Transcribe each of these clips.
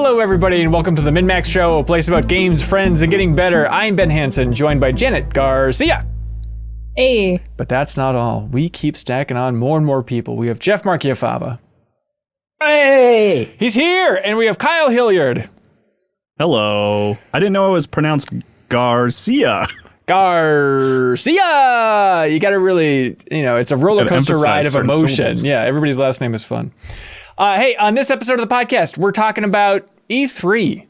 Hello, everybody, and welcome to the MinnMax Show, a place about games, friends, and getting better. I'm Ben Hansen, joined by Janet Garcia. Hey. But that's not all. We keep stacking on more and more people. We have Jeff Marchiafava. Hey! He's here! And we have Kyle Hilliard. Hello. I didn't know it was pronounced Garcia. Garcia! You gotta really, it's a roller coaster ride of emotion. Syllables. Yeah, everybody's last name is fun. Hey, on this episode of the podcast, we're talking about E3.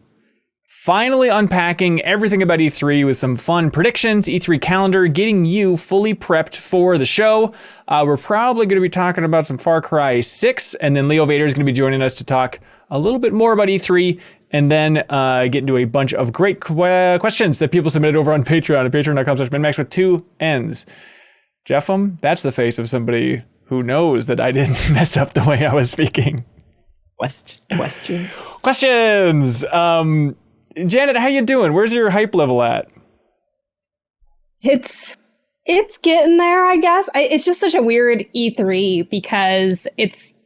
Finally unpacking everything about E3 with some fun predictions, E3 calendar, getting you fully prepped for the show. We're probably going to be talking about some Far Cry 6, and then Leo Vader is going to be joining us to talk a little bit more about E3, and then get into a bunch of great questions that people submitted over on Patreon at patreon.com/MinnMax with 2 N's. Jeffem, that's the face of somebody who knows that I didn't mess up the way I was speaking. Questions? Questions! Janet, how you doing? Where's your hype level at? It's getting there, I guess. It's just such a weird E3 because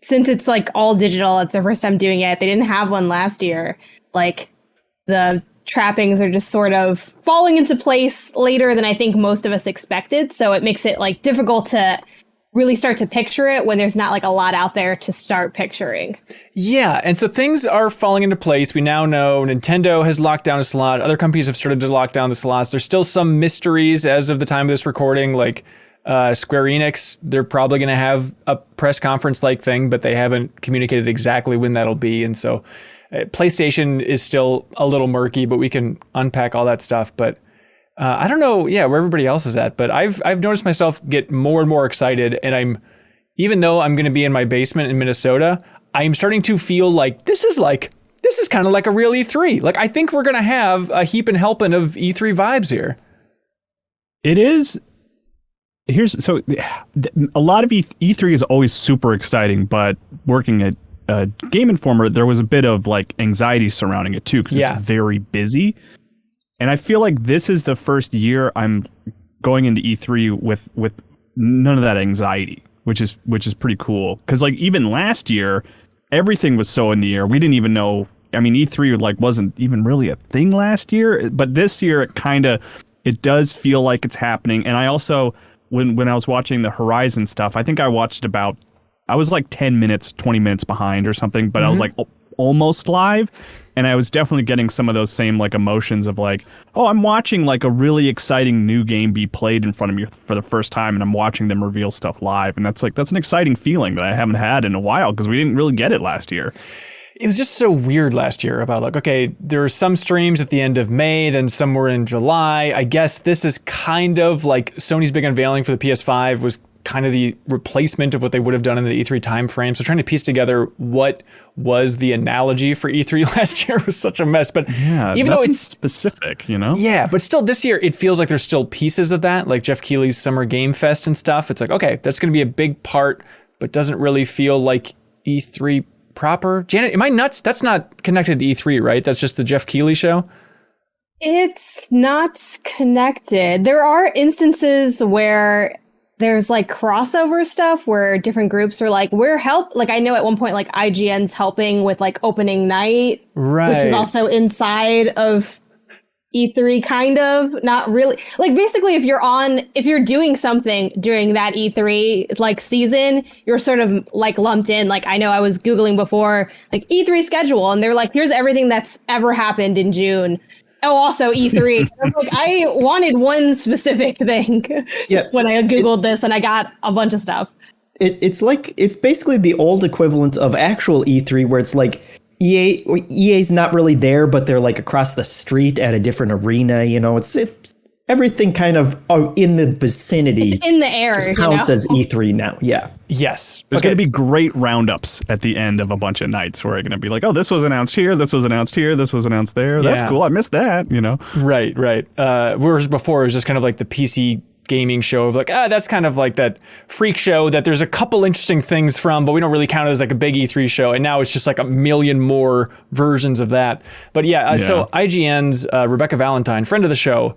since it's like all digital, it's their first time doing it. They didn't have one last year. Like the trappings are just sort of falling into place later than I think most of us expected. So it makes it like difficult to really start to picture it when there's not like a lot out there to start picturing. Yeah, and so things are falling into place. We now know Nintendo has locked down a slot. Other companies have started to lock down the slots. There's still some mysteries as of the time of this recording, like Square-Enix. They're probably going to have a press conference-like thing, but they haven't communicated exactly when that'll be. And so PlayStation is still a little murky, but we can unpack all that stuff. But I don't know, where everybody else is at, but I've noticed myself get more and more excited, and even though I'm going to be in my basement in Minnesota, I'm starting to feel like this is kind of like a real E3. Like, I think we're going to have a heap and helping of E3 vibes here. It is. A lot of E3 is always super exciting, but working at Game Informer, there was a bit of like anxiety surrounding it too, because it's very busy. And I feel like this is the first year I'm going into E3 with none of that anxiety, which is pretty cool. Because like even last year, everything was so in the air. We didn't even know. I mean, E3 like wasn't even really a thing last year. But this year, it does feel like it's happening. And I also, when I was watching the Horizon stuff, I think I was like 10 minutes, 20 minutes behind or something. But I was like almost live. And I was definitely getting some of those same like emotions of like, oh, I'm watching like a really exciting new game be played in front of me for the first time, and I'm watching them reveal stuff live. And that's an exciting feeling that I haven't had in a while because we didn't really get it last year. It was just so weird last year about like, okay, there were some streams at the end of May, then some were in July. I guess this is kind of like Sony's big unveiling for the PS5 was kind of the replacement of what they would have done in the E3 timeframe. So trying to piece together what was the analogy for E3 last year was such a mess. But even though it's specific, Yeah, but still this year, it feels like there's still pieces of that, like Jeff Keighley's Summer Game Fest and stuff. It's like, okay, that's going to be a big part, but doesn't really feel like E3 proper. Janet, am I nuts? That's not connected to E3, right? That's just the Jeff Keighley show? It's not connected. There are instances where there's like crossover stuff where different groups are like, like I know at one point like IGN's helping with like opening night, right, which is also inside of E3 kind of, not really. Like basically if you're doing something during that E3 like season, you're sort of like lumped in. Like I know I was Googling before like E3 schedule and they're like, here's everything that's ever happened in June. Oh, also E3. I wanted one specific thing when I Googled this and I got a bunch of stuff. It's basically the old equivalent of actual E3 where it's like EA's not really there, but they're like across the street at a different arena. It's everything kind of in the vicinity. It's in the air. Just counts as E3 now. Yeah. Yes. There's going to be great roundups at the end of a bunch of nights where you're going to be like, oh, this was announced here, this was announced here, this was announced there. That's cool. I missed that, Right. Whereas before it was just kind of like the PC gaming show of like, that's kind of like that freak show that there's a couple interesting things from, but we don't really count it as like a big E3 show. And now it's just like a million more versions of that. But so IGN's Rebecca Valentine, friend of the show,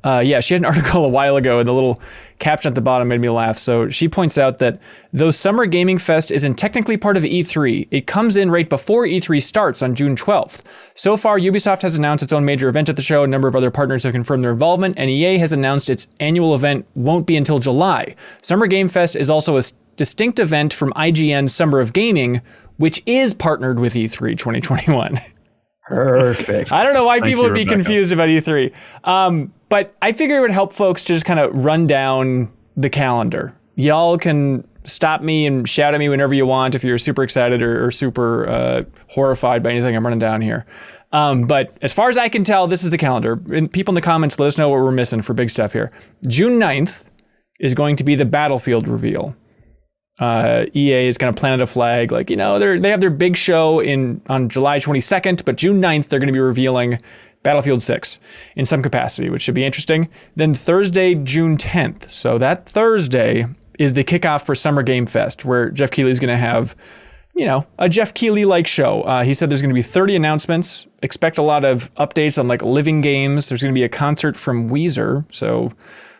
Yeah, she had an article a while ago, and the little caption at the bottom made me laugh. So she points out that though Summer Gaming Fest isn't technically part of E3, it comes in right before E3 starts on June 12th. So far, Ubisoft has announced its own major event at the show. A number of other partners have confirmed their involvement, and EA has announced its annual event won't be until July. Summer Game Fest is also a distinct event from IGN's Summer of Gaming, which is partnered with E3 2021. Perfect. I don't know why people would be confused about E3. But I figure it would help folks to just kind of run down the calendar. Y'all can stop me and shout at me whenever you want if you're super excited or super horrified by anything I'm running down here. But as far as I can tell, this is the calendar. And people in the comments, let us know what we're missing for big stuff here. June 9th is going to be the Battlefield reveal. EA is kind of planted a flag, like, you know, they have their big show on July 22nd, but June 9th, they're going to be revealing Battlefield 6 in some capacity, which should be interesting. Then Thursday, June 10th. So that Thursday is the kickoff for Summer Game Fest, where Jeff Keighley is going to have, you know, a Jeff Keighley-like show. He said there's going to be 30 announcements. Expect a lot of updates on like living games. There's going to be a concert from Weezer. So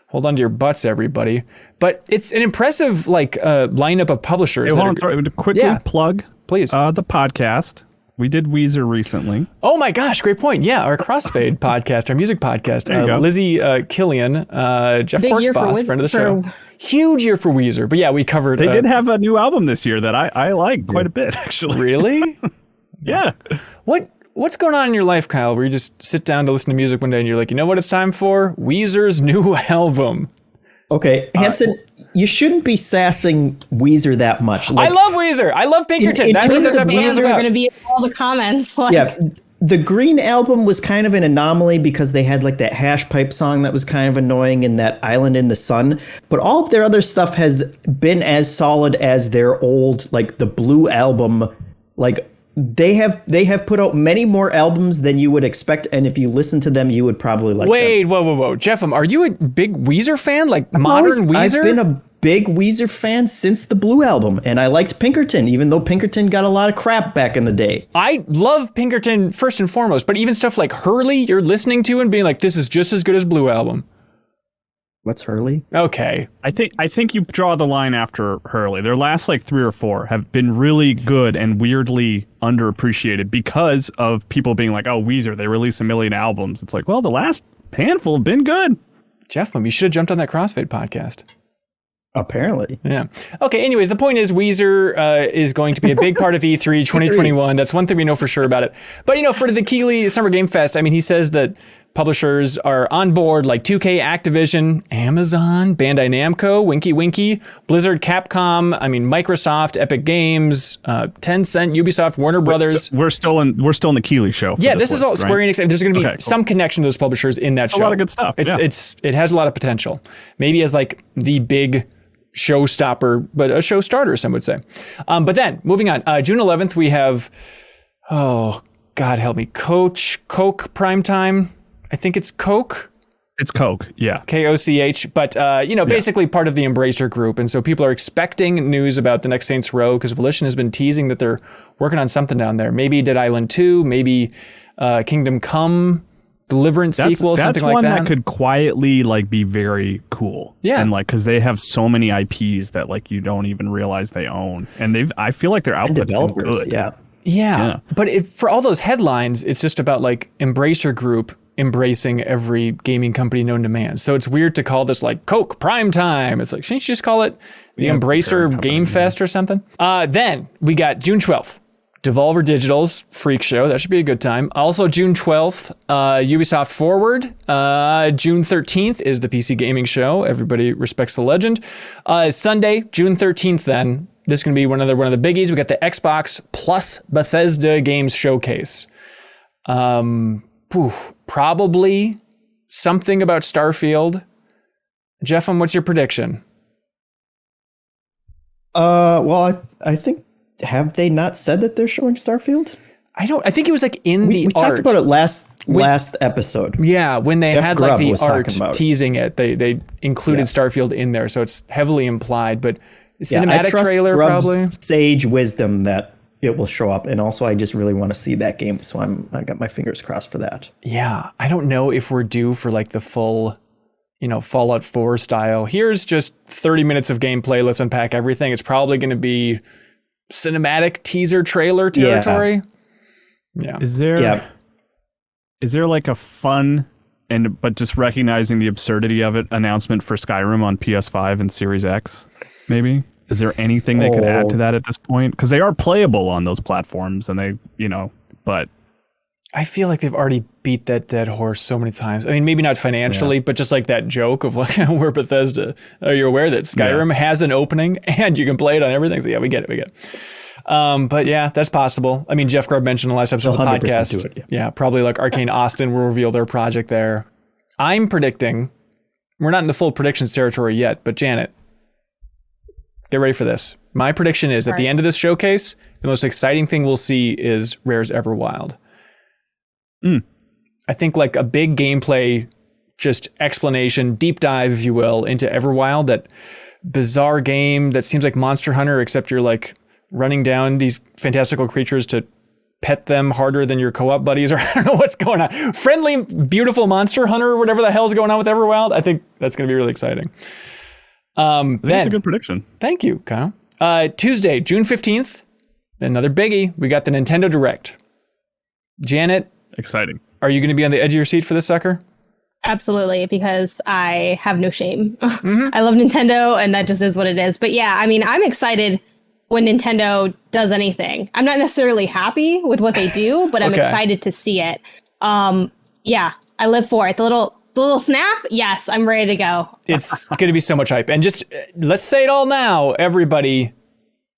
hold on to your butts, everybody. But it's an impressive like lineup of publishers. Quickly plug, please, the podcast. We did Weezer recently. Oh my gosh, great point. Yeah, our Crossfade podcast, our music podcast. Lizzie Killian, Jeff Corksboss, friend of the show. Huge year for Weezer. But yeah, we covered... They did have a new album this year that I like quite a bit, actually. Really? Yeah. What's going on in your life, Kyle, where you just sit down to listen to music one day and you're like, you know what it's time for? Weezer's new album. Okay, Hanson, you shouldn't be sassing Weezer that much. Like, I love Weezer. I love Pinkerton. That's what this episode are going to be in all the comments. Like. Yeah, the Green album was kind of an anomaly because they had like that hash pipe song that was kind of annoying and that Island in the Sun. But all of their other stuff has been as solid as their old, like the Blue album. Like they have put out many more albums than you would expect, and if you listen to them, you would probably like them. Whoa. Jeffem, are you a big Weezer fan? Like modern Weezer? I've been a big Weezer fan since the Blue album, and I liked Pinkerton, even though Pinkerton got a lot of crap back in the day. I love Pinkerton first and foremost, but even stuff like Hurley, you're listening to and being like, this is just as good as Blue album. What's Hurley? Okay. I think you draw the line after Hurley. Their last like 3 or 4 have been really good and weirdly underappreciated because of people being like, oh, Weezer, they release 1 million albums. It's like, well, the last handful have been good. Jeffem, you should have jumped on that Crossfade podcast. Apparently. Yeah. Okay, anyways, the point is Weezer is going to be a big part of E3 2021. That's one thing we know for sure about it. But, you know, for the Keighley Summer Game Fest, I mean, he says that publishers are on board like 2K, Activision, Amazon, Bandai Namco, Winky, Blizzard, Capcom, I mean, Microsoft, Epic Games, Tencent, Ubisoft, Warner Brothers. So we're still in the Keighley show. Yeah, this is all Square-Enix. Right? There's going to be some connection to those publishers in that show. A lot of good stuff. It has a lot of potential. Maybe as like the big showstopper, but a show starter, some would say. But then moving on, June 11th, we have, oh, God help me, Coke Primetime. I think it's Coke. It's Coke, yeah. KOCH, but basically part of the Embracer group. And so people are expecting news about the next Saints Row because Volition has been teasing that they're working on something down there. Maybe Dead Island 2, maybe Kingdom Come, Deliverance sequel, something like that. That's one that could quietly like be very cool. Yeah. And like, because they have so many IPs that like you don't even realize they own. And I feel like their output's been good. Yeah. But for all those headlines, it's just about like Embracer Group embracing every gaming company known to man. So it's weird to call this like Coke Prime Time. It's like, shouldn't you just call it the Embracer Game Fest or something? Then we got June 12th, Devolver Digital's Freak Show. That should be a good time. Also June 12th, Ubisoft Forward. June 13th is the PC Gaming Show. Everybody respects the legend. Sunday, June 13th then. This is going to be one of the biggies. We got the Xbox plus Bethesda Games Showcase. Probably something about Starfield. Jeffem, what's your prediction? Well, I think, have they not said that they're showing Starfield? I think it was like in the art. We talked about it last episode. Yeah, when they had like the art teasing it, they included Yeah. Starfield in there, so it's heavily implied, but cinematic trailer Grubb's probably. Sage wisdom that it will show up, and also I just really want to see that game, so I got my fingers crossed for that. Yeah, I don't know if we're due for like the full Fallout 4 style. Here's just 30 minutes of gameplay. Let's unpack everything. It's probably going to be cinematic teaser trailer territory. Yeah. Is there like a fun but just recognizing the absurdity of it announcement for Skyrim on PS5 and Series X? Maybe. Is there anything they could add to that at this point? Because they are playable on those platforms, and they, but I feel like they've already beat that dead horse so many times. I mean, maybe not financially, but just like that joke of like, we're Bethesda. Are you aware that Skyrim has an opening and you can play it on everything? So yeah, we get it. But yeah, that's possible. I mean, Jeff Grubb mentioned in the last episode of the podcast. Yeah, probably like Arcane Austin will reveal their project there. I'm predicting, we're not in the full predictions territory yet, but Janet, get ready for this. My prediction is at the end of this showcase, the most exciting thing we'll see is Rare's Everwild. I think like a big gameplay, just explanation, deep dive, if you will, into Everwild, that bizarre game that seems like Monster Hunter, except you're like running down these fantastical creatures to pet them harder than your co-op buddies, or I don't know what's going on. Friendly, beautiful Monster Hunter, or whatever the hell's going on with Everwild. I think that's going to be really exciting. That's a good prediction. Thank you, Kyle. Tuesday, June 15th, another biggie. We got the Nintendo Direct. Janet. Exciting. Are you going to be on the edge of your seat for this sucker? Absolutely, because I have no shame. I love Nintendo, and that just is what it is. But yeah, I mean, I'm excited when Nintendo does anything. I'm not necessarily happy with what they do, but I'm excited to see it. Yeah, I live for it. The little snap, yes, I'm ready to go. It's going to be so much hype. And just let's say it all now, everybody.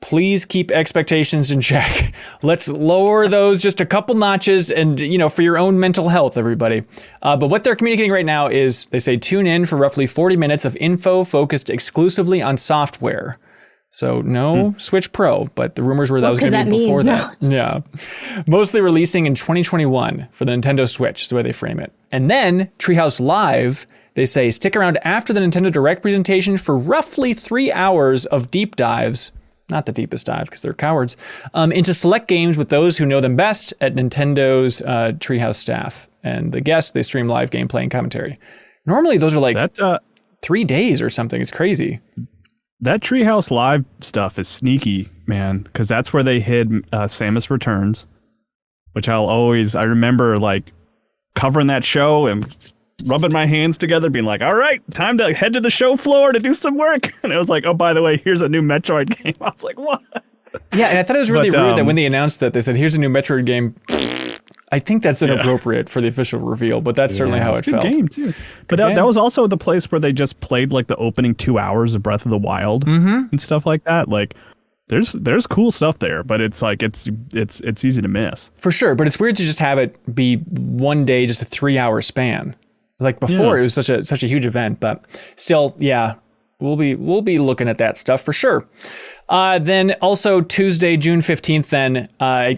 Please keep expectations in check. Let's lower those just a couple notches and, for your own mental health, everybody. But what they're communicating right now is they say tune in for roughly 40 minutes of info focused exclusively on software. So no Switch Pro, but the rumors were that was going to be before that. Yeah. Mostly releasing in 2021 for the Nintendo Switch is the way they frame it. And then Treehouse Live, they say stick around after the Nintendo Direct presentation for roughly 3 hours of deep dives. Not the deepest dive because they're cowards, into select games with those who know them best at Nintendo's Treehouse staff. And the guests, they stream live gameplay and commentary. Normally those are like 3 days or something. It's crazy. That Treehouse Live stuff is sneaky, man, because that's where they hid Samus Returns, which I remember like covering that show and rubbing my hands together, being like, all right, time to head to the show floor to do some work. And it was like, oh, by the way, here's a new Metroid game. I was like, what? Yeah, and I thought it was really rude that when they announced that, they said, here's a new Metroid game. I think that's inappropriate for the official reveal, but that's certainly how it felt. Good game, too. But that was also the place where they just played like the opening 2 hours of Breath of the Wild and stuff like that. Like, there's cool stuff there, but it's like it's easy to miss. For sure, but it's weird to just have it be one day, just a 3 hour span. Like before, it was such a huge event, but still, yeah, we'll be looking at that stuff for sure. Then also Tuesday, June 15th, then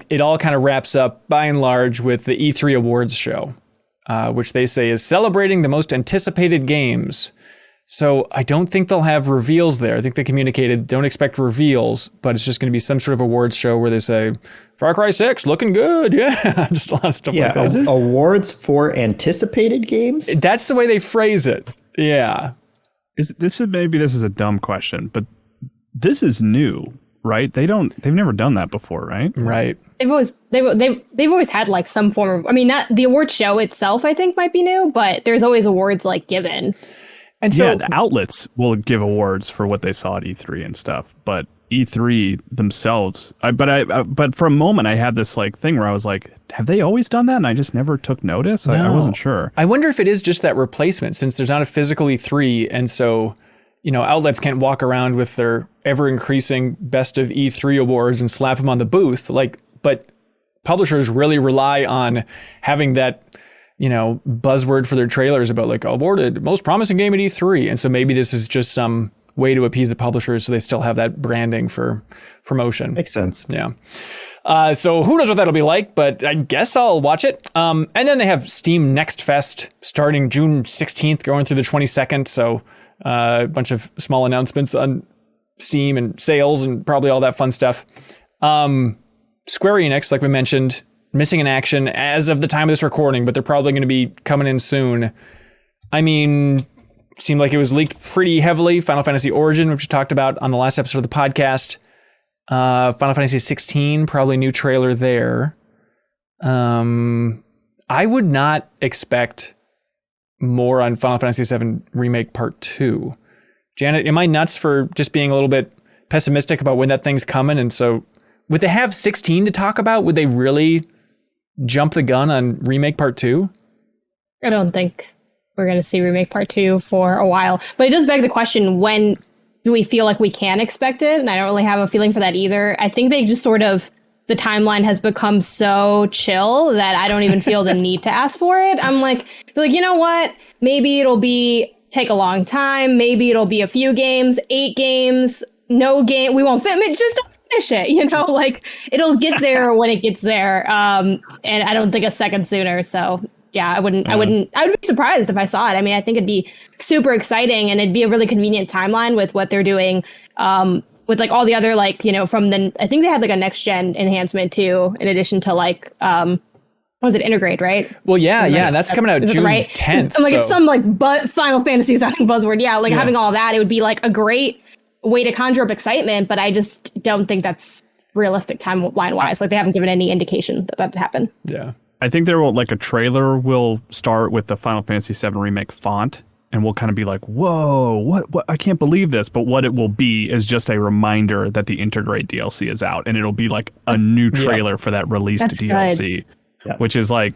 it all kind of wraps up by and large with the E3 Awards show, which they say is celebrating the most anticipated games. So I don't think they'll have reveals there. I think they communicated, don't expect reveals, but it's just going to be some sort of awards show where they say, Far Cry 6, looking good. Yeah, just a lot of stuff like that. Awards for anticipated games? That's the way they phrase it. Yeah. Maybe this is a dumb question, but this is new, right? They've never done that before, right? Right. They've always had like some form of, I mean, not the award show itself, I think might be new, but there's always awards like given. And so the outlets will give awards for what they saw at E3 and stuff, but E3 themselves, but for a moment I had this like thing where I was like, have they always done that? And I just never took notice. No. I wasn't sure. I wonder if it is just that replacement, since there's not a physical E3, and so outlets can't walk around with their ever increasing best of E3 awards and slap them on the booth. But publishers really rely on having that buzzword for their trailers about like awarded most promising game at E3. And so maybe this is just some way to appease the publishers so they still have that branding for promotion. Makes sense. Yeah. So who knows what that'll be like, but I guess I'll watch it. And then they have Steam Next Fest starting June 16th, going through the 22nd. So a bunch of small announcements on Steam and sales and probably all that fun stuff. Square-Enix, like we mentioned, missing in action as of the time of this recording, but they're probably going to be coming in soon. I mean, seemed like it was leaked pretty heavily. Final Fantasy Origin, which we talked about on the last episode of the podcast. Final Fantasy 16, probably new trailer there. I would not expect more on Final Fantasy 7 Remake Part 2. Janet, am I nuts for just being a little bit pessimistic about when that thing's coming? And so would they have 16 to talk about? Would they really jump the gun on Remake Part 2? I don't think we're going to see Remake Part 2 for a while. But it does beg the question, when do we feel like we can expect it? And I don't really have a feeling for that either. I think they just sort of, the timeline has become so chill that I don't even feel the need to ask for it. I'm like, you know what? Maybe take a long time. Maybe it'll be a few games, 8 games, no game. We won't just don't finish it. Like it'll get there when it gets there. And I don't think a second sooner. So yeah, I would be surprised if I saw it. I mean, I think it'd be super exciting and it'd be a really convenient timeline with what they're doing. With like all the other, like, from the, I think they had like a next gen enhancement too, in addition to like, was it Integrate, right? Well, yeah, that's coming out June 10th. Like it's some like Final Fantasy sounding buzzword. Yeah, like having all that, it would be like a great way to conjure up excitement, but I just don't think that's realistic timeline wise. Like they haven't given any indication that would happen. Yeah. I think a trailer will start with the Final Fantasy 7 Remake font, and we'll kind of be like, whoa, what? I can't believe this. But what it will be is just a reminder that the Integrate DLC is out, and it'll be like a new trailer for that released DLC, which is like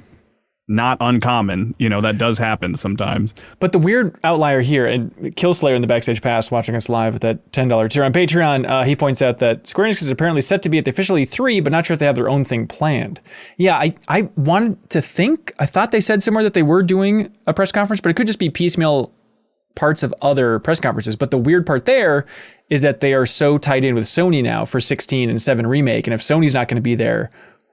not uncommon. That does happen sometimes. But the weird outlier here, and Killslayer in the Backstage Pass watching us live at that $10 tier on Patreon, he points out that Square-Enix is apparently set to be at the official E3, but not sure if they have their own thing planned. Yeah, I wanted to think, I thought they said somewhere that they were doing a press conference, but it could just be piecemeal parts of other press conferences. But the weird part there is that they are so tied in with Sony now for 16 and 7 Remake, and if Sony's not going to be there,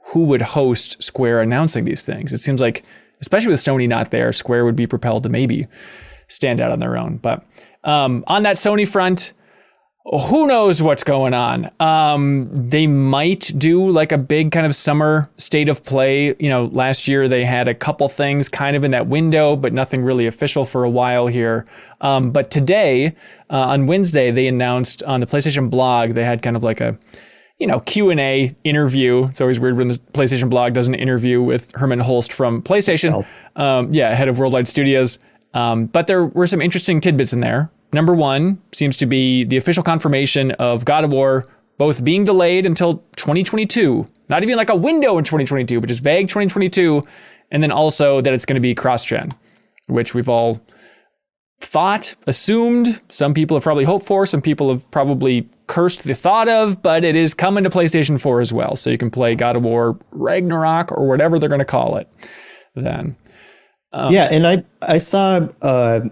who would host Square announcing these things? It seems like, especially with Sony not there, Square would be propelled to maybe stand out on their own. But on that Sony front, who knows what's going on? They might do like a big kind of summer state of play. Last year they had a couple things kind of in that window, but nothing really official for a while here. But today, on Wednesday, they announced on the PlayStation blog, they had kind of like a Q&A interview. It's always weird when the PlayStation blog does an interview with Herman Holst from PlayStation, head of Worldwide Studios. But there were some interesting tidbits in there. Number one seems to be the official confirmation of God of War both being delayed until 2022, not even like a window in 2022, but just vague 2022, and then also that it's going to be cross-gen, which we've all thought, assumed, some people have probably hoped for, some people have probably cursed the thought of, but it is coming to PlayStation 4 as well. So you can play God of War Ragnarok or whatever they're going to call it then. And I saw a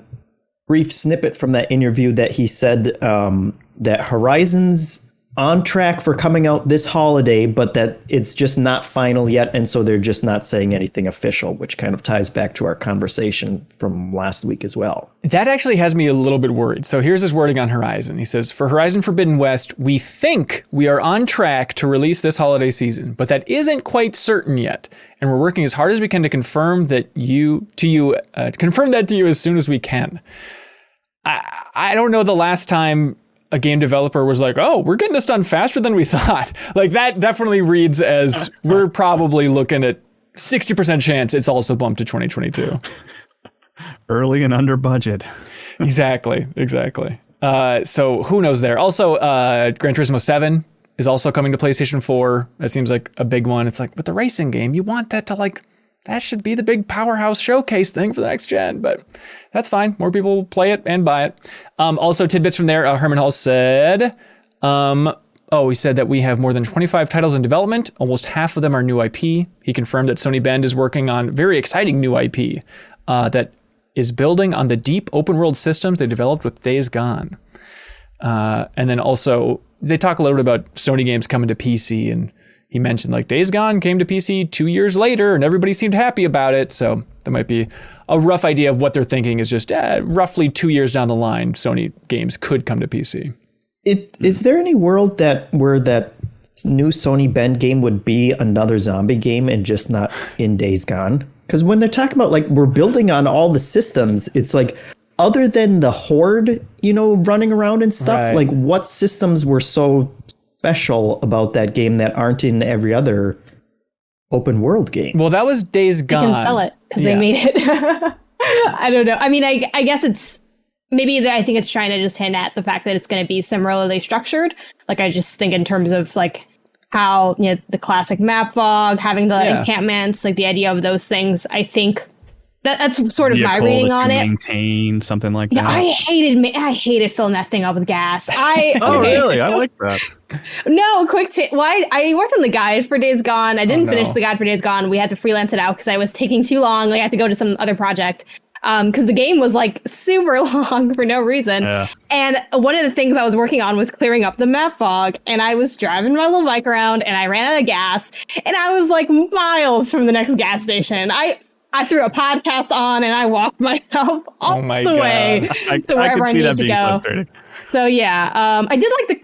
brief snippet from that interview that he said that Horizon's on track for coming out this holiday, but that it's just not final yet. And so they're just not saying anything official, which kind of ties back to our conversation from last week as well. That actually has me a little bit worried. So here's his wording on Horizon. He says, for Horizon Forbidden West, we think we are on track to release this holiday season, but that isn't quite certain yet. And we're working as hard as we can to confirm that to you as soon as we can. I don't know the last time a game developer was like, oh, we're getting this done faster than we thought. Like that definitely reads as we're probably looking at 60% chance it's also bumped to 2022. Early and under budget. Exactly. So who knows there? Also, Gran Turismo 7 is also coming to PlayStation 4. That seems like a big one. It's like with the racing game, you want that to that should be the big powerhouse showcase thing for the next gen, but that's fine. More people will play it and buy it. Also, tidbits from there. Herman Hall said, he said that we have more than 25 titles in development. Almost half of them are new IP. He confirmed that Sony Bend is working on very exciting new IP that is building on the deep open world systems they developed with Days Gone. And then also, they talk a little bit about Sony games coming to PC, and he mentioned like Days Gone came to PC 2 years later and everybody seemed happy about it. So that might be a rough idea of what they're thinking is just roughly 2 years down the line, Sony games could come to PC. Is there any world where that new Sony Bend game would be another zombie game and just not in Days Gone? Because when they're talking about like we're building on all the systems, it's like, other than the horde, running around and stuff, Right. like what systems were so special about that game that aren't in every other open world game? Well, that was Days They Gone. can sell it because Yeah. they made it. I don't know. I mean, I guess it's maybe I think it's trying to just hint at the fact that it's going to be similarly structured. Like, I just think in terms of like how, the classic map fog, having the encampments, like the idea of those things, I think that's sort of my reading on it. Maintain something like that. Yeah, I hated filling that thing up with gas. Oh, really? I like that. No, I worked on the guide for Days Gone. I didn't no. finish the guide for Days Gone. We had to freelance it out because I was taking too long. Like, I had to go to some other project because the game was like super long for no reason. Yeah. And one of the things I was working on was clearing up the map fog. And I was driving my little bike around and I ran out of gas. And I was like miles from the next gas station. I threw a podcast on and I walked myself all the way to wherever I needed to go. So yeah, I did like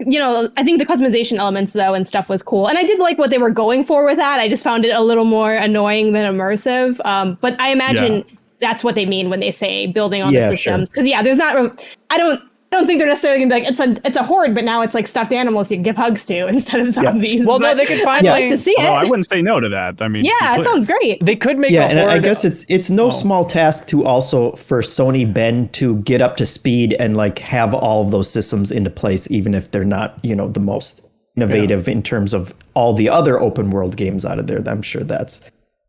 I think the customization elements though and stuff was cool. And I did like what they were going for with that. I just found it a little more annoying than immersive. But I imagine that's what they mean when they say building on the systems. Because there's not, I don't think they're necessarily gonna be like it's a horde, but now it's like stuffed animals you can give hugs to instead of zombies. Well, no, they could finally I'd like to see it. No, I wouldn't say no to that. I mean, it sounds great. They could make a and horde. I guess it's no small task to also for Sony Bend to get up to speed and like have all of those systems into place, even if they're not, the most innovative in terms of all the other open world games out of there. I'm sure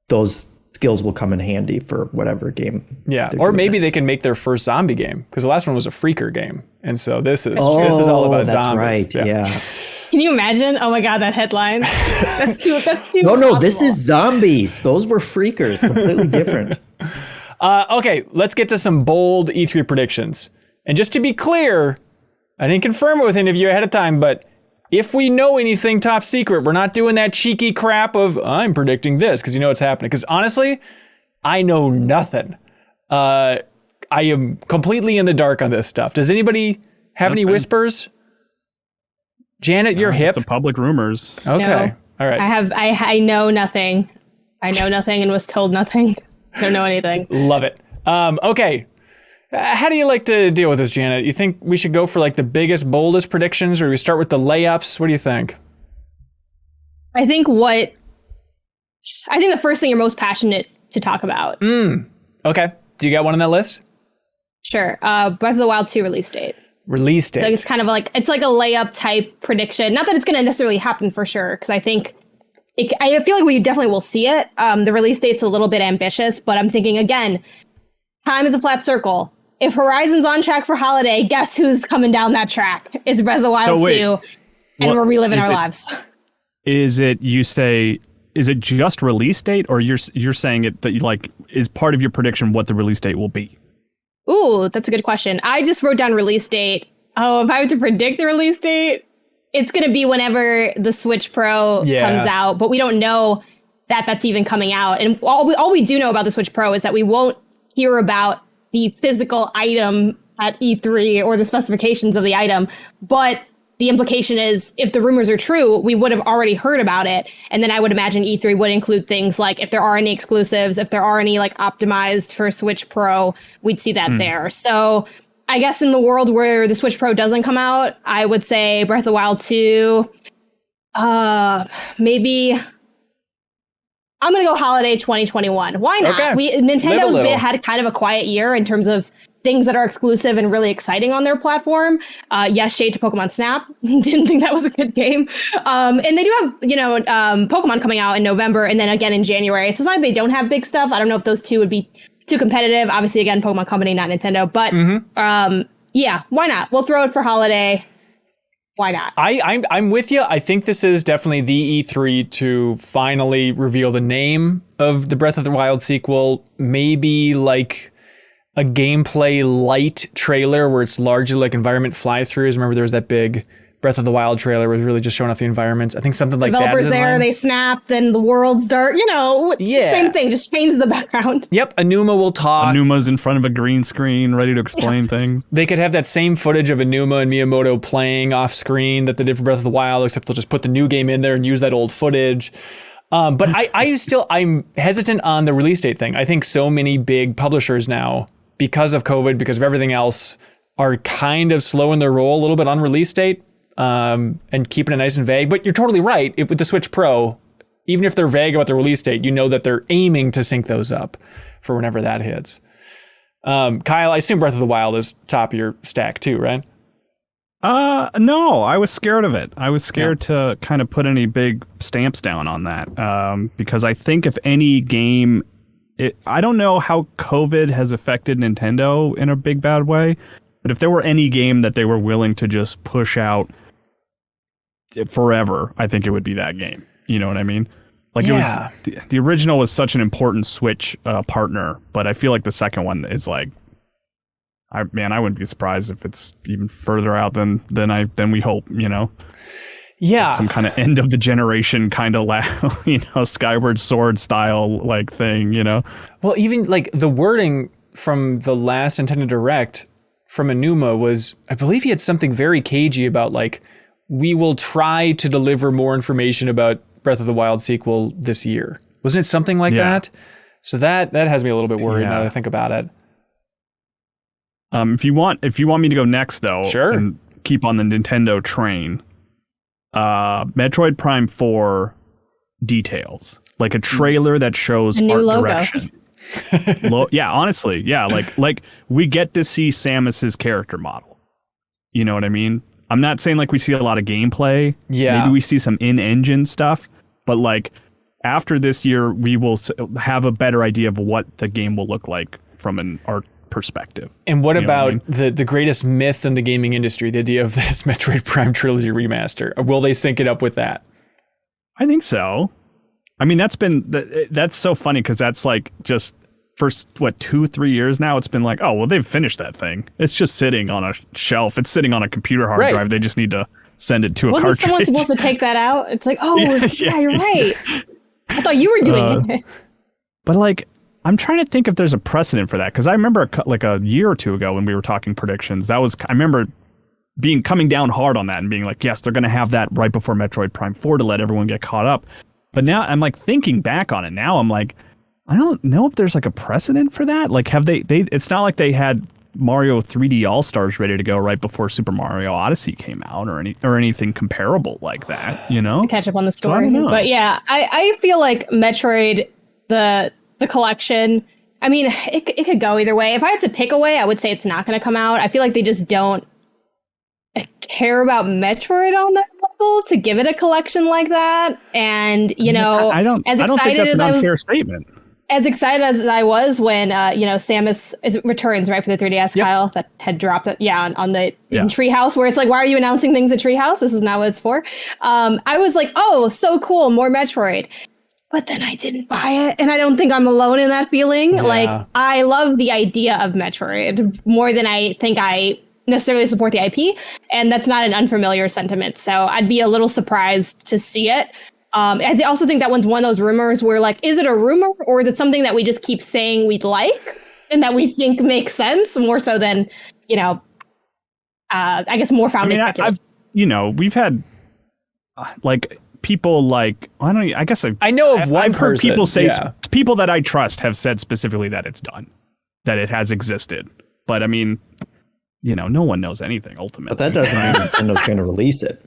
those skills will come in handy for whatever game. Yeah, or maybe they can make their first zombie game because the last one was a freaker game, and so this is all about that's zombies. Right. Yeah. Can you imagine? Oh my god, that headline! That's too. No, impossible. this is zombies. Those were freakers, completely different. Okay, let's get to some bold E3 predictions. And just to be clear, I didn't confirm it with any of you ahead of time, but if we know anything top secret, we're not doing that cheeky crap of I'm predicting this because what's happening. Because honestly, I know nothing. I am completely in the dark on this stuff. Does anybody have any whispers? Janet, you're hip. The public rumors. Okay, No. all right. I know nothing. I know nothing and was told nothing. Don't know anything. Love it. Okay. How do you like to deal with this, Janet? You think we should go for like the biggest, boldest predictions, or do we start with the layups? What do you think? I think the first thing you're most passionate to talk about. Okay. Do you got one on that list? Sure. Breath of the Wild 2 release date. Release date. Like it's kind of like it's like a layup type prediction. Not that it's going to necessarily happen for sure, because I think I feel like we definitely will see it. The release date's a little bit ambitious, but I'm thinking again, time is a flat circle. If Horizon's on track for holiday, guess who's coming down that track? It's Breath of the Wild 2, and we're reliving our lives. Is it just release date, or you're saying it that like is part of your prediction what the release date will be? Ooh, that's a good question. I just wrote down release date. Oh, if I were to predict the release date, it's going to be whenever the Switch Pro comes out, but we don't know that that's even coming out. And all we do know about the Switch Pro is that we won't hear about the physical item at E3 or the specifications of the item, but the implication is if the rumors are true, we would have already heard about it. And then I would imagine E3 would include things like if there are any exclusives, if there are any like optimized for Switch Pro, we'd see that there. So I guess in the world where the Switch Pro doesn't come out, I would say Breath of the Wild 2, maybe I'm going to go holiday 2021. Why not? Okay. Nintendo's had kind of a quiet year in terms of things that are exclusive and really exciting on their platform. Yes, shade to Pokemon Snap. Didn't think that was a good game. And they do have, Pokemon coming out in November and then again in January. So it's not like they don't have big stuff. I don't know if those two would be too competitive. Obviously, again, Pokemon Company, not Nintendo. But yeah, why not? We'll throw it for holiday. Why not? I'm with you. I think this is definitely the E3 to finally reveal the name of the Breath of the Wild sequel. Maybe like a gameplay light trailer where it's largely like environment fly-throughs. Remember there was that big Breath of the Wild trailer was really just showing off the environments. I think something like Developers that is in there, line. they snap, then the world start, same thing, just change the background. Yep, Enuma will talk. Enuma's in front of a green screen, ready to explain things. They could have that same footage of Enuma and Miyamoto playing off screen that they did for Breath of the Wild, except they'll just put the new game in there and use that old footage. But I'm hesitant on the release date thing. I think so many big publishers now because of COVID, because of everything else, are kind of slowing their roll a little bit on release date and keeping it nice and vague. But you're totally right. With the Switch Pro, even if they're vague about the release date, you know that they're aiming to sync those up for whenever that hits. Kyle, I assume Breath of the Wild is top of your stack too, right? No, I was scared of it. I was scared to kind of put any big stamps down on that, because I think if any game, I don't know how COVID has affected Nintendo in a big bad way, but if there were any game that they were willing to just push out forever, I think it would be that game. You know what I mean? Like it was, the original was such an important Switch partner, but I feel like the second one is like, I wouldn't be surprised if it's even further out than we hope, you know? Yeah. Like some kind of end of the generation kind of, Skyward Sword style like thing, you know? Well, even like the wording from the last Nintendo Direct from Enuma was, I believe he had something very cagey about like, we will try to deliver more information about Breath of the Wild sequel this year. Wasn't it something like that? So that has me a little bit worried now that I think about it. If you want me to go next though, sure, and keep on the Nintendo train, Metroid Prime 4 details, like a trailer that shows art direction. Honestly, like we get to see Samus's character model. You know what I mean? I'm not saying like we see a lot of gameplay. Yeah, maybe we see some in-engine stuff, but like after this year, we will have a better idea of what the game will look like from an art perspective. And what about the greatest myth in the gaming industry, the idea of this Metroid Prime Trilogy remaster? Will they sync it up with that? I think so. I mean, that's so funny because that's like just for 2-3 years now. It's been like, oh, well, they've finished that thing. It's just sitting on a shelf. It's sitting on a computer hard drive. They just need to send it to a cartridge. Wasn't someone supposed to take that out? It's like, oh, you're right. I thought you were doing it. But like, I'm trying to think if there's a precedent for that, because I remember like a year or two ago when we were talking predictions, I remember coming down hard on that and being like, yes, they're going to have that right before Metroid Prime 4 to let everyone get caught up. But now I'm like thinking back on it now, I'm like, I don't know if there's like a precedent for that. Like, have they it's not like they had Mario 3D All-Stars ready to go right before Super Mario Odyssey came out or anything comparable like that, you know? Catch up on the story. So but yeah, I feel like Metroid, the collection, I mean, it could go either way. If I had to pick a way, I would say it's not going to come out. I feel like they just don't care about Metroid on that level to give it a collection like that. And, you know, I don't think that's an unfair statement. As excited as I was when, Samus returns, right, for the 3DS, Kyle, that had dropped it, on the in Treehouse, where it's like, why are you announcing things at Treehouse? This is not what it's for. I was like, oh, so cool, more Metroid. But then I didn't buy it, and I don't think I'm alone in that feeling. Yeah. Like, I love the idea of Metroid more than I think I necessarily support the IP, and that's not an unfamiliar sentiment. So I'd be a little surprised to see it. I also think that one's one of those rumors where, like, is it a rumor, or is it something that we just keep saying we'd like and that we think makes sense more so than, I guess more founded speculation. We've had like people like I know of one I've heard people say people that I trust have said specifically that it's done, that it has existed. But I mean, no one knows anything ultimately. But that doesn't mean Nintendo's going to release it.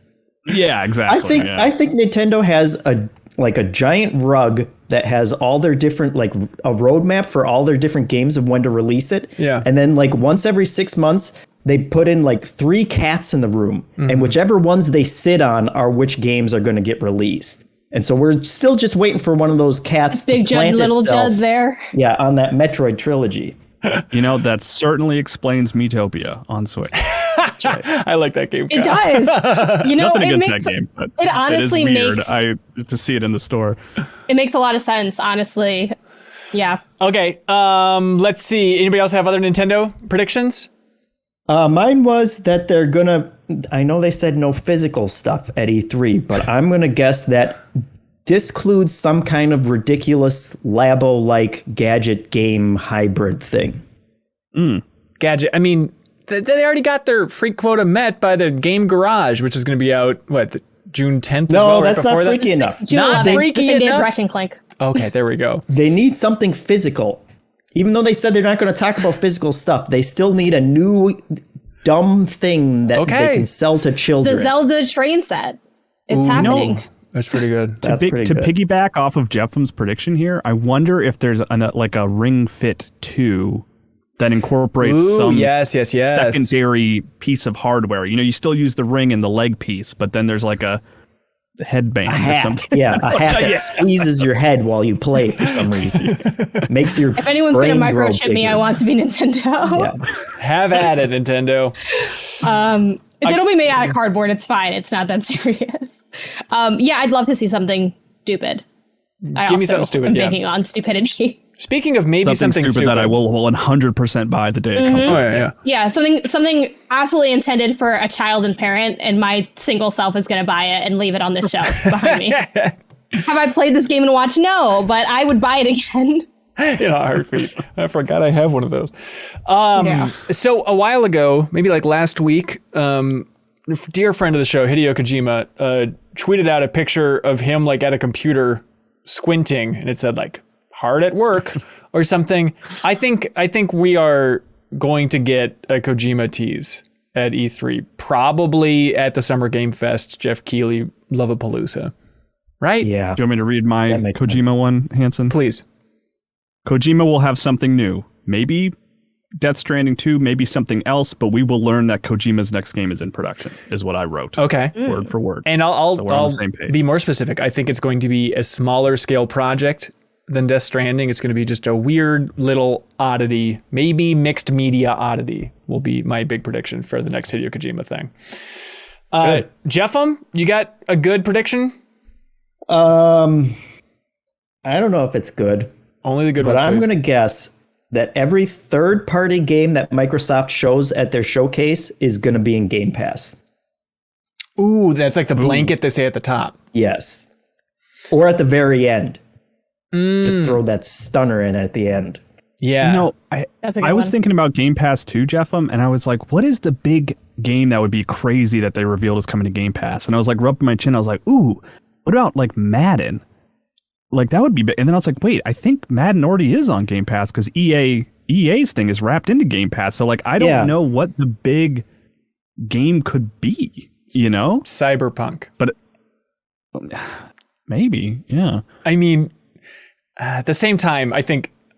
Yeah, exactly. I think Nintendo has a giant rug that has all their different, like, a roadmap for all their different games of when to release it. Yeah. And then, like, once every 6 months, they put in like 3 cats in the room, and whichever ones they sit on are which games are going to get released. And so we're still just waiting for one of those cats. Big Judd, little Judd there. Yeah, on that Metroid trilogy. That certainly explains Miitopia on Switch. Right. I like that game. It does. Nothing against that game, but it honestly makes to see it in the store. It makes a lot of sense, honestly. Yeah. Okay. Let's see. Anybody else have other Nintendo predictions? Mine was that they're gonna. I know they said no physical stuff at E3, but I'm gonna guess that discludes some kind of ridiculous Labo-like gadget game hybrid thing. Gadget. I mean, they already got their freak quota met by the Game Garage, which is going to be out June 10th. No, that's not freaky enough. Not freaky enough. Ratchet & Clank. Okay, there we go. They need something physical. Even though they said they're not going to talk about physical stuff, they still need a new dumb thing that they can sell to children. The Zelda train set. It's happening. No. That's pretty good. That's pretty good. To piggyback off of Jeffem's prediction here, I wonder if there's a Ring Fit 2 that incorporates some secondary piece of hardware. You know, you still use the ring and the leg piece, but then there's like a headband or something. Yeah, a hat that squeezes your head while you play for some reason. Makes your If anyone's going to microchip me, I want to be Nintendo. Yeah. Have at it, Nintendo. If it'll be made out of cardboard, it's fine. It's not that serious. I'd love to see something stupid. Give me something stupid. I'm banking on stupidity. Speaking of maybe something stupid that I will 100% buy the day it comes out. Yeah, something absolutely intended for a child and parent, and my single self is going to buy it and leave it on the shelf behind me. Have I played this game and watched? No, but I would buy it again. In a heartbeat. I forgot I have one of those. So a while ago, maybe like last week, dear friend of the show, Hideo Kojima, tweeted out a picture of him like at a computer squinting, and it said like hard at work or something. I think we are going to get a Kojima tease at E3, probably at the Summer Game Fest, Jeff Keighley, Lollapalooza. Right? Yeah. Do you want me to read my Kojima one, Hanson? Please. Kojima will have something new. Maybe Death Stranding 2, maybe something else, but we will learn that Kojima's next game is in production, is what I wrote. Okay. Word for word. And I'll on the same page. be more specific. I think it's going to be a smaller scale project than Death Stranding. It's going to be just a weird little oddity, maybe mixed media oddity will be my big prediction for the next Hideo Kojima thing. Jeffem, you got a good prediction? I don't know if it's good. Only the good but ones, I'm please. going to guess that every third-party game that Microsoft shows at their showcase is going to be in Game Pass. Ooh, that's like the blanket they say at the top. Yes. Or at the very end. Just throw that stunner in at the end. Yeah. You know, That's a good I was one. thinking about Game Pass too, Jeffem, and I was like, what is the big game that would be crazy that they revealed is coming to Game Pass? And I was like, rubbing my chin, I was like, ooh, what about like Madden? Like that would be big. And then I was like, wait, I think Madden already is on Game Pass because EA's thing is wrapped into Game Pass. So like, I don't know what the big game could be, you know? Cyberpunk. But maybe, yeah. I mean, at the same time, I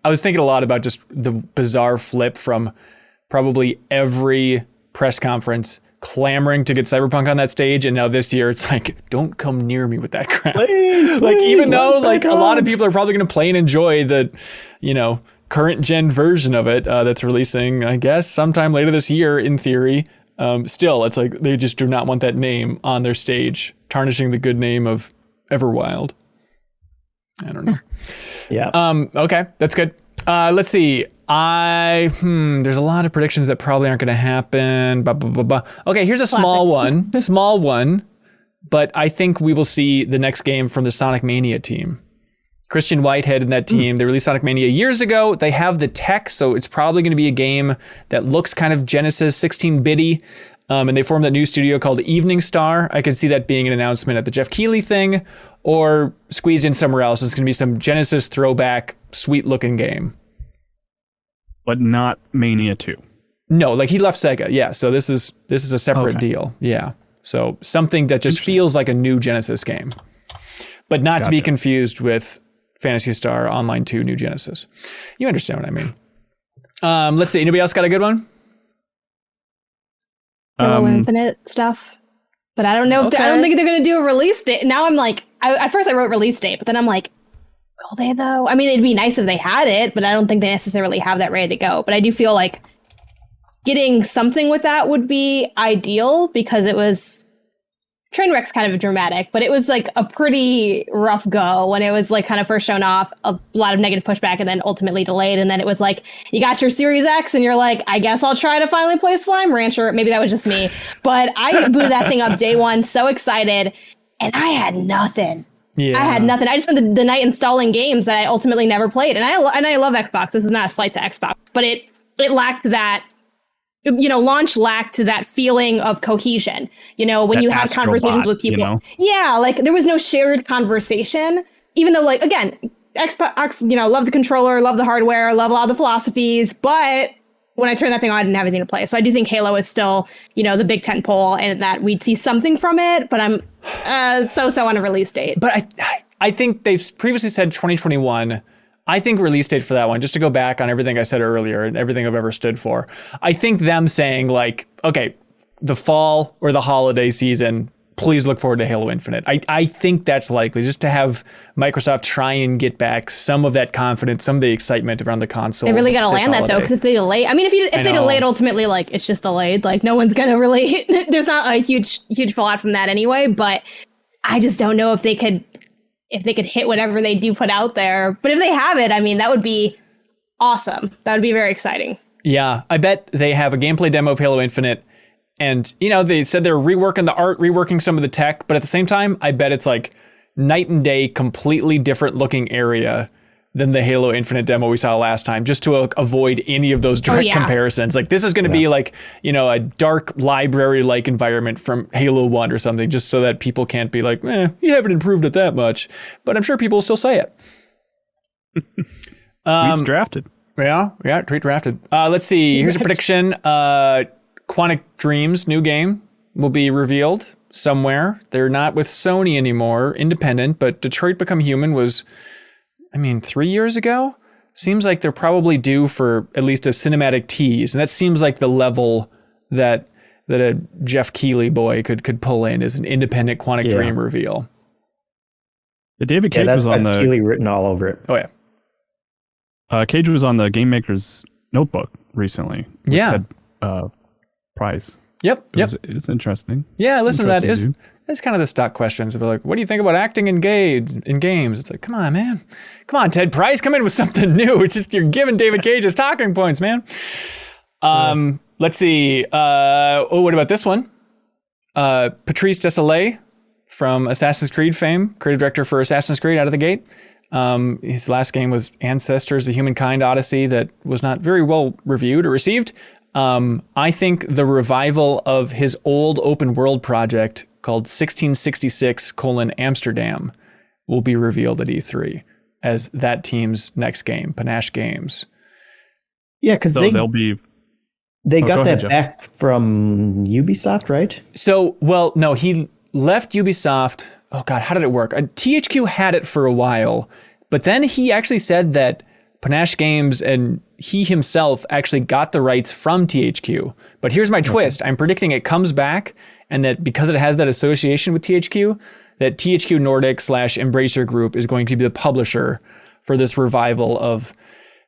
was thinking a lot about just the bizarre flip from probably every press conference clamoring to get Cyberpunk on that stage, and now this year it's like, don't come near me with that crap. Please, Like, even though like back a lot on. of people are probably going to play and enjoy the, current gen version of it that's releasing, I guess, sometime later this year in theory. Still, it's like they just do not want that name on their stage, tarnishing the good name of Everwild. I don't know. Yeah. Okay, that's good. Let's see. There's a lot of predictions that probably aren't going to happen. Okay, here's a small one, but I think we will see the next game from the Sonic Mania team. Christian Whitehead and that team, they released Sonic Mania years ago. They have the tech, so it's probably going to be a game that looks kind of Genesis 16-bitty. And they formed that new studio called Evening Star. I could see that being an announcement at the Jeff Keighley thing or squeezed in somewhere else. It's going to be some Genesis throwback, sweet-looking game. But not Mania 2. No, like he left Sega. Yeah, so this is a separate deal. Yeah. So something that just feels like a new Genesis game. But not to be confused with Phantasy Star Online 2 New Genesis. You understand what I mean. Let's see. Anybody else got a good one? Halo Infinite stuff. But I don't know if I don't think they're going to do a release date. Now I'm like, at first I wrote release date, but then I'm like, will they though? I mean, it'd be nice if they had it, but I don't think they necessarily have that ready to go. But I do feel like getting something with that would be ideal because it was Trainwreck's kind of dramatic, but it was like a pretty rough go when it was like kind of first shown off, a lot of negative pushback and then ultimately delayed. And then it was like, you got your Series X and you're like, I guess I'll try to finally play Slime Rancher. Maybe that was just me, but I booted that thing up day one, so excited. And I had nothing. Yeah. I had nothing. I just spent the night installing games that I ultimately never played. And I love Xbox. This is not a slight to Xbox, but it lacked that, launch lacked that feeling of cohesion. When That you had conversations Astrobot, with people. Yeah, like there was no shared conversation, even though like, again, Xbox, love the controller, love the hardware, love a lot of the philosophies, but when I turned that thing on, I didn't have anything to play. So I do think Halo is still, the big tentpole, and that we'd see something from it, but I'm so on a release date. But I think they've previously said 2021. I think release date for that one, just to go back on everything I said earlier and everything I've ever stood for. I think them saying like, okay, the fall or the holiday season, please look forward to Halo Infinite. I think that's likely, just to have Microsoft try and get back some of that confidence, some of the excitement around the console. They really got to land that though, because if they delay, if they delay it, ultimately, like, it's just delayed. Like, no one's gonna really. There's not a huge fallout from that anyway. But I just don't know if they could hit whatever they do put out there. But if they have it, that would be awesome. That would be very exciting. Yeah, I bet they have a gameplay demo of Halo Infinite. And, they said they're reworking the art, reworking some of the tech. But at the same time, I bet it's like night and day, completely different looking area than the Halo Infinite demo we saw last time, just to avoid any of those direct comparisons. Like, this is going to be like, a dark library-like environment from Halo 1 or something, just so that people can't be like, you haven't improved it that much. But I'm sure people will still say it. Tweets drafted. Yeah, tweet drafted. Let's see. Here's a prediction. Quantic Dreams, new game, will be revealed somewhere. They're not with Sony anymore, independent, but Detroit Become Human was, 3 years ago? Seems like they're probably due for at least a cinematic tease, and that seems like the level that a Jeff Keighley boy could pull in as an independent Quantic Dream reveal. The David Cage was on the Keighley written all over it. Oh yeah. Cage was on the Game Maker's Notebook recently. Yeah. Prize. Yep. It's interesting. Yeah, listen to that. It's kind of the stock questions. They're like, what do you think about acting in games? It's like, come on, man. Come on, Ted Price, come in with something new. It's just you're giving David Cage his talking points, man. Let's see. What about this one? Patrice Désilets from Assassin's Creed fame, creative director for Assassin's Creed out of the gate. His last game was Ancestors, the Humankind Odyssey, that was not very well reviewed or received. I think the revival of his old open world project called 1666: Amsterdam will be revealed at E3 as that team's next game, Panache Games. Yeah, because they got that Jeff. back from Ubisoft, right? So, well, no, he left Ubisoft. Oh God, how did it work? THQ had it for a while, but then he actually said that Panache Games and he himself actually got the rights from THQ. But here's my twist. I'm predicting it comes back, and that because it has that association with THQ, that THQ Nordic / Embracer Group is going to be the publisher for this revival of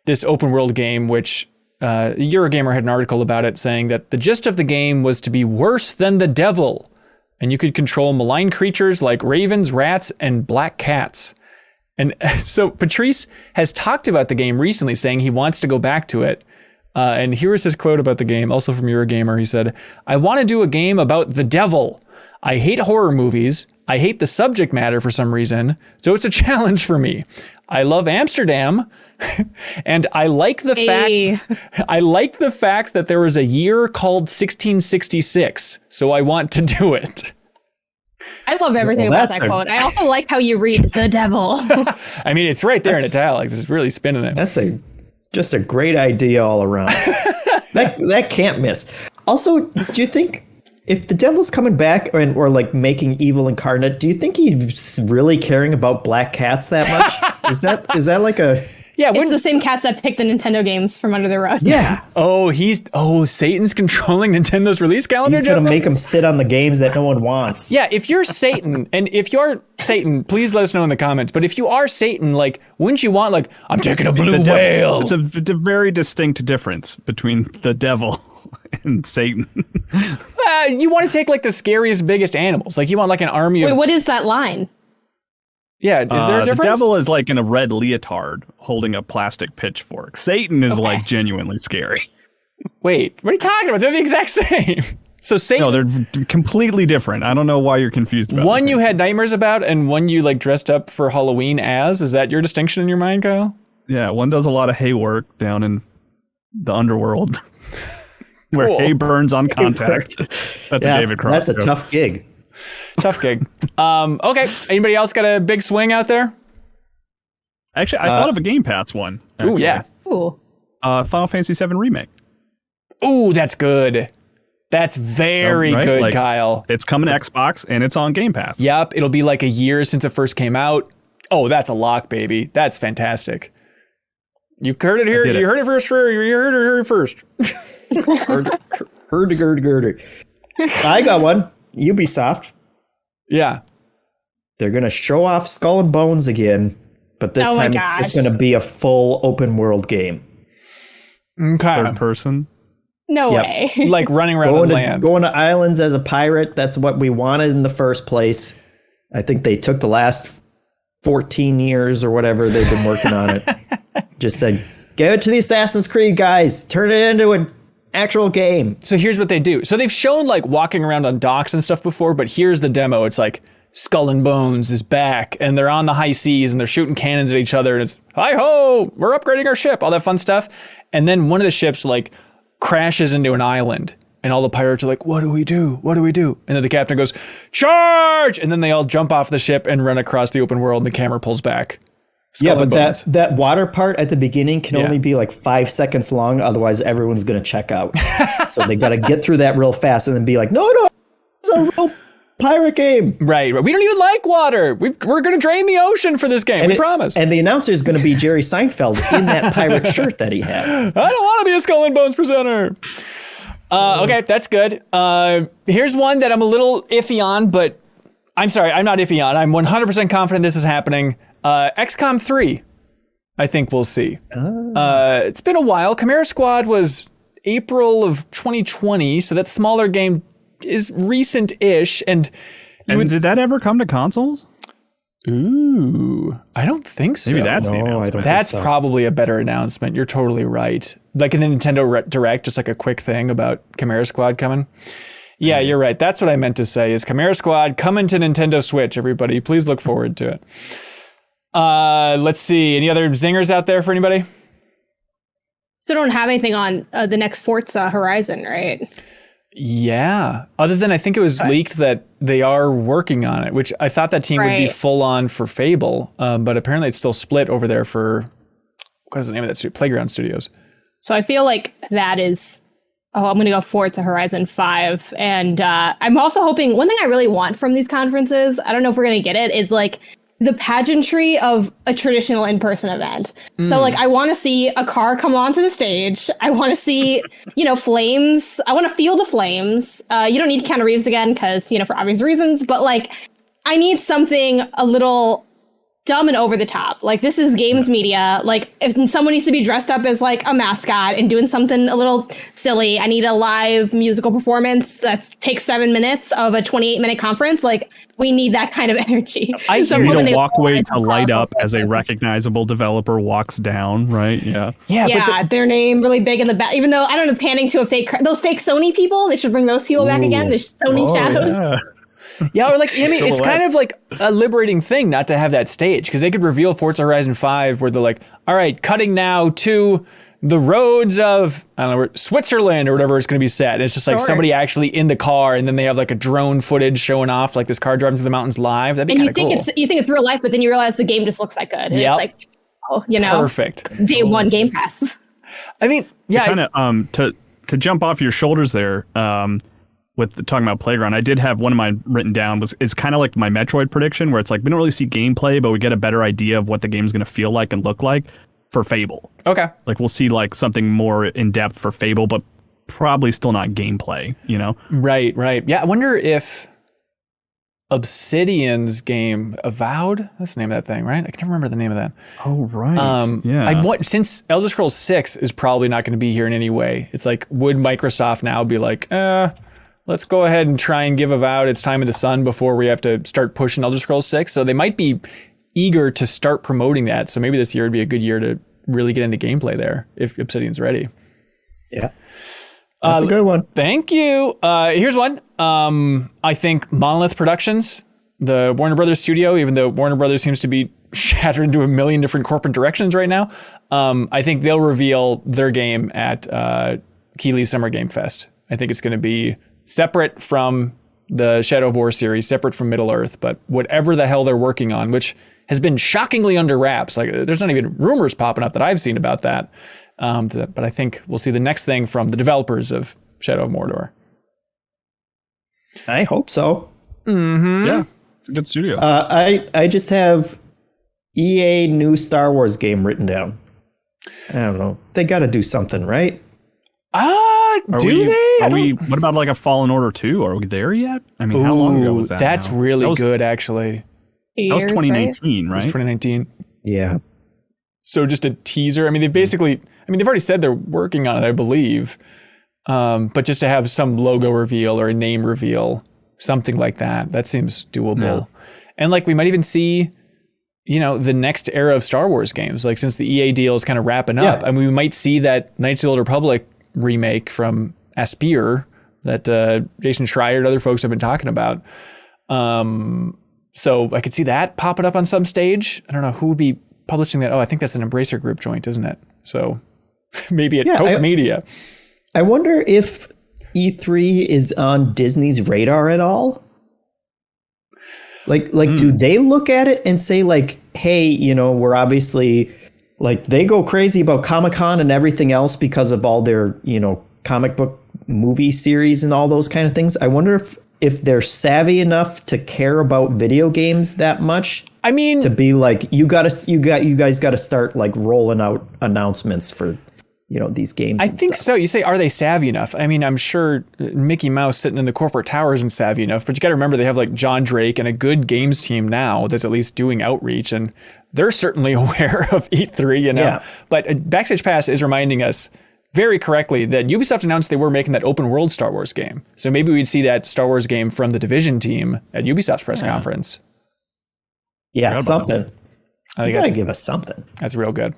this open world game, which Eurogamer had an article about it saying that the gist of the game was to be worse than the devil, and you could control malign creatures like ravens, rats, and black cats. And so Patrice has talked about the game recently, saying he wants to go back to it. And here is his quote about the game, also from Eurogamer. He said, "I want to do a game about the devil. I hate horror movies. I hate the subject matter for some reason. So it's a challenge for me. I love Amsterdam." And I like the fact that there was a year called 1666. So I want to do it. I love everything about that quote. I also like how you read the devil. It's right there in italics. It's really spinning it. That's just a great idea all around. that can't miss. Also, do you think if the devil's coming back or like making evil incarnate, do you think he's really caring about black cats that much? Is that like a... Yeah, it's the same cats that pick the Nintendo games from under the rug. Yeah. Satan's controlling Nintendo's release calendar? He's going to make them sit on the games that no one wants. Yeah, if you're Satan, and if you're Satan, please let us know in the comments. But if you are Satan, like, wouldn't you want, like, I'm taking a blue whale? It's a very distinct difference between the devil and Satan. You want to take, like, the scariest, biggest animals. Like, you want, like, an army of... Wait, what is that line? Yeah, is there a difference? The devil is like in a red leotard holding a plastic pitchfork. Satan is like genuinely scary. Wait, what are you talking about? They're the exact same. So Satan... No, they're completely different. I don't know why you're confused about one you had nightmares about and one you like dressed up for Halloween as. Is that your distinction in your mind, Kyle? Yeah, one does a lot of hay work down in the underworld where hay burns on contact. That's a David Cross. That's a tough gig. Tough gig. Okay. Anybody else got a big swing out there? Actually, I thought of a Game Pass one. Ooh, yeah. Ooh. Final Fantasy VII Remake. Ooh, that's good. That's very good, like, Kyle. It's coming to Xbox and it's on Game Pass. Yep, it'll be like a year since it first came out. Oh, that's a lock, baby. That's fantastic. You heard it here. You heard it first. You heard it first. Heard. I got one. Ubisoft. Yeah. They're going to show off Skull and Bones again, but this time it's going to be a full open world game. Okay. Third person. No way. Like running around on land. Going to islands as a pirate. That's what we wanted in the first place. I think they took the last 14 years or whatever they've been working on it. Just said, give it to the Assassin's Creed guys. Turn it into an actual game. So here's what they do. So they've shown like walking around on docks and stuff before, but here's the demo. It's like Skull and Bones is back and they're on the high seas and they're shooting cannons at each other and it's hi-ho, we're upgrading our ship, all that fun stuff. And then one of the ships like crashes into an island and all the pirates are like, what do we do? What do we do? And then the captain goes, charge! And then they all jump off the ship and run across the open world and the camera pulls back. Skull but that water part at the beginning can only be like 5 seconds long. Otherwise, everyone's going to check out. So they got to get through that real fast and then be like, no, it's a real pirate game. Right. We don't even like water. We're going to drain the ocean for this game. We promise. And the announcer is going to be Jerry Seinfeld in that pirate shirt that he had. I don't want to be a Skull and Bones presenter. Okay, that's good. Here's one that I'm a little iffy on, but I'm sorry, I'm not iffy on. I'm 100% confident this is happening. XCOM 3, I think we'll see. It's been a while. Chimera Squad was April of 2020, so that smaller game is recent-ish. And did that ever come to consoles? Ooh, I don't think so. Maybe that's the announcement. That's probably a better announcement. You're totally right. Like in the Nintendo Direct, just like a quick thing about Chimera Squad coming. Yeah, you're right. That's what I meant to say is Chimera Squad coming to Nintendo Switch, everybody. Please look forward to it. Let's see. Any other zingers out there for anybody? So don't have anything on the next Forza Horizon, right? Yeah. Other than I think it was leaked that they are working on it, which I thought that team would be full on for Fable. But apparently it's still split over there for, what is the name of that studio? Playground Studios. So I feel like that is, I'm going to go Forza Horizon 5. And I'm also hoping, one thing I really want from these conferences, I don't know if we're going to get it, is like the pageantry of a traditional in-person event. So like, I want to see a car come onto the stage. I want to see, flames. I want to feel the flames. You don't need Keanu Reeves again because, for obvious reasons, but like, I need something a little dumb and over the top. Like, this is games media. Like, if someone needs to be dressed up as like a mascot and doing something a little silly, I need a live musical performance that takes 7 minutes of a 28-minute conference. Like, we need that kind of energy. I need a walkway to light up as a recognizable developer walks down, right? Yeah. Yeah, their name really big in the back. Even though I don't know, panning to a those fake Sony people, they should bring those people back again. There's Sony shadows. Yeah. Yeah, or like, I mean, it's kind of like a liberating thing not to have that stage, because they could reveal Forza Horizon 5 where they're like, all right, cutting now to the roads of, I don't know, Switzerland or whatever it's going to be set. And it's just like somebody actually in the car, and then they have like a drone footage showing off like this car driving through the mountains live. That'd be kind of cool. You think it's real life, but then you realize the game just looks that good. Yeah. It's like, perfect. Day one Game Pass. I mean, yeah. Kind of, to jump off your shoulders there, with talking about Playground, I did have one of mine written down is kind of like my Metroid prediction, where it's like we don't really see gameplay, but we get a better idea of what the game's going to feel like and look like for Fable. Okay. Like we'll see like something more in depth for Fable, but probably still not gameplay, Right. Yeah, I wonder if Obsidian's game Avowed, that's the name of that thing, right? I can never remember the name of that. Oh, right. Yeah. Since Elder Scrolls 6 is probably not going to be here in any way, it's like, would Microsoft now be like, let's go ahead and try and give Avowed its time in the sun before we have to start pushing Elder Scrolls 6. So they might be eager to start promoting that. So maybe this year would be a good year to really get into gameplay there if Obsidian's ready. Yeah. That's a good one. Thank you. Here's one. I think Monolith Productions, the Warner Brothers studio, even though Warner Brothers seems to be shattered into a million different corporate directions right now, I think they'll reveal their game at Keighley Summer Game Fest. I think it's going to be separate from the Shadow of War series, separate from Middle Earth, but whatever the hell they're working on, which has been shockingly under wraps. Like there's not even rumors popping up that I've seen about that. But I think we'll see the next thing from the developers of Shadow of Mordor. I hope so. Mm-hmm. Yeah, it's a good studio. I just have EA new Star Wars game written down. I don't know. They got to do something, right? What about like a Fallen Order 2? Are we there yet? I mean, how long ago was that? That's now? really good, actually. That was 2019, right? It was 2019. Yeah. So just a teaser. I mean, they've already said they're working on it, I believe. But just to have some logo reveal or a name reveal, something like that, that seems doable. Yeah. And like we might even see, the next era of Star Wars games. Like since the EA deal is kind of wrapping up, and we might see that Knights of the Old Republic remake from Aspyr that Jason Schreier and other folks have been talking about. So I could see that popping up on some stage. I don't know who would be publishing that. Oh, I think that's an Embracer Group joint, isn't it? So maybe at Coke Media. I wonder if E3 is on Disney's radar at all. Like, do they look at it and say like, hey, we're obviously like they go crazy about Comic-Con and everything else because of all their, comic book movie series and all those kind of things. I wonder if they're savvy enough to care about video games that much. I mean, to be like, you guys got to start like rolling out announcements for, these games. I think so. You say, are they savvy enough? I mean, I'm sure Mickey Mouse sitting in the corporate tower isn't savvy enough, but you got to remember they have like John Drake and a good games team now that's at least doing outreach, and they're certainly aware of E3, Yeah. But Backstage Pass is reminding us very correctly that Ubisoft announced they were making that open world Star Wars game. So maybe we'd see that Star Wars game from the Division team at Ubisoft's press conference. Yeah, something. I think you gotta give us something. That's real good.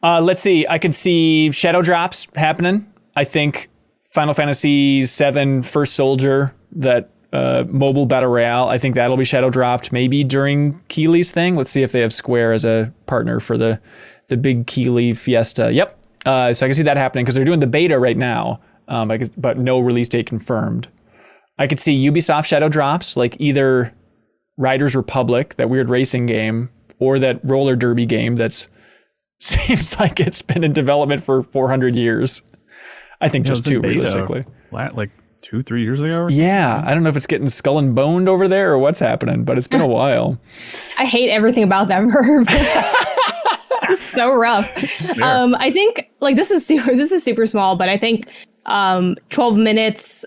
Let's see. I could see Shadow Drops happening. I think Final Fantasy VII First Soldier, that mobile battle royale, I think that'll be Shadow Dropped maybe during Keighley's thing. Let's see if they have Square as a partner for the big Keighley fiesta. Yep. So I can see that happening because they're doing the beta right now, but no release date confirmed. I could see Ubisoft Shadow Drops, like either Riders Republic, that weird racing game, or that roller derby game that's seems like it's been in development for 400 years. I think just two, realistically. Like 2-3 years ago? Yeah. I don't know if it's getting skull and boned over there or what's happening, but it's been a while. I hate everything about that verb. It's so rough. I think like this is super small, but I think 12 minutes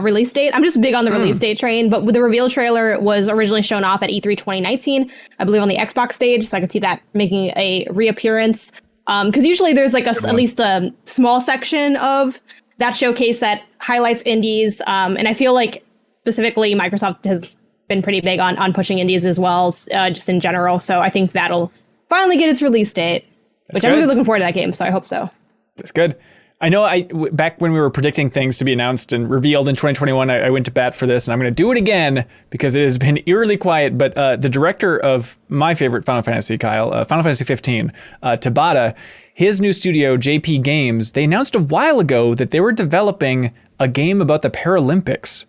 release date. I'm just big on the release date train, but with the reveal trailer was originally shown off at E3 2019, I believe on the Xbox stage. So I could see that making a reappearance. Because usually there's like at least a small section of that showcase that highlights indies. And I feel like specifically Microsoft has been pretty big on pushing indies as well, just in general. So I think that'll finally get its release date, which I'm really looking forward to that game. So I hope so. That's good. I know back when we were predicting things to be announced and revealed in 2021, I went to bat for this, and I'm going to do it again because it has been eerily quiet. But the director of my favorite Final Fantasy, Kyle, Final Fantasy 15, Tabata, his new studio, JP Games, they announced a while ago that they were developing a game about the Paralympics.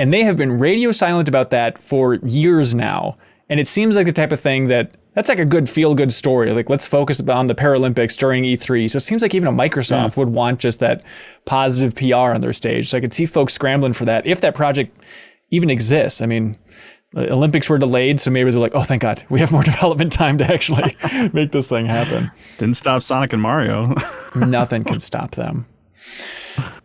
And they have been radio silent about that for years now. And it seems like the type of thing that's like a good feel-good story. Like, let's focus on the Paralympics during E3. So it seems like even a Microsoft would want just that positive PR on their stage. So I could see folks scrambling for that if that project even exists. I mean, the Olympics were delayed, so maybe they're like, oh, thank God, we have more development time to actually make this thing happen. Didn't stop Sonic and Mario. Nothing can stop them.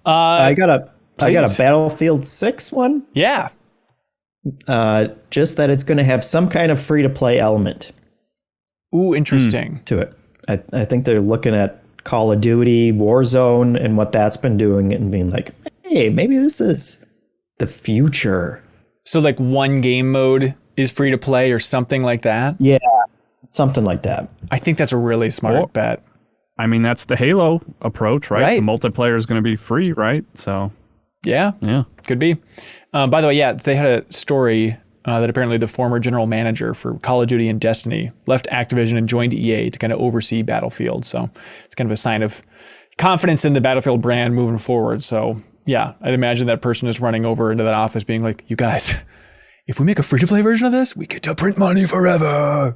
I got a Battlefield 6 one. Yeah. Just that it's going to have some kind of free-to-play element. Ooh, interesting. To it. I think they're looking at Call of Duty, Warzone, and what that's been doing and being like, hey, maybe this is the future. So like one game mode is free to play or something like that? Yeah, something like that. I think that's a really smart bet. I mean, that's the Halo approach, right? The multiplayer is going to be free, right? So yeah, could be. By the way, they had a story that apparently the former general manager for Call of Duty and Destiny left Activision and joined EA to kind of oversee Battlefield. So it's kind of a sign of confidence in the Battlefield brand moving forward. So yeah, I'd imagine that person is running over into that office being like, you guys, if we make a free-to-play version of this, we get to print money forever.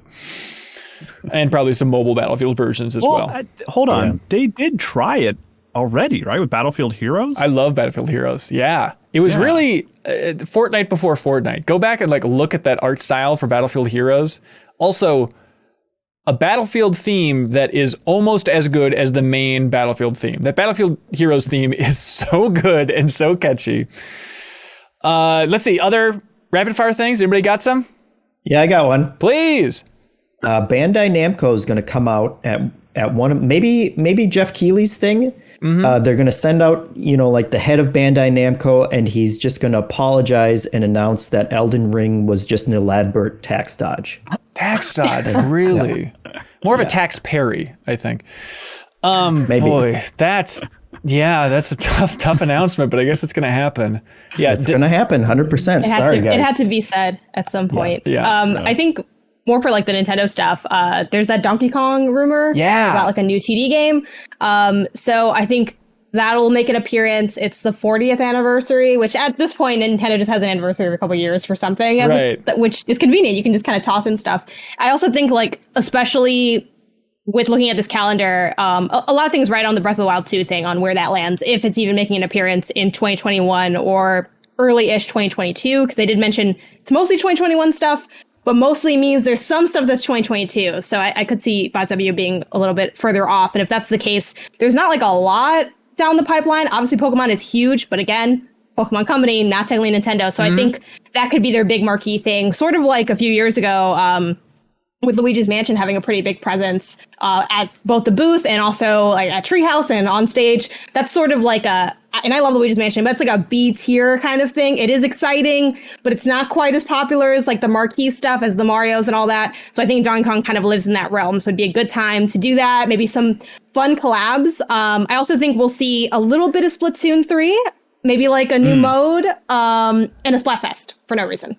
And probably some mobile Battlefield versions as well. Hold on. They did try it already, right? With Battlefield Heroes? I love Battlefield Heroes. Yeah. It was really Fortnite before Fortnite. Go back and like look at that art style for Battlefield Heroes. Also, a Battlefield theme that is almost as good as the main Battlefield theme. That Battlefield Heroes theme is so good and so catchy. Let's see, other rapid fire things. Anybody got some? Yeah, I got one. Please. Bandai Namco is going to come out at one of maybe Jeff Keighley's thing. Mm-hmm. They're going to send out, like the head of Bandai Namco, and he's just going to apologize and announce that Elden Ring was just an elaborate tax dodge. Tax dodge, really? More of a tax parry, I think. Maybe. Boy, that's a tough announcement, but I guess it's going to happen. Yeah, it's going to happen, 100%. Sorry, guys. It had to be said at some point. Yeah. I think more for like the Nintendo stuff. There's that Donkey Kong rumor about like a new TD game. So I think that'll make an appearance. It's the 40th anniversary, which at this point, Nintendo just has an anniversary every couple of years for something, which is convenient. You can just kind of toss in stuff. I also think like, especially with looking at this calendar, a lot of things right on the Breath of the Wild 2 thing on where that lands, if it's even making an appearance in 2021 or early-ish 2022, because they did mention it's mostly 2021 stuff, but mostly means there's some stuff that's 2022. So I could see Bot W being a little bit further off. And if that's the case, there's not like a lot down the pipeline. Obviously, Pokemon is huge, but again, Pokemon Company, not technically Nintendo. So I think that could be their big marquee thing. Sort of like a few years ago, with Luigi's Mansion having a pretty big presence at both the booth and also like at Treehouse and on stage. That's sort of like and I love Luigi's Mansion, but it's like a B tier kind of thing. It is exciting, but it's not quite as popular as like the marquee stuff as the Marios and all that. So I think Donkey Kong kind of lives in that realm. So it'd be a good time to do that. Maybe some fun collabs. I also think we'll see a little bit of Splatoon 3, maybe like a new mode, and a Splatfest for no reason.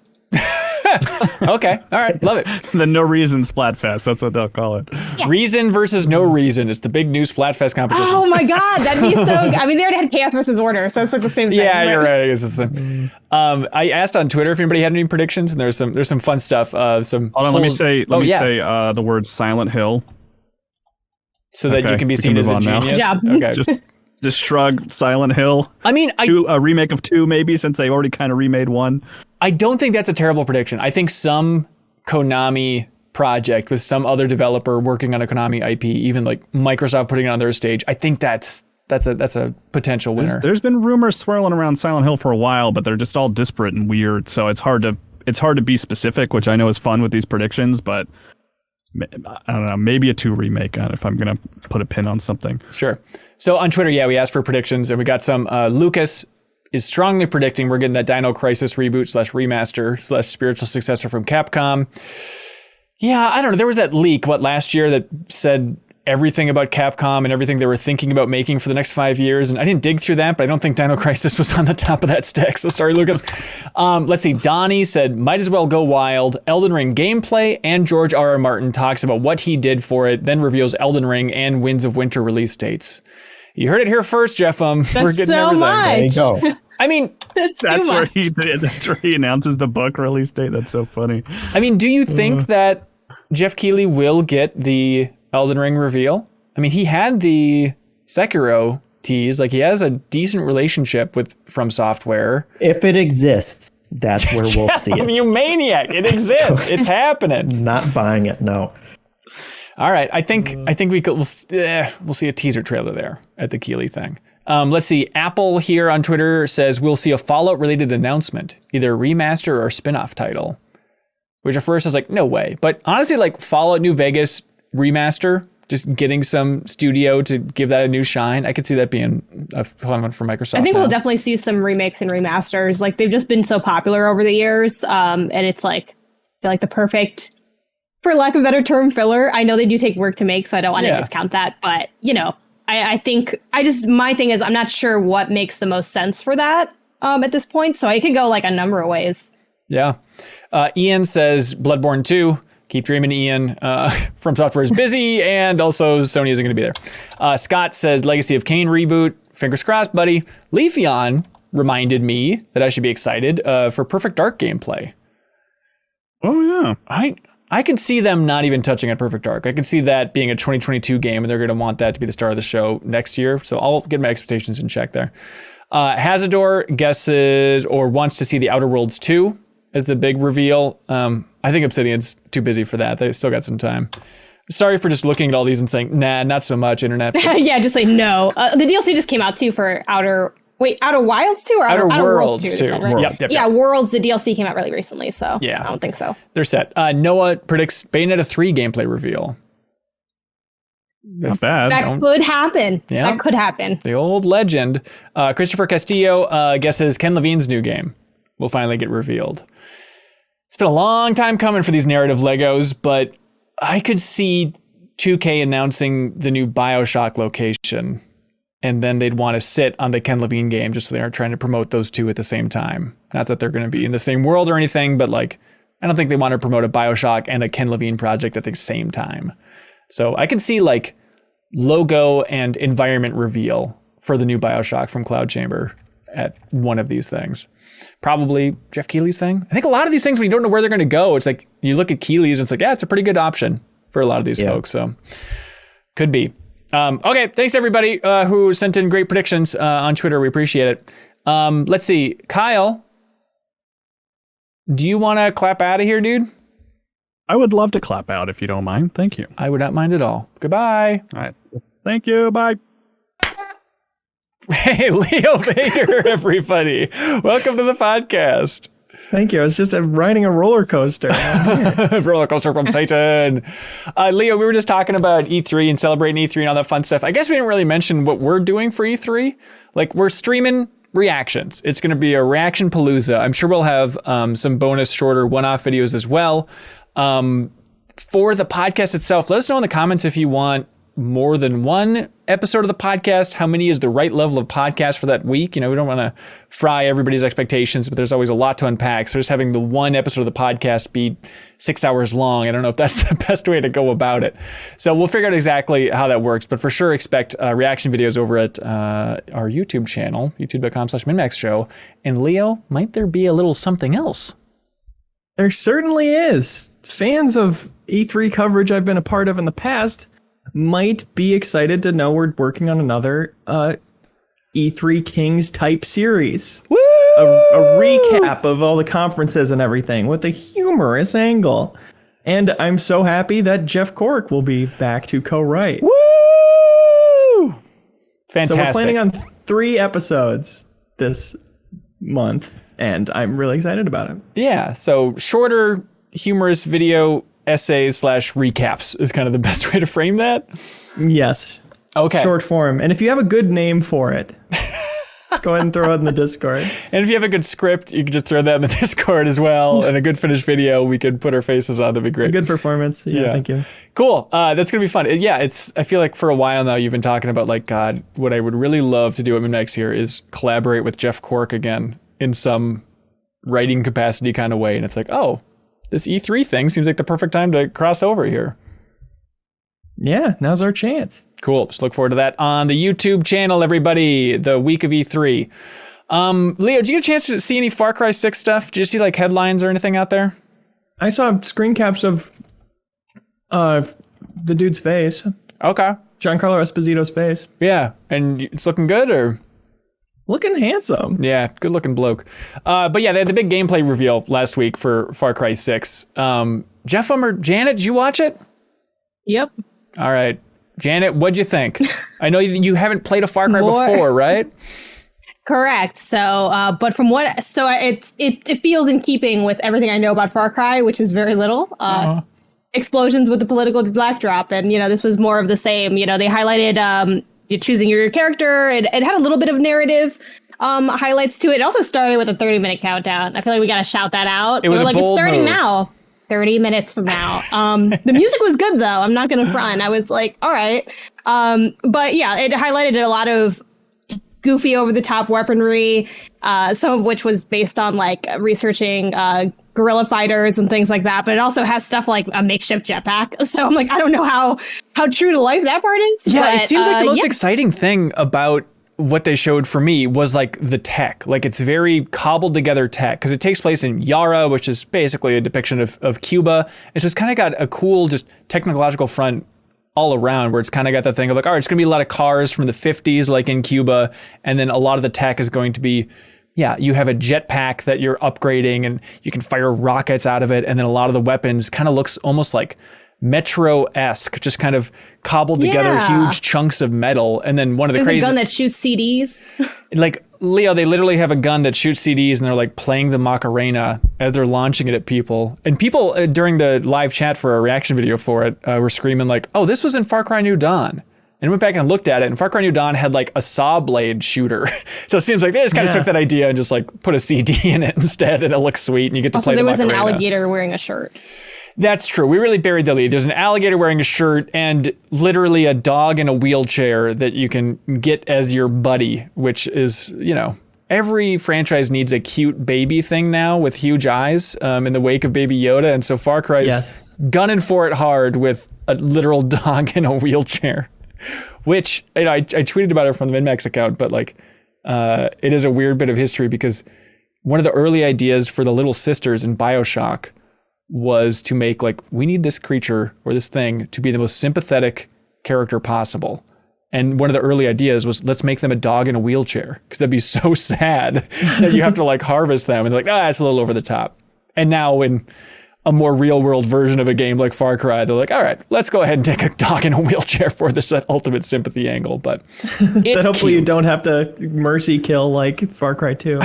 Okay. All right. Love it. The no reason Splatfest. That's what they'll call it. Yeah. Reason versus no reason is the big new Splatfest competition. Oh my God. That'd be so good. I mean, they already had Chaos versus Order, so it's like the same thing. Yeah, you're right. I guess it's the same. I asked on Twitter if anybody had any predictions, and there's some fun stuff. Hold on, let me say the word Silent Hill. So that you can be seen as a genius. Okay. Just shrug Silent Hill. I mean, a remake of 2 maybe, since they already kind of remade 1. I don't think that's a terrible prediction. I think some Konami project with some other developer working on a Konami IP, even like Microsoft putting it on their stage, I think that's a potential winner. There's been rumors swirling around Silent Hill for a while, but they're just all disparate and weird, so it's hard to be specific, which I know is fun with these predictions, but I don't know, maybe a 2 remake if I'm going to put a pin on something. Sure. So on Twitter, we asked for predictions, and we got some. Lucas is strongly predicting we're getting that Dino Crisis reboot / remaster / spiritual successor from Capcom. Yeah, I don't know. There was that leak, last year that said everything about Capcom and everything they were thinking about making for the next 5 years. And I didn't dig through that, but I don't think Dino Crisis was on the top of that stack. So sorry, Lucas. Let's see. Donnie said, might as well go wild. Elden Ring gameplay, and George R.R. Martin talks about what he did for it, then reveals Elden Ring and Winds of Winter release dates. You heard it here first, Jeff. We're getting so everything. Much. There you go. I mean, that's where he announces the book release date. That's so funny. I mean, do you think that Jeff Keighley will get the Elden Ring reveal? I mean, he had the Sekiro tease. Like, he has a decent relationship with From Software. If it exists, that's where we'll see it. You maniac! It exists. It's happening. Not buying it. No. All right. I think we'll see a teaser trailer there at the Keighley thing. Let's see. Apple here on Twitter says we'll see a Fallout related announcement, either remaster or spin-off title. Which at first I was like, no way. But honestly, like Fallout New Vegas remaster, just getting some studio to give that a new shine, I could see that being a fun one for Microsoft. I think we'll definitely see some remakes and remasters. Like, they've just been so popular over the years. And it's like, I feel like the perfect, for lack of a better term, filler. I know they do take work to make, so I don't want to discount that. But, I think my thing is I'm not sure what makes the most sense for that at this point. So I could go like a number of ways. Yeah. Ian says Bloodborne 2. Keep dreaming, Ian. From Software is busy, and also Sony isn't going to be there. Scott says Legacy of Kain reboot. Fingers crossed, buddy. Leafeon reminded me that I should be excited for Perfect Dark gameplay. Oh, yeah. I could see them not even touching on Perfect Dark. I could see that being a 2022 game, and they're going to want that to be the star of the show next year. So I'll get my expectations in check there. Hazador guesses or wants to see the Outer Worlds 2 as the big reveal. I think Obsidian's too busy for that. They still got some time. Sorry for just looking at all these and saying, nah, not so much, internet. Yeah, just say no. The DLC just came out too for Outer Wilds 2 or Outer Worlds 2? Too. Right? Yep. Yeah, Worlds, the DLC came out really recently, so yeah. I don't think so. They're set. Noah predicts Bayonetta 3 gameplay reveal. Not bad. That could happen. Yeah. That could happen. The old legend. Christopher Castillo guesses Ken Levine's new game will finally get revealed. It's been a long time coming for these narrative Legos, but I could see 2K announcing the new BioShock location, and then they'd want to sit on the Ken Levine game just so they aren't trying to promote those two at the same time. Not that they're going to be in the same world or anything, but like, I don't think they want to promote a BioShock and a Ken Levine project at the same time. So I could see like logo and environment reveal for the new BioShock from Cloud Chamber at one of these things. Probably Jeff Keighley's thing. I think a lot of these things, when you don't know where they're going to go, it's like you look at Keighley's and it's like, yeah, it's a pretty good option for a lot of these folks. So could be. Okay, thanks everybody who sent in great predictions on Twitter. We appreciate it. Let's see. Kyle, do you want to clap out of here, dude? I would love to clap out if you don't mind. Thank you. I would not mind at all. Goodbye. All right. Thank you. Bye. Hey, Leo Baker, everybody. Welcome to the podcast. Thank you. I was just riding a roller coaster. Roller coaster from Satan. Leo, we were just talking about E3 and celebrating E3 and all that fun stuff. I guess we didn't really mention what we're doing for E3. Like, we're streaming reactions. It's going to be a reaction palooza. I'm sure we'll have some bonus shorter one-off videos as well. For the podcast itself, let us know in the comments if you want more than one episode of the podcast. How many is the right level of podcast for that week? You know, we don't want to fry everybody's expectations, but there's always a lot to unpack. So just having the one episode of the podcast be 6 hours long, I don't know if that's the best way to go about it. So we'll figure out exactly how that works, but for sure expect reaction videos over at our YouTube channel, youtube.com/MinnMax show. And Leo, might there be a little something else? There certainly is. Fans of E3 coverage I've been a part of in the past might be excited to know we're working on another E3 Kings type series. Woo! A recap of all the conferences and everything with a humorous angle. And I'm so happy that Jeff Cork will be back to co-write. Woo! Fantastic. So we're planning on 3 episodes this month, and I'm really excited about it. Yeah, so shorter, humorous video essays / recaps is kind of the best way to frame that. Yes. Okay. Short form. And if you have a good name for it, go ahead and throw it in the Discord. And if you have a good script, you can just throw that in the Discord as well. And a good finished video we could put our faces on. That'd be great. A good performance. Yeah, thank you. Cool. That's going to be fun. Yeah, I feel like for a while now you've been talking about like, God, what I would really love to do at MinnMax here is collaborate with Jeff Cork again in some writing capacity kind of way. And it's like, oh, this E3 thing seems like the perfect time to cross over here. Yeah, now's our chance. Cool. Just look forward to that on the YouTube channel, everybody, the week of E3. Leo, did you get a chance to see any Far Cry 6 stuff? Did you see like headlines or anything out there? I saw screen caps of the dude's face. Okay. Giancarlo Esposito's face. Yeah. And it's looking good or? Looking handsome. Yeah, good looking bloke. But yeah, they had the big gameplay reveal last week for Far Cry 6. Jeff or Janet, did you watch it? Yep. All right. Janet, what'd you think? I know you haven't played a Far Cry before, right? Correct. So, but from what, so it feels in keeping with everything I know about Far Cry, which is very little. Explosions with the political backdrop, and this was more of the same. They highlighted you're choosing your character. It had a little bit of narrative highlights to it. It also started with a 30-minute countdown. I feel like we got to shout that out. It was like, a bold it's starting move. now. 30 minutes from now. The music was good though. I'm not going to front. I was like, all right. But yeah, it highlighted a lot of goofy over the top weaponry, some of which was based on like researching guerrilla fighters and things like that. But it also has stuff like a makeshift jetpack. So I'm like, I don't know how true to life that part is. Yeah, but, it seems like the most exciting thing about what they showed for me was like the tech. Like it's very cobbled together tech because it takes place in Yarrow, which is basically a depiction of Cuba. It's just kind of got a cool, just technological front all around where it's kind of got that thing of like, all right, it's going to be a lot of cars from the 50s, like in Cuba. And then a lot of the tech is going to be, yeah, you have a jetpack that you're upgrading and you can fire rockets out of it. And then a lot of the weapons kind of looks almost like Metro-esque, just kind of cobbled together huge chunks of metal. And then one of the There's crazy... a gun that shoots CDs. Like, Leo, they literally have a gun that shoots CDs and they're like playing the Macarena as they're launching it at people. And people during the live chat for a reaction video for it were screaming like, oh, this was in Far Cry New Dawn. And went back and looked at it, and Far Cry New Dawn had like a saw blade shooter. So it seems like they just kind of took that idea and just like put a CD in it instead, and it looks sweet, and you get to play the Macarena. Also, there was an alligator wearing a shirt. That's true. We really buried the lead. There's an alligator wearing a shirt and literally a dog in a wheelchair that you can get as your buddy, which is, you know, every franchise needs a cute baby thing now with huge eyes in the wake of Baby Yoda. And so Far Cry's gunning for it hard with a literal dog in a wheelchair, which, you know, I tweeted about it from the MinnMax account, but like it is a weird bit of history because one of the early ideas for the little sisters in BioShock was to make like, we need this creature or this thing to be the most sympathetic character possible. And one of the early ideas was, let's make them a dog in a wheelchair, because that'd be so sad that you have to like harvest them. And they're like, that's a little over the top. And now in a more real world version of a game like Far Cry, they're like, all right, let's go ahead and take a dog in a wheelchair for this ultimate sympathy angle. But it's hopefully cute. you don't have to mercy kill like Far Cry 2.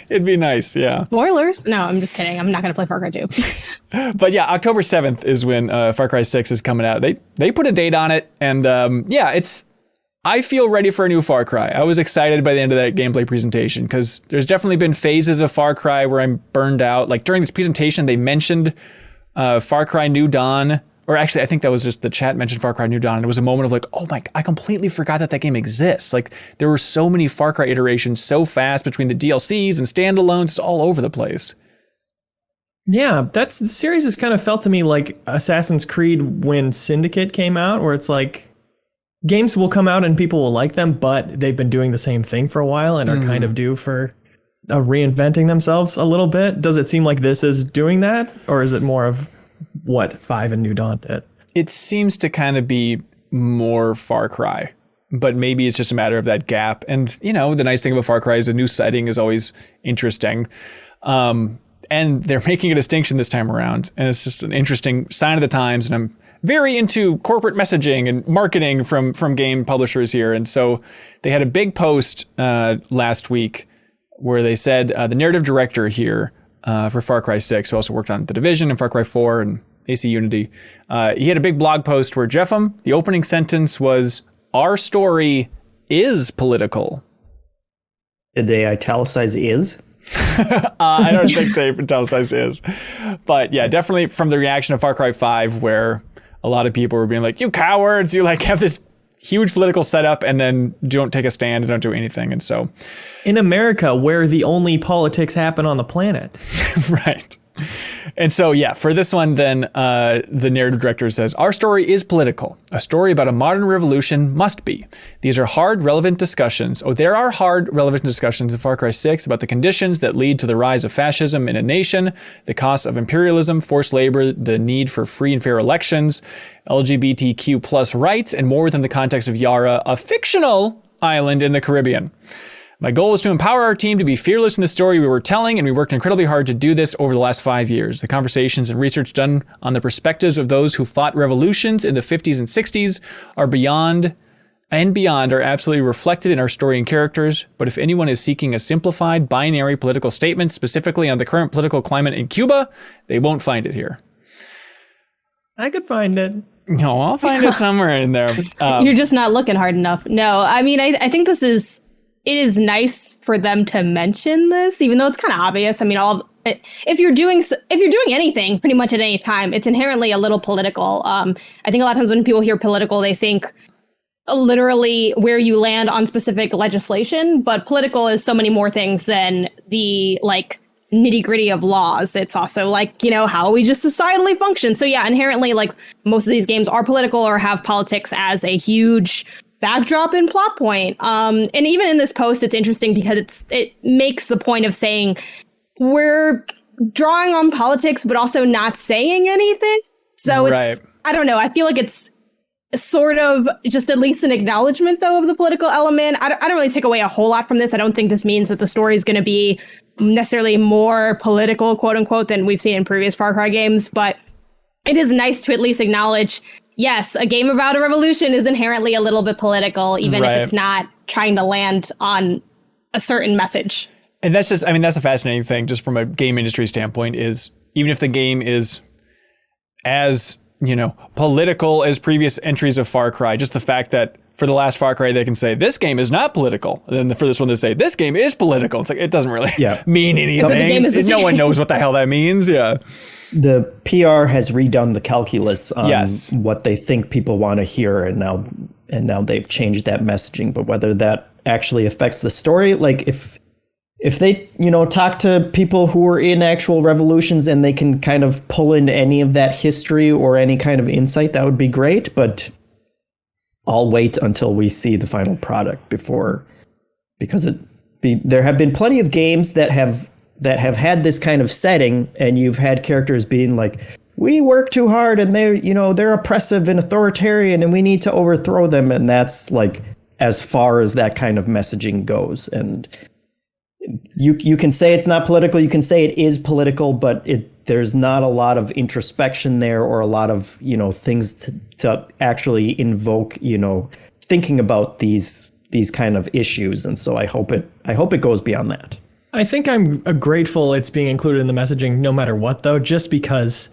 It'd be nice, yeah. Spoilers? No, I'm just kidding. I'm not going to play Far Cry 2. But yeah, October 7th is when Far Cry 6 is coming out. They put a date on it, and I feel ready for a new Far Cry. I was excited by the end of that gameplay presentation because there's definitely been phases of Far Cry where I'm burned out. Like during this presentation, they mentioned Far Cry New Dawn, or actually I think that was just the chat mentioned Far Cry New Dawn. And it was a moment of like, oh my, I completely forgot that game exists. Like there were so many Far Cry iterations so fast between the DLCs and standalones all over the place. Yeah, the series has kind of felt to me like Assassin's Creed when Syndicate came out, where it's like, games will come out and people will like them, but they've been doing the same thing for a while and are kind of due for reinventing themselves a little bit. Does it seem like this is doing that? Or is it more of what 5 and New Dawn did? It seems to kind of be more Far Cry, but maybe it's just a matter of that gap. And, you know, the nice thing about Far Cry is a new setting is always interesting. And they're making a distinction this time around. And it's just an interesting sign of the times. And I'm very into corporate messaging and marketing from game publishers here. And so they had a big post last week where they said the narrative director here for Far Cry 6, who also worked on The Division and Far Cry 4 and AC Unity, he had a big blog post where Jeffem, the opening sentence was, "Our story is political." Did they italicize is? I don't think they italicized is. But yeah, definitely from the reaction of Far Cry 5 where a lot of people were being like, you cowards, you like have this huge political setup and then don't take a stand and don't do anything. And so in America, where the only politics happen on the planet. Right. And so, yeah, for this one, then the narrative director says, our story is political. A story about a modern revolution must be. These are hard, relevant discussions. Oh, there are hard, relevant discussions in Far Cry 6 about the conditions that lead to the rise of fascism in a nation, the costs of imperialism, forced labor, the need for free and fair elections, LGBTQ plus rights, and more within the context of Yarrow, a fictional island in the Caribbean. My goal was to empower our team to be fearless in the story we were telling, and we worked incredibly hard to do this over the last 5 years. The conversations and research done on the perspectives of those who fought revolutions in the 50s and 60s are beyond are absolutely reflected in our story and characters. But if anyone is seeking a simplified, binary political statement specifically on the current political climate in Cuba, they won't find it here. I could find it. No, I'll find it somewhere in there. You're just not looking hard enough. No, I mean, I think it is nice for them to mention this, even though it's kind of obvious. I mean, if you're doing anything pretty much at any time, it's inherently a little political. I think a lot of times when people hear political, they think literally where you land on specific legislation, but political is so many more things than the like nitty gritty of laws. It's also like, you know, how we just societally function. So yeah, inherently, like most of these games are political or have politics as a huge backdrop and plot point. And even in this post, it's interesting because it makes the point of saying we're drawing on politics, but also not saying anything. So it's, I don't know. I feel like it's sort of just at least an acknowledgement, though, of the political element. I don't really take away a whole lot from this. I don't think this means that the story is going to be necessarily more political, quote unquote, than we've seen in previous Far Cry games. But it is nice to at least acknowledge, yes, a game about a revolution is inherently a little bit political, even if it's not trying to land on a certain message. And that's just, I mean, that's a fascinating thing just from a game industry standpoint is even if the game is as, you know, political as previous entries of Far Cry, just the fact that for the last Far Cry, they can say, this game is not political. And then for this one, they say, this game is political. It's like, it doesn't really mean anything. No one knows what the hell that means. Yeah. The PR has redone the calculus on what they think people want to hear. And now they've changed that messaging. But whether that actually affects the story, like if they, you know, talk to people who are in actual revolutions and they can kind of pull in any of that history or any kind of insight, that would be great. But I'll wait until we see the final product because there have been plenty of games that have had this kind of setting, and you've had characters being like, we work too hard and they're oppressive and authoritarian and we need to overthrow them. And that's like as far as that kind of messaging goes. And you can say it's not political, you can say it is political, but there's not a lot of introspection there or a lot of, you know, things to actually invoke, you know, thinking about these kind of issues. And so I hope it goes beyond that. I think I'm grateful it's being included in the messaging no matter what, though, just because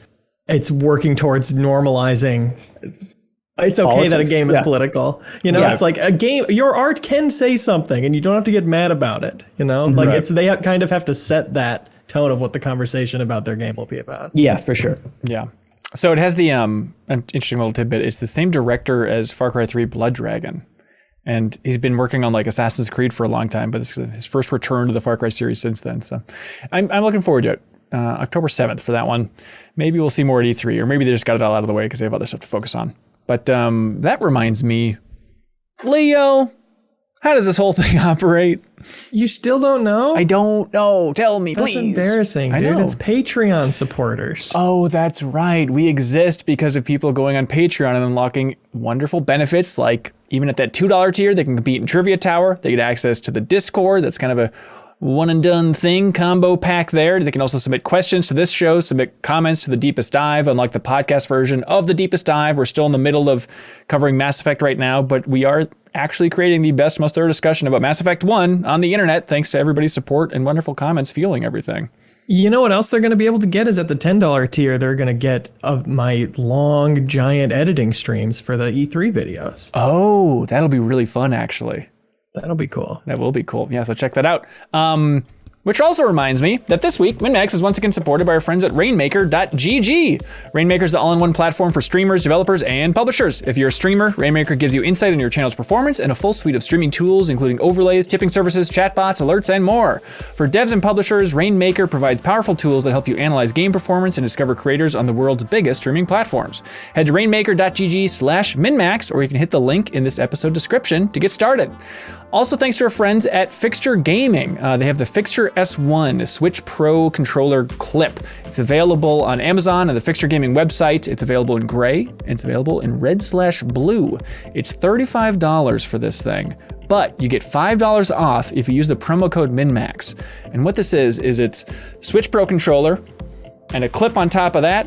it's working towards normalizing. It's okay politics. That a game is political. You know, it's like a game, your art can say something and you don't have to get mad about it. You know, like they kind of have to set that tone of what the conversation about their game will be about. Yeah, for sure. Yeah. So it has the an interesting little tidbit. It's the same director as Far Cry 3 Blood Dragon. And he's been working on like Assassin's Creed for a long time, but it's his first return to the Far Cry series since then. So I'm looking forward to it. October 7th for that one. Maybe we'll see more at E3, or maybe they just got it all out of the way because they have other stuff to focus on. But that reminds me, Leo, how does this whole thing operate? You still don't know? I don't know. Tell me, That's please. That's embarrassing, dude. I know. It's Patreon supporters. Oh, that's right. We exist because of people going on Patreon and unlocking wonderful benefits, like even at that $2 tier, they can compete in Trivia Tower. They get access to the Discord. That's kind of a one and done thing, combo pack there. They can also submit questions to this show, submit comments to the Deepest Dive, unlike the podcast version of the Deepest Dive. We're still in the middle of covering Mass Effect right now, but we are actually creating the best, most thorough discussion about Mass Effect 1 on the internet, thanks to everybody's support and wonderful comments fueling everything. You know what else they're going to be able to get is at the $10 tier, they're going to get my long, giant editing streams for the E3 videos. Oh, that'll be really fun, actually. That'll be cool. That will be cool. Yeah, so check that out. Which also reminds me that this week, MinnMax is once again supported by our friends at Rainmaker.gg. Rainmaker is the all-in-one platform for streamers, developers, and publishers. If you're a streamer, Rainmaker gives you insight into your channel's performance and a full suite of streaming tools, including overlays, tipping services, chatbots, alerts, and more. For devs and publishers, Rainmaker provides powerful tools that help you analyze game performance and discover creators on the world's biggest streaming platforms. Head to rainmaker.gg/MinnMax, or you can hit the link in this episode description to get started. Also, thanks to our friends at Fixture Gaming. They have the Fixture S1, a Switch Pro controller clip. It's available on Amazon and the Fixture Gaming website. It's available in gray, and it's available in red/blue. It's $35 for this thing, but you get $5 off if you use the promo code MinnMax. And what this is it's Switch Pro controller and a clip on top of that.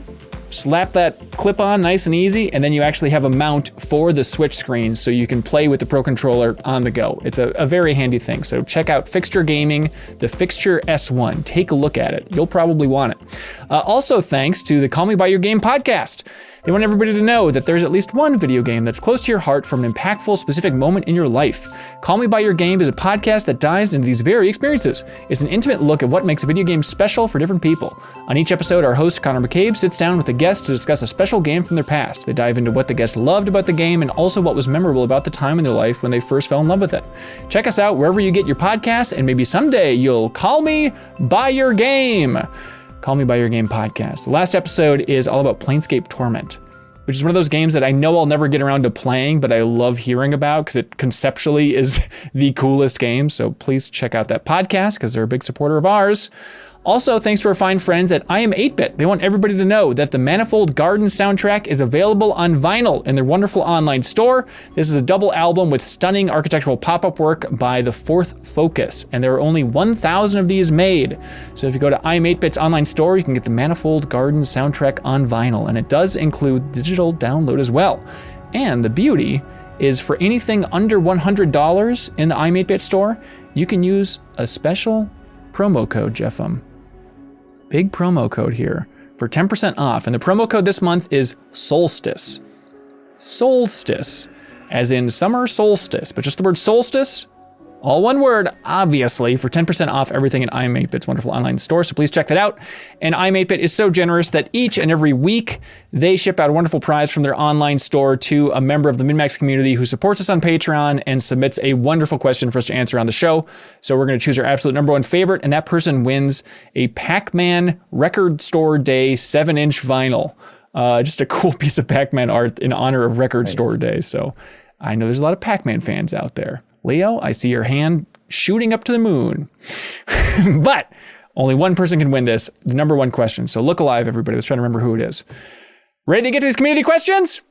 Slap that clip on nice and easy, and then you actually have a mount for the Switch screen so you can play with the Pro Controller on the go. It's a very handy thing. So check out Fixture Gaming, the Fixture S1. Take a look at it. You'll probably want it. Also, thanks to the Call Me By Your Game podcast. They want everybody to know that there's at least one video game that's close to your heart from an impactful, specific moment in your life. Call Me By Your Game is a podcast that dives into these very experiences. It's an intimate look at what makes a video game special for different people. On each episode, our host, Connor McCabe, sits down with a guest to discuss a special game from their past. They dive into what the guest loved about the game and also what was memorable about the time in their life when they first fell in love with it. Check us out wherever you get your podcasts, and maybe someday you'll call me by your game. Call Me By Your Game podcast. The last episode is all about Planescape Torment. which is one of those games that I know I'll never get around to playing, but I love hearing about because it conceptually is the coolest game. So please check out that podcast because they're a big supporter of ours. Also, thanks to our fine friends at I Am 8-Bit. They want everybody to know that the Manifold Garden soundtrack is available on vinyl in their wonderful online store. This is a double album with stunning architectural pop-up work by the Fourth Focus, and there are only 1,000 of these made. So if you go to I Am 8-Bit's online store, you can get the Manifold Garden soundtrack on vinyl, and it does include digital download as well. And the beauty is for anything under $100 in the I Am 8-Bit store, you can use a special promo code, Jeffem. Big promo code here for 10% off. And the promo code this month is Solstice. Solstice, as in summer solstice, but just the word solstice, all one word, obviously, for 10% off everything in I Am 8-Bit's wonderful online store. So please check that out. And I Am 8-Bit is so generous that each and every week they ship out a wonderful prize from their online store to a member of the MinnMax community who supports us on Patreon and submits a wonderful question for us to answer on the show. So we're going to choose our absolute number one favorite, and that person wins a Pac-Man Record Store Day 7-inch vinyl. Just a cool piece of Pac-Man art in honor of Record Store Day. So I know there's a lot of Pac-Man fans out there. Leo, I see your hand shooting up to the moon. But only one person can win this, the number one question. So look alive, everybody. Let's try to remember who it is. Ready to get to these community questions?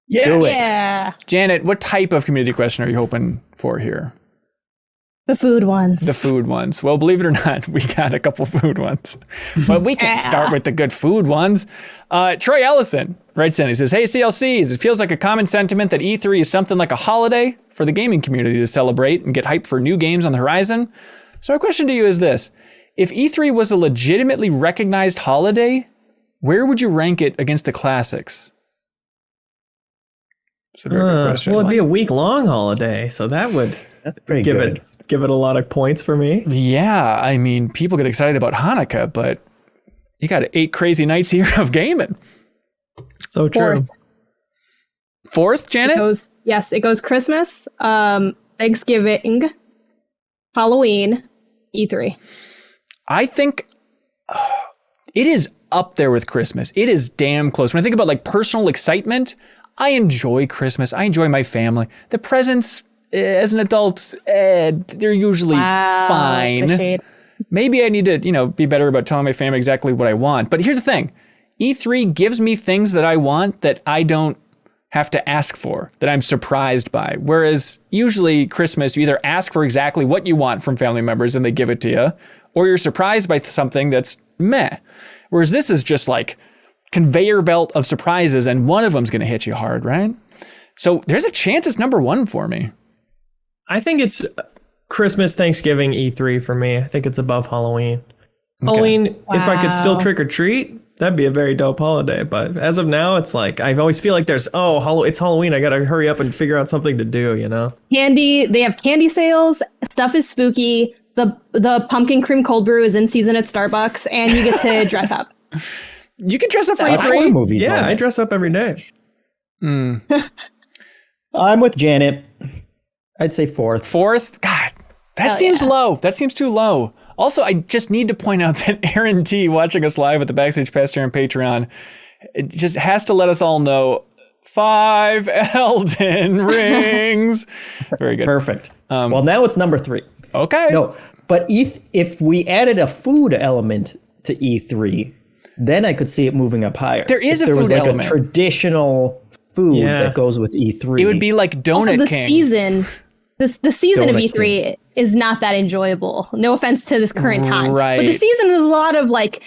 Yes. Do it. Yeah. Janet, what type of community question are you hoping for here? The food ones. The food ones. Well, believe it or not, we got a couple food ones. But we can start with the good food ones. Troy Ellison writes in. He says, hey, CLCs, it feels like a common sentiment that E3 is something like a holiday for the gaming community to celebrate and get hyped for new games on the horizon. So my question to you is this. If E3 was a legitimately recognized holiday, where would you rank it against the classics? That's a very good question. Well, it'd be a week-long holiday, so that's pretty good. Give it a lot of points for me. Yeah, I mean, people get excited about Hanukkah, but you got 8 crazy nights here of gaming. So true. Fourth, Janet? It goes Christmas, Thanksgiving, Halloween, E3. I think it is up there with Christmas. It is damn close. When I think about like personal excitement, I enjoy Christmas. I enjoy my family. The presents, as an adult, they're usually fine. Maybe I need to, be better about telling my family exactly what I want. But here's the thing. E3 gives me things that I want that I don't have to ask for, that I'm surprised by. Whereas usually Christmas, you either ask for exactly what you want from family members and they give it to you, or you're surprised by something that's meh. Whereas this is just like conveyor belt of surprises and one of them's going to hit you hard, right? So there's a chance it's number one for me. I think it's Christmas, Thanksgiving, E3 for me. I think it's above Halloween. Okay. Halloween, if I could still trick or treat, that'd be a very dope holiday. But as of now, it's like I always feel like it's Halloween. I gotta hurry up and figure out something to do. Candy. They have candy sales. Stuff is spooky. The pumpkin cream cold brew is in season at Starbucks, and you get to dress up. You can dress up for horror E3. movies. Yeah, I dress up every day. I'm with Janet. I'd say fourth. Fourth? God, that seems low. That seems too low. Also, I just need to point out that Aaron T, watching us live at the Backstage Pass here on Patreon, it just has to let us all know 5 Elden Rings. Very good. Perfect. Well, now it's number 3. Okay. No, but if we added a food element to E3, then I could see it moving up higher. There is if a there was food like element. A traditional food that goes with E3. It would be like Donut Also, the King. season. The season of Donut E3 King. is not that enjoyable. No offense to this current time. Right. But the season is a lot of like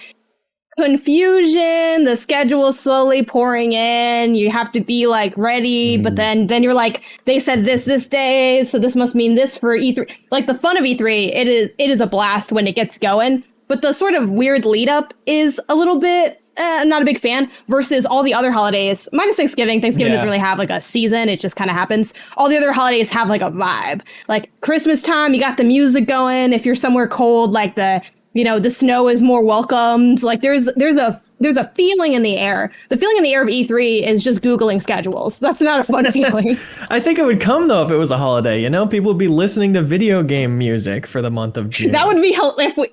confusion. The schedule is slowly pouring in. You have to be like ready, but then you're like, they said this day, so this must mean this for E3. Like the fun of E3, it is a blast when it gets going. But the sort of weird lead up is a little bit not a big fan, versus all the other holidays, minus Thanksgiving. Thanksgiving doesn't really have like a season. It just kind of happens. All the other holidays have like a vibe. Like Christmas time, you got the music going. If you're somewhere cold, like the the snow is more welcomed. Like there's a feeling in the air. The feeling in the air of E3 is just Googling schedules. That's not a fun feeling. I think it would come though if it was a holiday. People would be listening to video game music for the month of June. That would be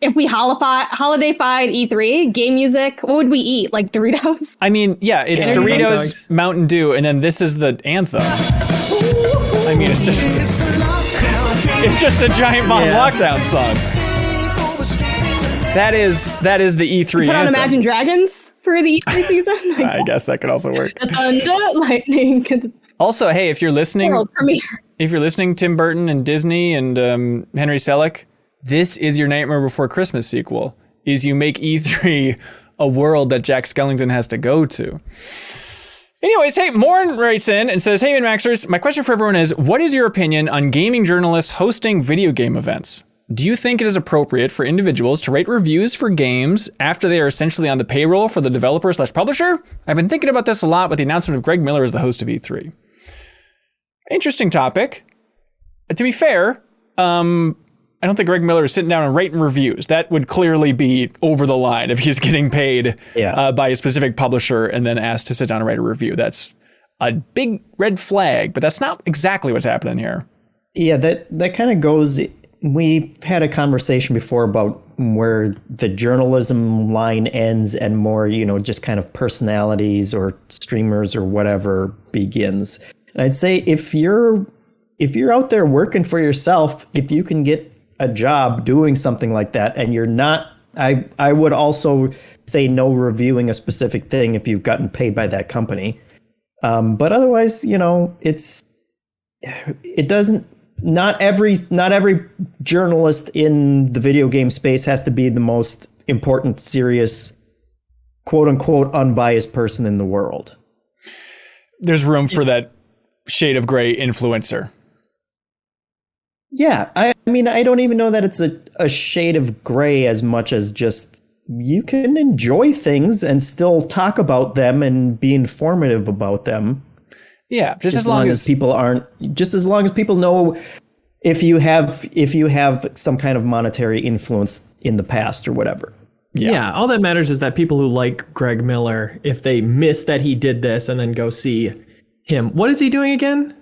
if we holiday-fied E3 game music. What would we eat? Like Doritos? I mean, yeah, it's Doritos, Mountain Dew, and then this is the anthem. I mean, it's just a giant bomb lockdown song. That is the E3 Put on anthem. Imagine Dragons for the E3 season. I guess that could also work. The thunder, lightning. Also, hey, if you're listening, World premiere. Tim Burton and Disney and Henry Selick, this is your Nightmare Before Christmas sequel. Is you make E3 a world that Jack Skellington has to go to. Anyways, hey, Morn writes in and says, "Hey, MinnMaxers, my question for everyone is, what is your opinion on gaming journalists hosting video game events? Do you think it is appropriate for individuals to write reviews for games after they are essentially on the payroll for the developer/publisher? I've been thinking about this a lot with the announcement of Greg Miller as the host of E3. Interesting topic. To be fair, I don't think Greg Miller is sitting down and writing reviews. That would clearly be over the line if he's getting paid by a specific publisher and then asked to sit down and write a review. That's a big red flag, but that's not exactly what's happening here. Yeah, that kind of goes... We've had a conversation before about where the journalism line ends and more, just kind of personalities or streamers or whatever begins. And I'd say if you're out there working for yourself, if you can get a job doing something like that and you're not, I would also say no reviewing a specific thing if you've gotten paid by that company. But otherwise, it doesn't. Not every journalist in the video game space has to be the most important, serious, quote unquote, unbiased person in the world. There's room for that shade of gray influencer. Yeah, I mean, I don't even know that it's a shade of gray as much as just you can enjoy things and still talk about them and be informative about them. Yeah, just as long as people know if you have some kind of monetary influence in the past or whatever. Yeah, all that matters is that people who like Greg Miller, if they miss that he did this and then go see him, what is he doing again?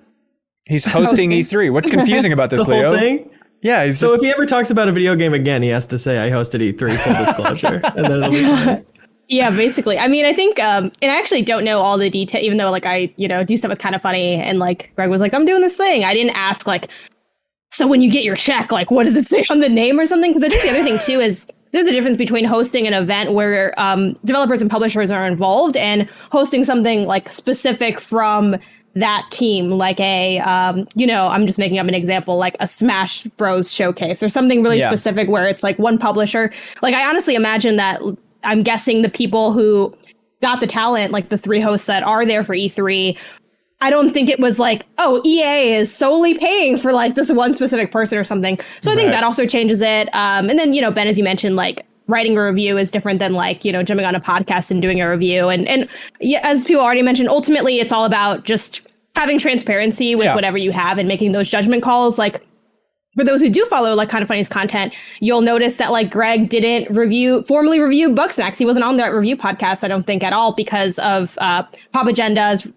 He's hosting E3. What's confusing about this, the Leo? Whole thing? Yeah. If he ever talks about a video game again, he has to say, "I hosted E3, full disclosure," and then it'll be fine. Yeah, basically. I mean, I think, and I actually don't know all the detail, even though I, do stuff that's kind of funny. And Greg was like, I'm doing this thing. I didn't ask so when you get your check, what does it say on the name or something? Because I think the other thing too is there's a difference between hosting an event where developers and publishers are involved and hosting something specific from that team, I'm just making up an example, like a Smash Bros showcase or something really specific where it's one publisher. I honestly imagine that. I'm guessing the people who got the talent, the 3 hosts that are there for E3, I don't think it was EA is solely paying for this one specific person or something. So I think that also changes it. And then, Ben, as you mentioned, writing a review is different than jumping on a podcast and doing a review. And as people already mentioned, ultimately it's all about just having transparency with whatever you have and making those judgment calls. For those who do follow Kind of Funny's content, you'll notice that Greg didn't formally review Bugsnax. He wasn't on that review podcast, I don't think, at all because of Pop Agenda's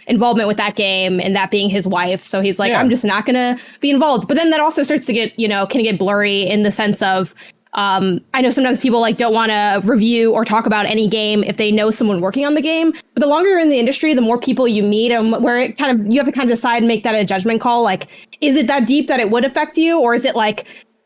involvement with that game and that being his wife. So he's I'm just not gonna be involved. But then that also starts to get can get blurry in the sense of I know sometimes people don't want to review or talk about any game if they know someone working on the game. But the longer you're in the industry, the more people you meet, and where it you have to kind of decide and make that a judgment call. Is it that deep that it would affect you, or is it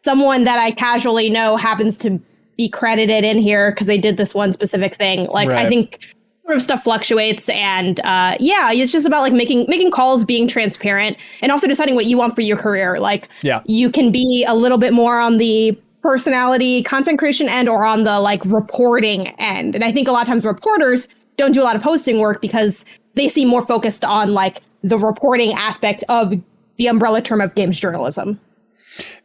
someone that I casually know happens to be credited in here because they did this one specific thing? I think sort of stuff fluctuates, and it's just about making calls, being transparent, and also deciding what you want for your career. You can be a little bit more on the personality, content creation end, or on the reporting end. And I think a lot of times reporters don't do a lot of hosting work because they seem more focused on the reporting aspect of the umbrella term of games journalism.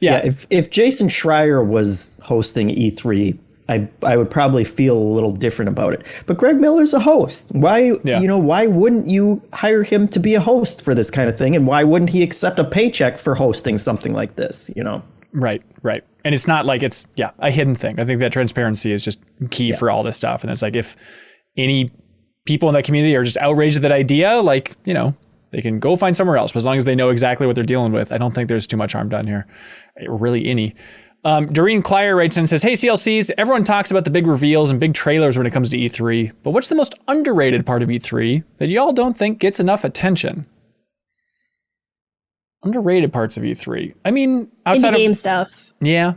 Yeah, if Jason Schreier was hosting E3, I would probably feel a little different about it. But Greg Miller's a host. Why wouldn't you hire him to be a host for this kind of thing? And why wouldn't he accept a paycheck for hosting something like this? Right. And it's not like it's a hidden thing. I think that transparency is just key for all this stuff. And it's like if any people in that community are just outraged at that idea, like, you know, they can go find somewhere else. But as long as they know exactly what they're dealing with, I don't think there's too much harm done here. Really any. Doreen Clyer writes in and says, hey, CLCs, everyone talks about the big reveals and big trailers when it comes to E3, but what's the most underrated part of E3 that y'all don't think gets enough attention? Underrated parts of E3. I mean, outside indie game stuff. Yeah.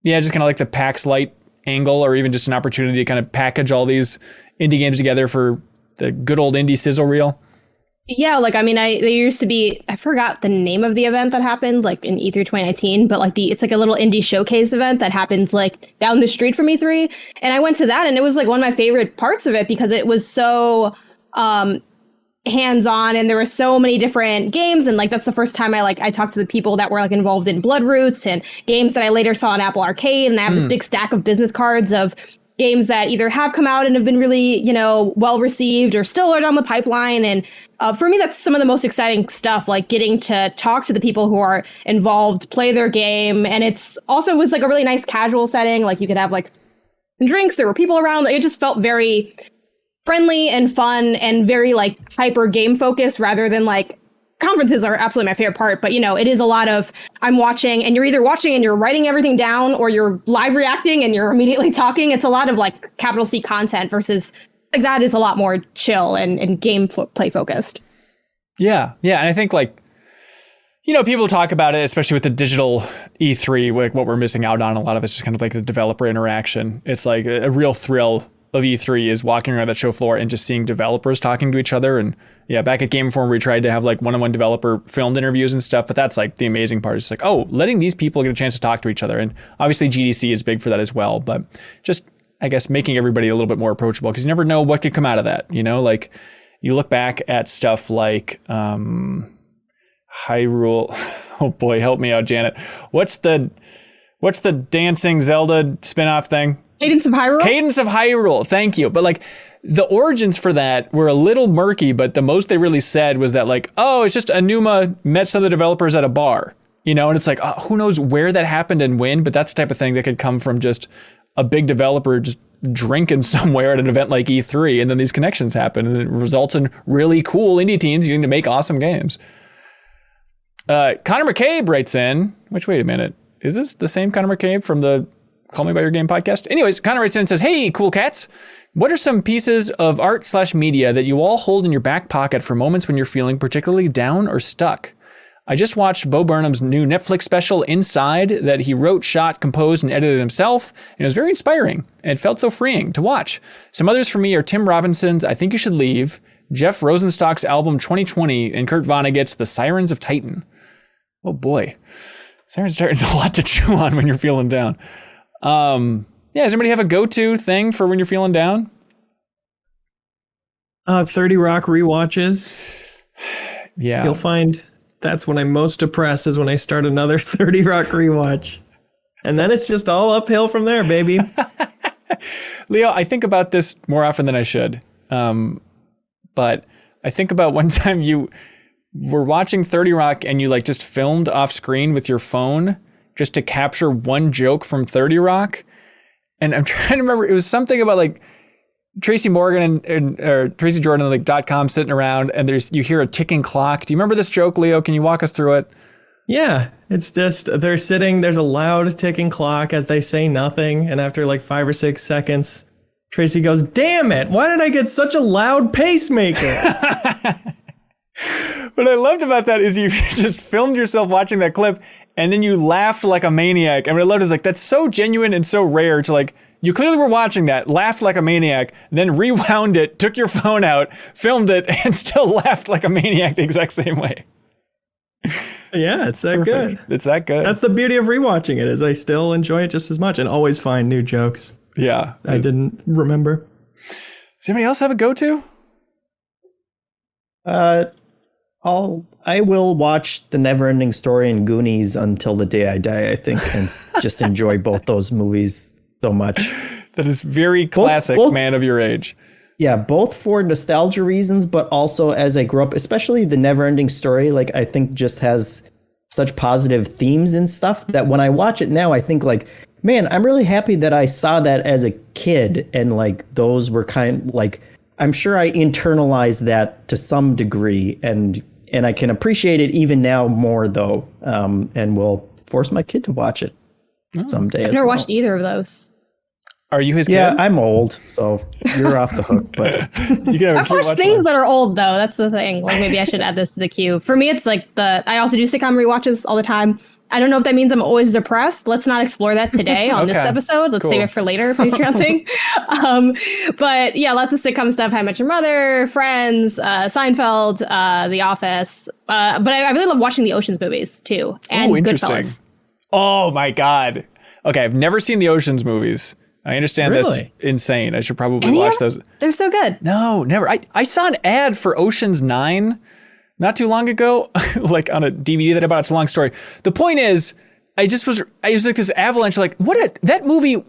Yeah, just kind of like the PAX Lite angle, or even just an opportunity to kind of package all these indie games together for the good old indie sizzle reel. Yeah, like, I mean, there used to be, I forgot the name of the event that happened, like, in E3 2019, but, like, it's like a little indie showcase event that happens, like, down the street from E3, and I went to that, and it was, like, one of my favorite parts of it, because it was so hands-on, and there were so many different games, and, like, that's the first time I talked to the people that were, like, involved in Bloodroots, and games that I later saw on Apple Arcade, and I have this big stack of business cards of games that either have come out and have been really, you know, well received or still are down the pipeline. And for me, that's some of the most exciting stuff, like getting to talk to the people who are involved, play their game. And it's also was like a really nice casual setting. Like you could have like drinks, there were people around. It just felt very friendly and fun and very like hyper game focused rather than like conferences are absolutely my favorite part, but you know, it is a lot of I'm watching and you're either watching and you're writing everything down or you're live reacting and you're immediately talking. It's a lot of like capital C content versus like that is a lot more chill and play focused. Yeah. Yeah. And I think like, you know, people talk about it, especially with the digital E3, like what we're missing out on. A lot of it's just kind of like the developer interaction. It's like a real thrill of E3 is walking around that show floor and just seeing developers talking to each other. And yeah, back at Game Informer, we tried to have like one-on-one developer filmed interviews and stuff, but that's like the amazing part. It's like, oh, letting these people get a chance to talk to each other. And obviously GDC is big for that as well, but just, I guess, making everybody a little bit more approachable because you never know what could come out of that. You know, like you look back at stuff like Hyrule. Oh boy, help me out, Janet. What's the dancing Zelda spin-off thing? Cadence of Hyrule? Cadence of Hyrule. Thank you. But like the origins for that were a little murky, but the most they really said was that like, oh, it's just Anuma met some of the developers at a bar, you know, and it's like, who knows where that happened and when, but that's the type of thing that could come from just a big developer just drinking somewhere at an event like E3. And then these connections happen and it results in really cool indie teams getting to make awesome games. Connor McCabe writes in, wait a minute. Is this the same Connor McCabe from the Call Me By Your Game podcast? Anyways, Connor writes in and says, hey, cool cats. What are some pieces of art/media that you all hold in your back pocket for moments when you're feeling particularly down or stuck? I just watched Bo Burnham's new Netflix special, Inside, that he wrote, shot, composed, and edited himself. And it was very inspiring. And it felt so freeing to watch. Some others for me are Tim Robinson's I Think You Should Leave, Jeff Rosenstock's album 2020, and Kurt Vonnegut's The Sirens of Titan. Oh boy. Sirens of Titan's a lot to chew on when you're feeling down. Yeah, does anybody have a go-to thing for when you're feeling down? 30 Rock rewatches. Yeah. You'll find that's when I'm most depressed is when I start another 30 Rock rewatch. And then it's just all uphill from there, baby. Leo, I think about this more often than I should. But I think about one time you were watching 30 Rock and you like just filmed off screen with your phone just to capture one joke from 30 Rock. And I'm trying to remember, it was something about like Tracy Morgan or Tracy Jordan like .com sitting around and you hear a ticking clock. Do you remember this joke, Leo? Can you walk us through it? Yeah, it's just they're sitting, there's a loud ticking clock as they say nothing. And after like 5 or 6 seconds, Tracy goes, damn it, why did I get such a loud pacemaker? What I loved about that is you just filmed yourself watching that clip and then you laughed like a maniac. And what I loved is like, that's so genuine and so rare to like, you clearly were watching that, laughed like a maniac, then rewound it, took your phone out, filmed it, and still laughed like a maniac the exact same way. Yeah, it's that Perfect. good. It's that good. That's the beauty of rewatching it is I still enjoy it just as much and always find new jokes. Yeah. I didn't remember. Does anybody else have a go-to? I will watch The Neverending Story and Goonies until the day I die, I think, and just enjoy both those movies so much. That is very classic, both, man of your age. Yeah, both for nostalgia reasons, but also as I grew up, especially The Neverending Story, like I think just has such positive themes and stuff that when I watch it now, I think like, man, I'm really happy that I saw that as a kid. And like, those were kind like, I'm sure I internalized that to some degree, and I can appreciate it even now more though. And will force my kid to watch it someday. I've never watched either of those. Are you his kid? Yeah, I'm old, so you're off the hook. But You can have a I've kid watched watch things one. that are old though. That's the thing. Like maybe I should add this to the queue. For me, it's like I also do sitcom rewatches all the time. I don't know if that means I'm always depressed. Let's not explore that today on this Okay. episode. Let's Cool. save it for later, Patreon thing. But yeah, lots of sitcom stuff. How I Met Your Mother, Friends, Seinfeld, The Office. But I really love watching the Ocean's movies too. And Ooh, interesting. Goodfellas. Oh my God. Okay, I've never seen the Ocean's movies. I understand that's Really? insane. I should probably Any watch of those. them? They're so good. No, never. I saw an ad for Ocean's 9 not too long ago, like on a DVD that I bought. It's a long story. The point is, I was like this avalanche, like that movie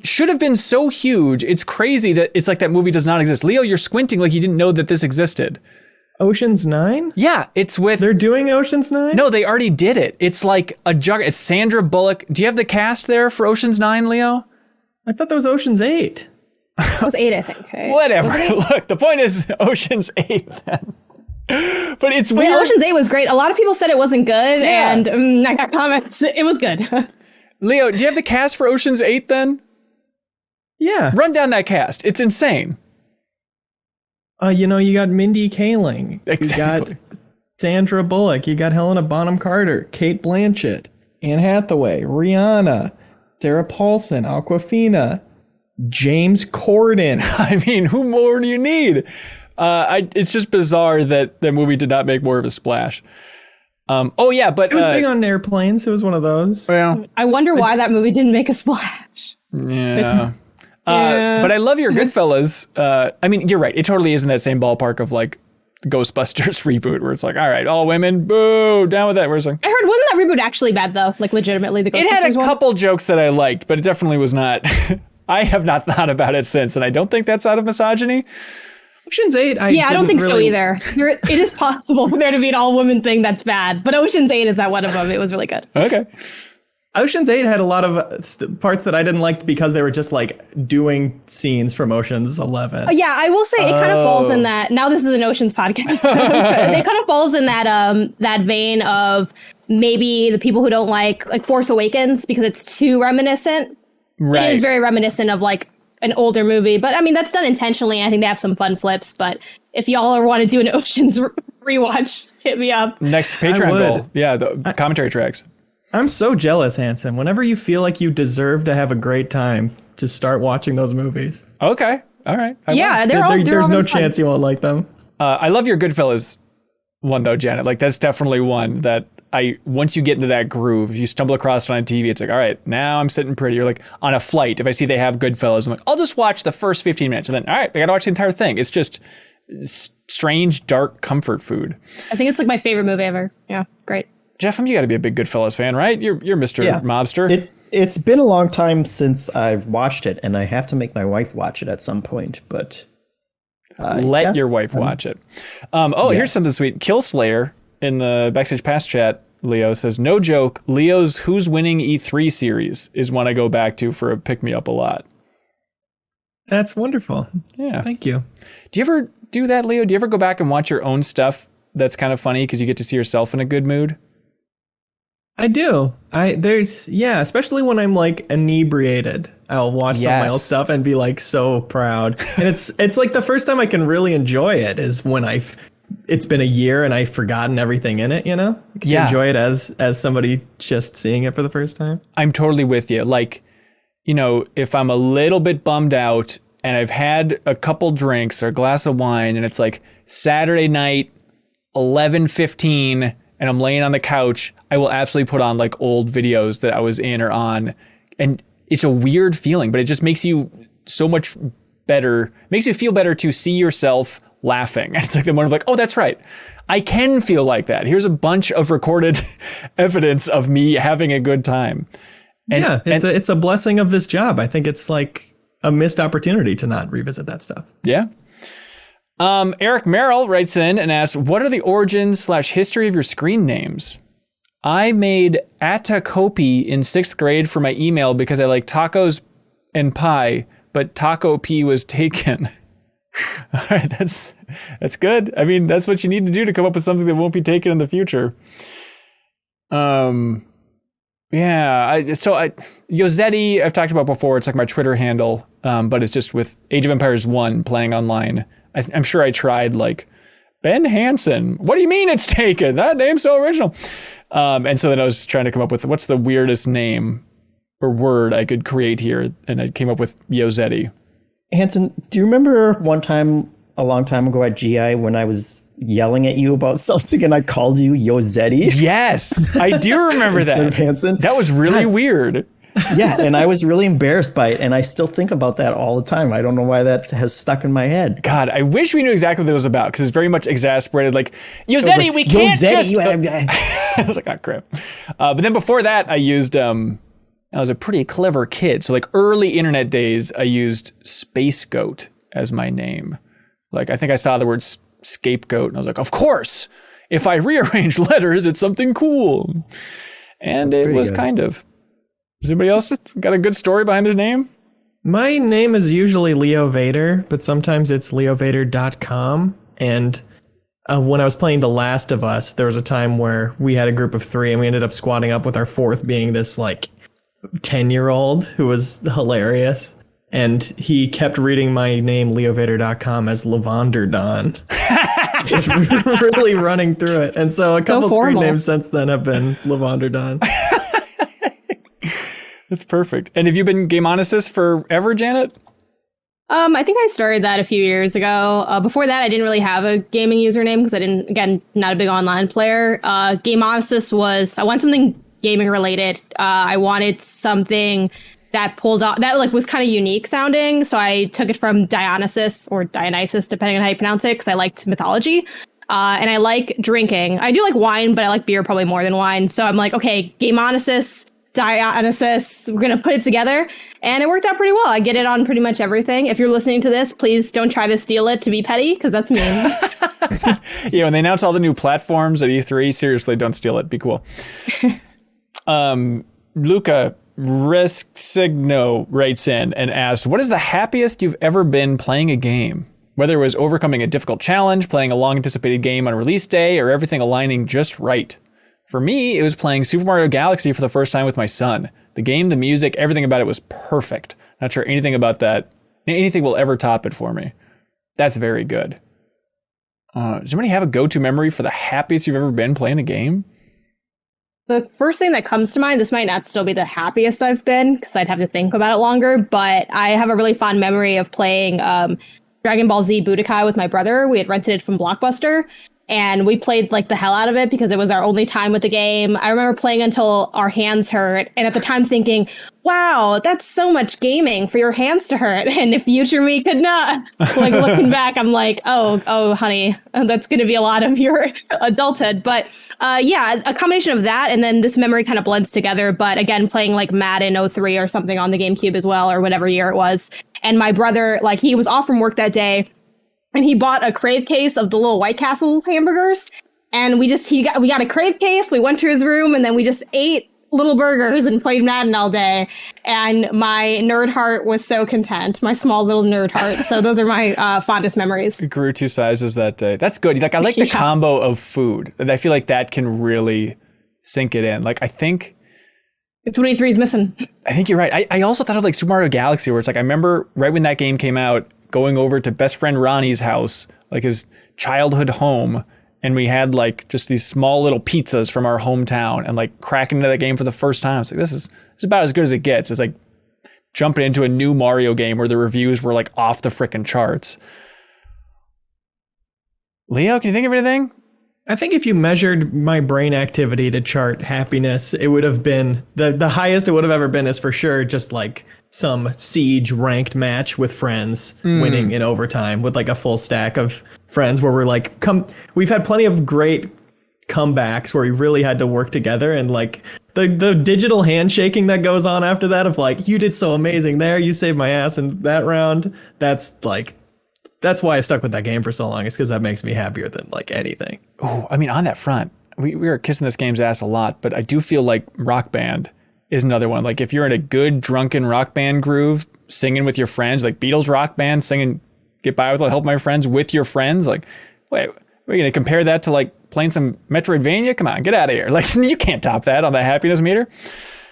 should have been so huge. It's crazy that it's like that movie does not exist. Leo, you're squinting like you didn't know that this existed. Ocean's 9? Yeah, it's with. They're doing Ocean's 9? No, they already did it. It's like a jug. It's Sandra Bullock. Do you have the cast there for Ocean's 9, Leo? I thought that was Ocean's 8. It was 8, I think. Right? Whatever. Look, the point is Ocean's 8 then. But it's weird. Yeah, Ocean's 8 was great. A lot of people said it wasn't good, Yeah. and I got comments. It was good. Leo, do you have the cast for Ocean's 8 then? Yeah. Run down that cast. It's insane. You got Mindy Kaling. Exactly. You got Sandra Bullock. You got Helena Bonham Carter, Kate Blanchett, Anne Hathaway, Rihanna, Sarah Paulson, Awkwafina, James Corden. I mean, who more do you need? It's just bizarre that the movie did not make more of a splash. Oh yeah, but It was big on airplanes. It was one of those. well, I wonder why that movie didn't make a splash. yeah. Yeah. But I love your Goodfellas. I mean, you're right. It totally is in that same ballpark of like Ghostbusters reboot, where it's like, all right, all women, boo, down with that. Where it's like, I heard, wasn't that reboot actually bad though? Like legitimately, the Ghostbusters it had a one? couple jokes that I liked, but it definitely was not. I have not thought about it since, and I don't think that's out of misogyny. Ocean's 8, Yeah, I don't think so really- either. It is possible for there to be an all-women thing that's bad, but Ocean's 8 is that one of them. It was really good. Okay. Ocean's 8 had a lot of parts that I didn't like because they were just like doing scenes from Ocean's 11. Yeah, I will say it kind of falls in that. Now this is an Ocean's podcast. It kind of falls in that that vein of maybe the people who don't like Force Awakens because it's too reminiscent. Right. It is very reminiscent of like an older movie, but I mean that's done intentionally. I think they have some fun flips. But if y'all want to do an Ocean's rewatch, hit me up. Next Patreon would. goal. Yeah, the commentary tracks. I'm so jealous, Hanson. Whenever you feel like you deserve to have a great time, just start watching those movies. Okay. All right. I Yeah, will. they're all. There's all no really fun. chance you won't like them. I love your Goodfellas one though, Janet. Like that's definitely one that once you get into that groove, if you stumble across it on TV, it's like, all right, now I'm sitting pretty. Or like on a flight, if I see they have Goodfellas, I'm like, I'll just watch the first 15 minutes and then, all right, I gotta watch the entire thing. It's just strange, dark comfort food. I think it's like my favorite movie ever. Yeah, great. Jeff, you gotta be a big Goodfellas fan, right? You're Mr. Yeah. Mobster. It's been a long time since I've watched it, and I have to make my wife watch it at some point. But Let your wife watch it. Here's something sweet. Killslayer in the Backstage Pass chat, Leo says, no joke, Leo's Who's Winning E3 series is one I go back to for a pick-me-up a lot. That's wonderful. Yeah. Thank you. Do you ever do that, Leo? Do you ever go back and watch your own stuff that's kind of funny because you get to see yourself in a good mood? I do. Especially when I'm like inebriated. I'll watch some of my old Yes. stuff and be like so proud. And it's like the first time I can really enjoy it is when it's been a year and I've forgotten everything in it, you know? I can enjoy it as somebody just seeing it for the first time. I'm totally with you. Like, you know, if I'm a little bit bummed out and I've had a couple drinks or a glass of wine and it's like Saturday night, 11:15, and I'm laying on the couch, I will absolutely put on like old videos that I was in or on. And it's a weird feeling, but it just makes you so much better, makes you feel better to see yourself laughing. And it's like the moment of like, oh, that's right. I can feel like that. Here's a bunch of recorded evidence of me having a good time. And, it's a blessing of this job. I think it's like a missed opportunity to not revisit that stuff. Yeah. Eric Merrill writes in and asks, what are the origins / history of your screen names? I made Atacopi in 6th grade for my email because I like tacos and pie, but Taco P was taken. All right, that's good. I mean, that's what you need to do to come up with something that won't be taken in the future. Yeah, Yozetti, I've talked about before. It's like my Twitter handle, but it's just with Age of Empires 1 playing online. I'm sure I tried like Ben Hansen. What do you mean it's taken? That name's so original. And so then I was trying to come up with what's the weirdest name or word I could create here, and I came up with Yozetti. Hanson, do you remember one time a long time ago at GI when I was yelling at you about something and I called you Yozetti? Yes, I do remember that. Instead of Hanson. That was really weird. Yeah, and I was really embarrassed by it, and I still think about that all the time. I don't know why that has stuck in my head. God, I wish we knew exactly what it was about, because it's very much exasperated. Like, Yozetti, like, we can't Yozetti, just... I was like, oh, crap. But then before that, I used... I was a pretty clever kid. So, like, early internet days, I used Space Goat as my name. Like, I think I saw the word scapegoat, and I was like, of course! If I rearrange letters, it's something cool. And it was kind of... Does anybody else got a good story behind their name? My name is usually Leo Vader, but sometimes it's leovader.com. And when I was playing The Last of Us, there was a time where we had a group of 3 and we ended up squatting up with our 4th being this like 10-year-old who was hilarious. And he kept reading my name, leovader.com, as Lavanderdon. Just really running through it. And so a couple screen names since then have been Lavanderdon. That's perfect. And have you been Game Onesis forever, Janet? I think I started that a few years ago. Before that, I didn't really have a gaming username because not a big online player. Game Onesis I want something gaming related. I wanted something that pulled off, that like was kind of unique sounding. So I took it from Dionysus, or Dionysus, depending on how you pronounce it, because I liked mythology. And I like drinking. I do like wine, but I like beer probably more than wine. So I'm like, okay, Game Onesis, Dionysus, we're going to put it together. And it worked out pretty well. I get it on pretty much everything. If you're listening to this, please don't try to steal it to be petty, because that's mean. Yeah, when they announce all the new platforms at E3, seriously, don't steal it. Be cool. Luca Risksigno writes in and asks, what is the happiest you've ever been playing a game? Whether it was overcoming a difficult challenge, playing a long-anticipated game on release day, or everything aligning just right. For me, it was playing Super Mario Galaxy for the first time with my son. The game, the music, everything about it was perfect. Not sure anything about that. Anything will ever top it for me. That's very good. Does anybody have a go-to memory for the happiest you've ever been playing a game? The first thing that comes to mind, this might not still be the happiest I've been, because I'd have to think about it longer, but I have a really fond memory of playing Dragon Ball Z Budokai with my brother. We had rented it from Blockbuster. And we played like the hell out of it because it was our only time with the game. I remember playing until our hands hurt. And at the time thinking, wow, that's so much gaming for your hands to hurt. And if future me could not. Like looking back, I'm like, oh, honey, that's going to be a lot of your adulthood. But yeah, a combination of that. And then this memory kind of blends together. But again, playing like Madden 03 or something on the GameCube as well, or whatever year it was. And my brother, like he was off from work that day. And he bought a crate case of the little White Castle hamburgers. And we got a crate case. We went to his room and then we just ate little burgers and played Madden all day. And my nerd heart was so content. My small little nerd heart. So those are my fondest memories. It grew 2 sizes that day. That's good. Like I like the combo of food. I feel like that can really sink it in. Like I think... It's what E3 is missing. I think you're right. I also thought of like Super Mario Galaxy, where it's like, I remember right when that game came out, going over to best friend Ronnie's house, like his childhood home. And we had like just these small little pizzas from our hometown and like cracking into that game for the first time. It's like, this is about as good as it gets. It's like jumping into a new Mario game where the reviews were like off the frickin' charts. Leo, can you think of anything? I think if you measured my brain activity to chart happiness, it would have been the highest it would have ever been is for sure just like some Siege ranked match with friends winning in overtime with like a full stack of friends where we're like, we've had plenty of great comebacks where we really had to work together, and like the digital handshaking that goes on after that of like, you did so amazing there, you saved my ass in that round. That's why I stuck with that game for so long, is because that makes me happier than like anything. Oh, I mean, on that front, we are kissing this game's ass a lot, but I do feel like Rock Band is another one. Like if you're in a good drunken rock band groove, singing with your friends, like Beatles Rock Band, singing Get By Without Help My Friends with your friends, like, wait, we're going to compare that to like playing some Metroidvania? Come on, get out of here. Like you can't top that on the happiness meter.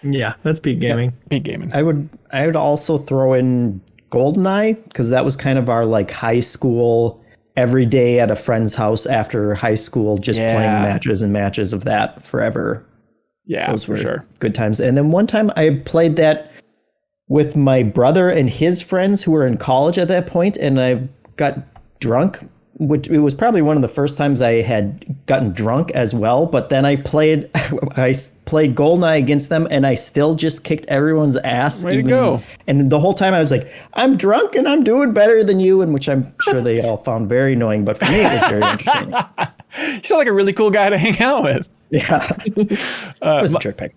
Yeah, that's Beat Gaming. Yeah, Beat Gaming. I would also throw in GoldenEye, because that was kind of our like high school, every day at a friend's house after high school, just playing matches and matches of that forever. Yeah, those were sure. Good times. And then one time I played that with my brother and his friends who were in college at that point, and I got drunk. It was probably one of the first times I had gotten drunk as well. But then I played GoldenEye against them, and I still just kicked everyone's ass. Way to go! And the whole time I was like, "I'm drunk and I'm doing better than you," and which I'm sure they all found very annoying. But for me, it was very entertaining. You sound like a really cool guy to hang out with. Yeah, it was a trick pack.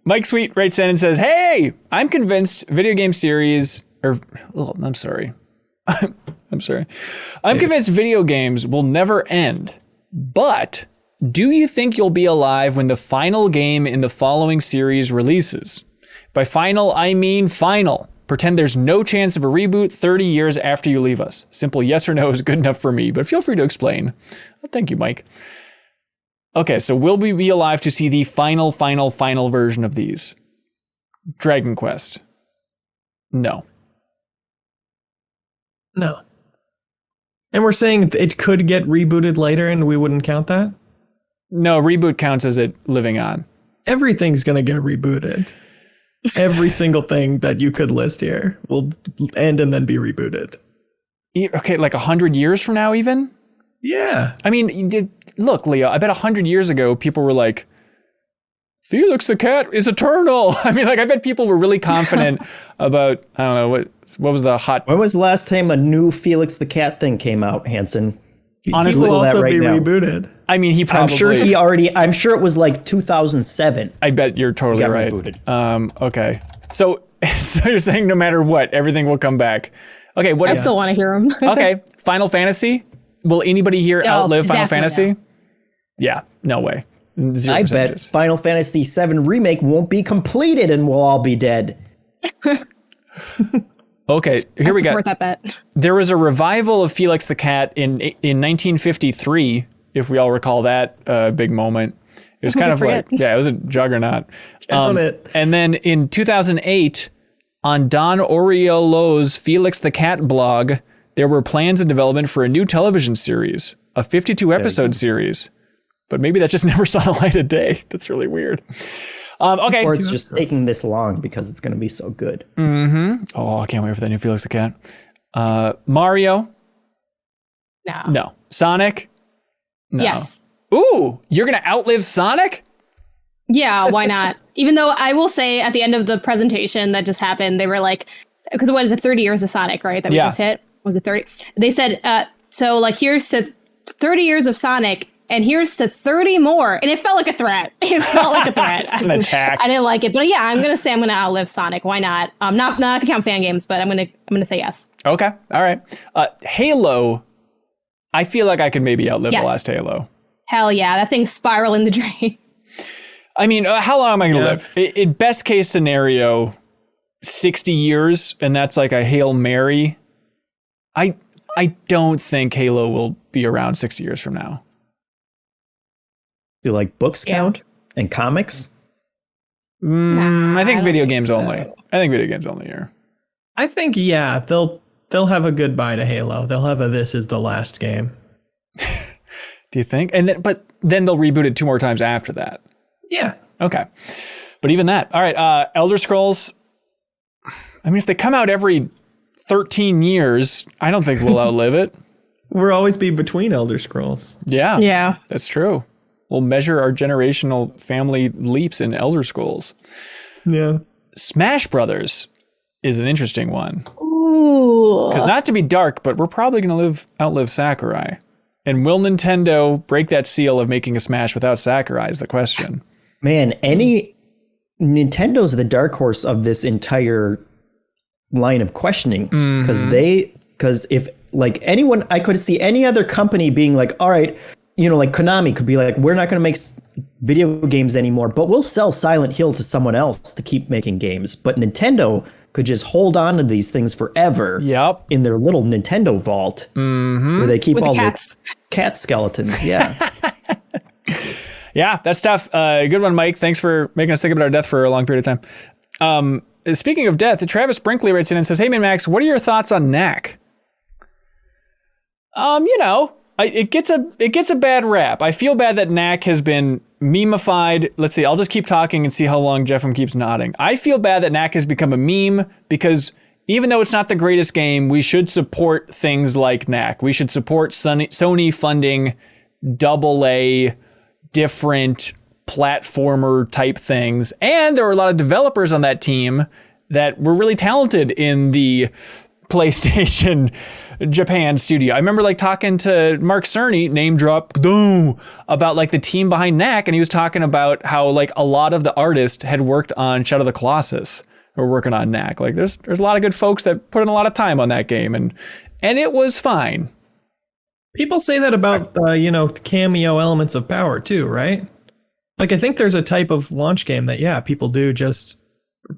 Mike Sweet writes in and says, "Hey, I'm convinced video game series, I'm sorry. I'm sorry. I'm convinced video games will never end, but do you think you'll be alive when the final game in the following series releases? By final, I mean final. Pretend there's no chance of a reboot 30 years after you leave us. Simple yes or no is good enough for me, but feel free to explain." Well, thank you, Mike. Okay, so will we be alive to see the final version of these? Dragon Quest. No. No. And we're saying it could get rebooted later and we wouldn't count that? No, reboot counts as it living on. Everything's going to get rebooted. Every single thing that you could list here will end and then be rebooted. Okay, like 100 years from now even? Yeah. I mean, look, Leo, I bet 100 years ago, people were like, Felix the cat is eternal. I mean, like, I bet people were really confident about, I don't know, what was the hot... When was the last time a new Felix the Cat thing came out, Hanson? Honestly, he will also be now. Rebooted. I mean, he probably... I'm sure it was like 2007. I bet you're totally right. Rebooted. Okay. So you're saying no matter what, everything will come back. Okay, what... I still want to hear him. Okay, Final Fantasy? Will anybody here outlive Final Fantasy? No. Yeah, no way. 0%. I bet Final Fantasy VII Remake won't be completed and we'll all be dead. Okay, here we go. Support that bet. There was a revival of Felix the Cat in 1953, if we all recall that big moment. It was kind of like, it was a juggernaut. Count it. And then in 2008, on Don Oriolo's Felix the Cat blog, there were plans in development for a new television series, a 52-episode series. But maybe that just never saw the light of day. That's really weird. Okay. Or it's just taking this long because it's going to be so good. Mm-hmm. Oh, I can't wait for that new Felix the Cat. Mario? No. Sonic? No. Yes. Ooh, you're going to outlive Sonic? Yeah, why not? Even though I will say at the end of the presentation that just happened, they were like, because what is it, 30 years of Sonic, right? That we just hit? Was it 30? They said, so like here's to 30 years of Sonic, and here's to 30 more. And it felt like a threat. It felt like a threat. It's an attack. I didn't like it. But yeah, I'm going to say I'm going to outlive Sonic. Why not? Not if you count fan games, but I'm going to say yes. Okay. All right. Halo. I feel like I could maybe outlive the last Halo. Hell yeah. That thing's spiraling the drain. I mean, how long am I going to live? In best case scenario, 60 years. And that's like a Hail Mary. I don't think Halo will be around 60 years from now. Do like books count and comics? I think video games only. I think video games only here. I think they'll have a goodbye to Halo. They'll have a this is the last game. Do you think? And then they'll reboot it 2 more times after that. Yeah. Okay. But even that. All right. Elder Scrolls. I mean, if they come out every 13 years, I don't think we'll outlive it. We'll always be between Elder Scrolls. Yeah. Yeah. That's true. We'll measure our generational family leaps in Elder Scrolls. Yeah. Smash Brothers is an interesting one. Ooh. Because not to be dark, but we're probably going to outlive Sakurai. And will Nintendo break that seal of making a Smash without Sakurai is the question. Man, Nintendo's the dark horse of this entire line of questioning. Because if like anyone, I could see any other company being like, all right, like Konami could be like, we're not going to make video games anymore, but we'll sell Silent Hill to someone else to keep making games. But Nintendo could just hold on to these things forever. Yep. In their little Nintendo vault, where they keep With all the cat skeletons. Yeah. Yeah, that's tough. Good one, Mike. Thanks for making us think about our death for a long period of time. Speaking of death, Travis Brinkley writes in and says, "Hey, MinnMax, what are your thoughts on Knack?" It gets a bad rap. I feel bad that Knack has been memeified. Let's see. I'll just keep talking and see how long Jeffem keeps nodding. I feel bad that Knack has become a meme because even though it's not the greatest game, we should support things like Knack. We should support Sony funding AA different platformer type things. And there were a lot of developers on that team that were really talented in the PlayStation Japan studio. I remember talking to Mark Cerny, name drop, about the team behind Knack, and he was talking about how a lot of the artists had worked on Shadow of the Colossus or working on Knack. There's a lot of good folks that put in a lot of time on that game, and it was fine. People say that about cameo elements of power too, right? I think there's a type of launch game that people do just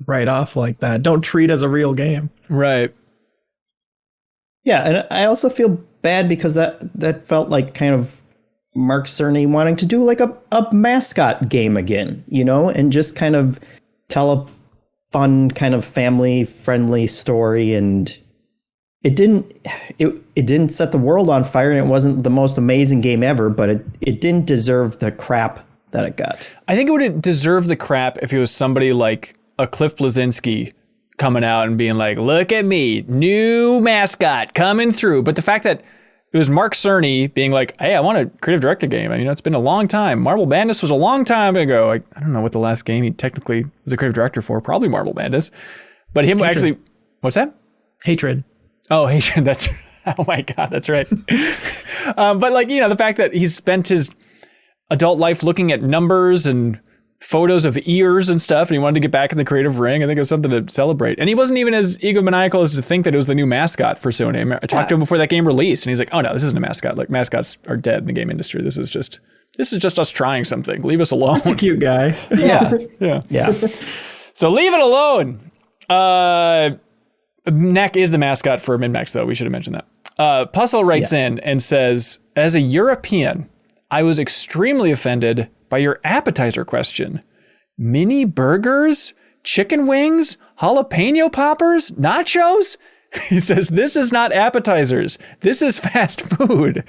write off like that. Don't treat as a real game. Right. Yeah, and I also feel bad because that felt like kind of Mark Cerny wanting to do a mascot game again, and just kind of tell a fun kind of family friendly story, and it didn't set the world on fire, and it wasn't the most amazing game ever, but it didn't deserve the crap that it got. I think it would deserve the crap if it was somebody like a Cliff Bleszinski coming out and being like, look at me, new mascot coming through. But the fact that it was Mark Cerny being like, hey, I want a creative director game. It's been a long time. Marble Madness was a long time ago. I don't know what the last game he technically was a creative director for. Probably Marble Madness. But him Hatred. actually, what's that? Hatred. Oh, Hatred. That's, oh my God, that's right. But the fact that he's spent his adult life looking at numbers and photos of ears and stuff, and he wanted to get back in the creative ring. I think it was something to celebrate. And he wasn't even as egomaniacal as to think that it was the new mascot for Sony. I talked to him before that game released, and he's like, oh no, this isn't a mascot. Mascots are dead in the game industry. This is just us trying something. Leave us alone. Just a cute guy. Yeah. So leave it alone. Knack is the mascot for MinnMax, though. We should have mentioned that. Puzzle writes in and says, as a European, I was extremely offended by your appetizer question. Mini burgers, chicken wings, jalapeno poppers, nachos? He says, this is not appetizers. This is fast food.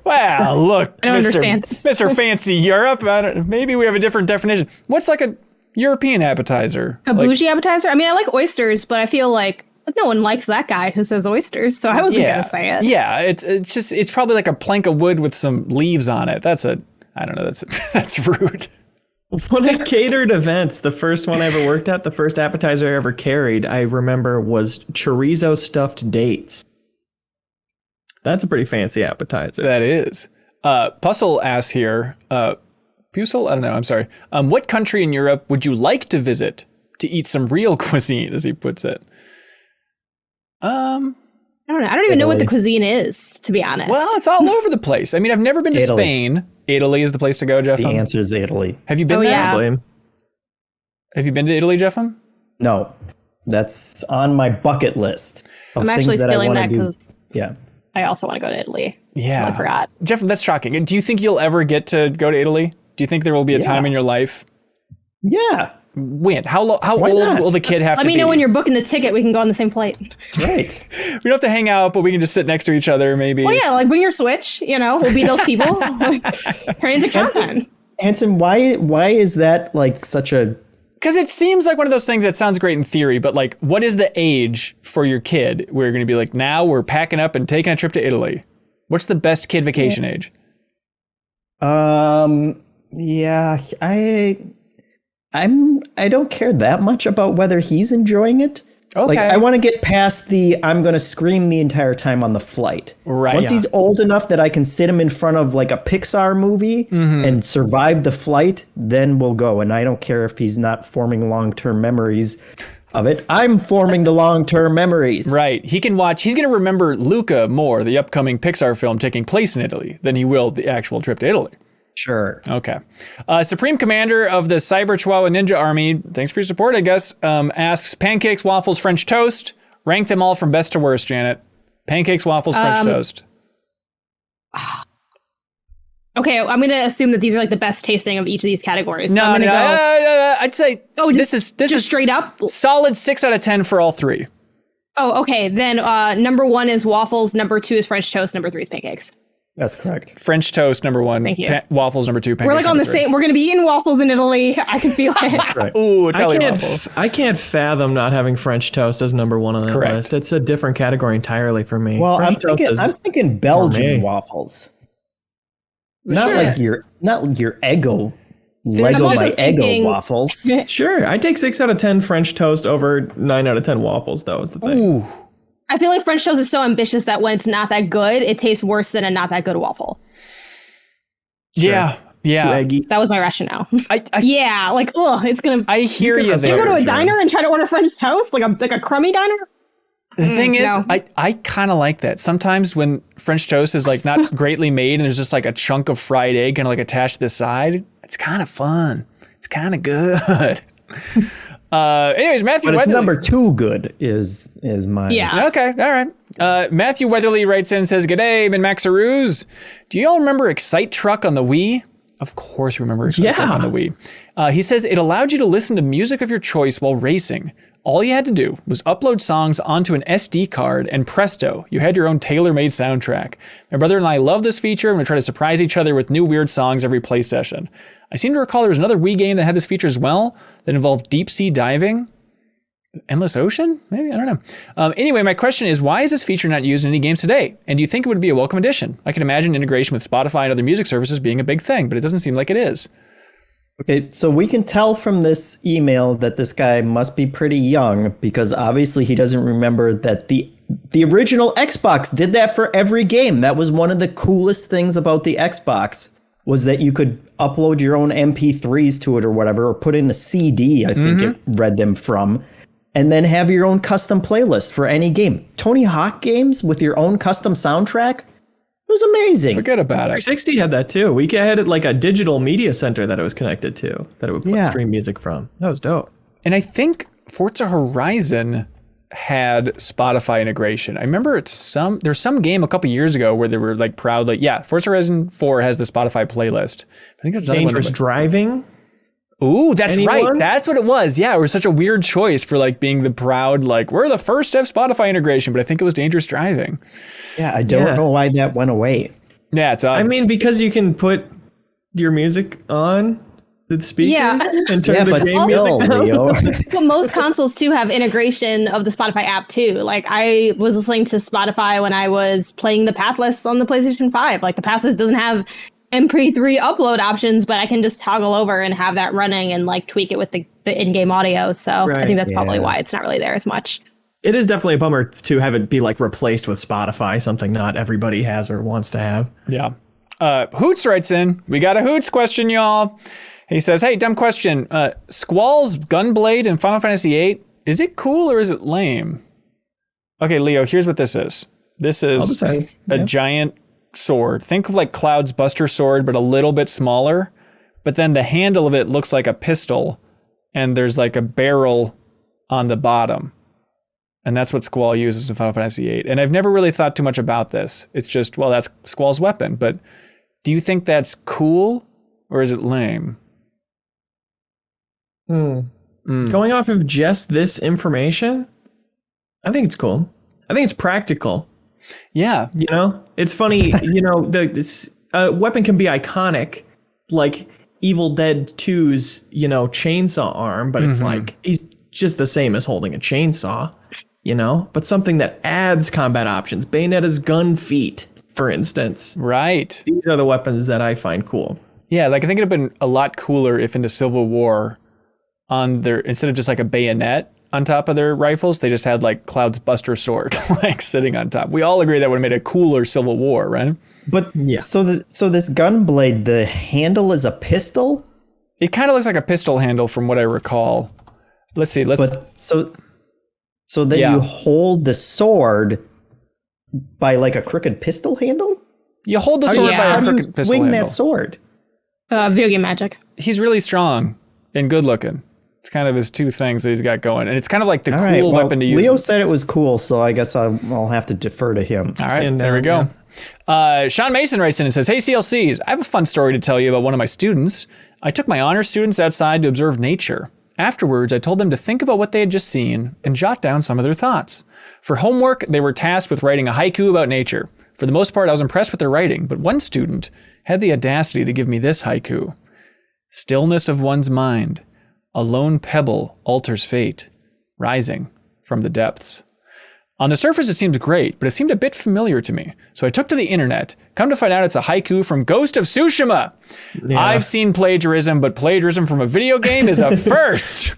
Well, look, I don't understand. Mr. Fancy Europe. Maybe we have a different definition. What's a European appetizer? A bougie appetizer? I like oysters, but I feel like no one likes that guy who says oysters, so I wasn't going to say it. Yeah, it's probably like a plank of wood with some leaves on it. I don't know, that's rude. When I catered events, the first one I ever worked at, the first appetizer I ever carried, I remember was chorizo stuffed dates. That's a pretty fancy appetizer. That is. Puzzle asks here, Pusel? I don't know, I'm sorry. What country in Europe would you like to visit to eat some real cuisine, as he puts it? I don't know. I don't even know what the cuisine is, to be honest. Well, it's all over the place. I've never been to Italy. Spain. Italy is the place to go, Jeff. The answer is Italy. Have you been there? Yeah. Have you been to Italy, Jeffem? No, that's on my bucket list. I'm actually stealing that because yeah, I also want to go to Italy. Yeah. I forgot. Jeff, that's shocking. Do you think you'll ever get to go to Italy? Do you think there will be a time in your life? Yeah. When? How old will the kid have to be? Let me know when you're booking the ticket. We can go on the same flight. Right. We don't have to hang out, but we can just sit next to each other, maybe. Well, yeah, bring your Switch. We'll be those people. Turn into content. Hanson, why is that such a... Because it seems like one of those things that sounds great in theory, but what is the age for your kid where you're going to be now we're packing up and taking a trip to Italy? What's the best kid vacation age? Yeah, I don't care that much about whether he's enjoying it. Okay. I want to get past I'm going to scream the entire time on the flight. Right. Once he's old enough that I can sit him in front of a Pixar movie and survive the flight, then we'll go. And I don't care if he's not forming long-term memories of it, I'm forming the long-term memories. Right. He's going to remember Luca more, the upcoming Pixar film taking place in Italy, than he will the actual trip to Italy. Sure. Okay. Supreme Commander of the Cyber Chihuahua Ninja Army, thanks for your support, I guess, asks pancakes, waffles, French toast. Rank them all from best to worst, Janet. Pancakes, waffles, French toast. Okay, I'm going to assume that these are like the best tasting of each of these categories. So No, I'm gonna I'd say this is straight up solid 6 out of 10 for all three. Oh, okay. Then number 1 is waffles, number 2 is French toast, number 3 is pancakes. That's correct. French toast, number 1. Thank you. Waffles, number 2. Pancakes, we're like on the same. We're going to be eating waffles in Italy. I can feel it. Right. Ooh, Italian waffles. I can't fathom not having French toast as number 1 on that Correct. list. It's a different category entirely for me. Well, French toast is I'm thinking Belgian gourmet. waffles. Not Sure. like your Eggo. I'm Lego also my Eggo thinking- waffles. Sure, I take 6 out of 10 French toast over 9 out of 10 waffles, though, is the thing. Ooh. I feel like French toast is so ambitious that when it's not that good, it tastes worse than a not that good waffle. Yeah. Too Yeah. eggy. That was my rationale. I Yeah, like, it's going to... I hear you You there. go to a Jordan. diner and try to order French toast? Like a crummy diner? The thing is, no. I kind of like that. Sometimes when French toast is like not greatly made and there's just like a chunk of fried egg kind of like attached to the side, it's kind of fun. It's kind of good. Anyways, Matthew But it's Weatherly. number 2 good is mine. Yeah. Okay, all right. Matthew Weatherly writes in and says, "G'day, MinnMaxaroos. Do you all remember Excite Truck on the Wii?" Of course, we remember Excite Truck on the Wii. He says it allowed you to listen to music of your choice while racing. All you had to do was upload songs onto an SD card, and presto, you had your own tailor-made soundtrack. My brother and I love this feature, and we try to surprise each other with new weird songs every play session. I seem to recall there was another Wii game that had this feature as well, that involved deep sea diving. Endless Ocean? Maybe? I don't know. Anyway, my question is, why is this feature not used in any games today? And do you think it would be a welcome addition? I can imagine integration with Spotify and other music services being a big thing, but it doesn't seem like it is. Okay, so we can tell from this email that this guy must be pretty young because obviously he doesn't remember that the original Xbox did that for every game. That was one of the coolest things about the Xbox was that you could upload your own MP3s to it or whatever, or put in a CD, I think it read them from, and then have your own custom playlist for any game. Tony Hawk games with your own custom soundtrack? It was amazing. Forget about it. 360 had that too. We had like a digital media center that it was connected to, that it would stream music from. That was dope. And I think Forza Horizon had Spotify integration. I remember there's some game a couple years ago where they were like proud, like, yeah, Forza Horizon 4 has the Spotify playlist. I think there's another one. Dangerous Driving. Ooh, that's Anyone? right. That's what it was. Yeah, it was such a weird choice for like being the proud, like, we're the first to have Spotify integration, but I think it was Dangerous Driving. Yeah, I don't know why that went away. Yeah, it's I mean, because you can put your music on the speakers and turn Yeah, the but game still, music down. Leo. But most consoles too have integration of the Spotify app too. Like I was listening to Spotify when I was playing the Pathless on the PlayStation 5. Like the Pathless doesn't have MP3 upload options, but I can just toggle over and have that running and like tweak it with the in-game audio. So I think that's probably why it's not really there as much. It is definitely a bummer to have it be like replaced with Spotify, something not everybody has or wants to have. Yeah. Hoots writes in. We got a Hoots question, y'all. He says, hey, dumb question. Squall's Gunblade in Final Fantasy VIII, is it cool or is it lame? Okay, Leo, here's what this is. This is a giant sword. Think of like Cloud's Buster Sword, but a little bit smaller. But then the handle of it looks like a pistol, and there's like a barrel on the bottom. And that's what Squall uses in Final Fantasy VIII. And I've never really thought too much about this. It's just, well, that's Squall's weapon. But do you think that's cool or is it lame? Going off of just this information, I think it's cool. I think it's practical. Yeah. You know, it's funny, you know, this weapon can be iconic, like Evil Dead 2's, you know, chainsaw arm, but it's like, he's just the same as holding a chainsaw, you know, but something that adds combat options. Bayonetta's gun feet, for instance. Right. These are the weapons that I find cool. Yeah, like I think it'd have been a lot cooler if in the Civil War, on their, instead of just like a bayonet on top of their rifles, they just had like Cloud's Buster Sword like sitting on top. We all agree that would have made a cooler Civil War, right? But so this Gunblade, the handle is a pistol? It kind of looks like a pistol handle from what I recall. Let's see. But so then you hold the sword by like a crooked pistol handle? You hold the sword by a crooked pistol swing handle. that sword? Video game magic. He's really strong and good looking. It's kind of his two things that he's got going. And it's kind of like the All cool right, well, weapon to use. Leo said it was cool, so I guess I'll have to defer to him. All right, there we go. Sean Mason writes in and says, "Hey CLCs, I have a fun story to tell you about one of my students. I took my honors students outside to observe nature. Afterwards, I told them to think about what they had just seen and jot down some of their thoughts. For homework, they were tasked with writing a haiku about nature. For the most part, I was impressed with their writing, but one student had the audacity to give me this haiku. Stillness of one's mind. A lone pebble alters fate, rising from the depths. On the surface, it seemed great, but it seemed a bit familiar to me. So I took to the internet. Come to find out it's a haiku from Ghost of Tsushima. Yeah. I've seen plagiarism, but plagiarism from a video game is a first.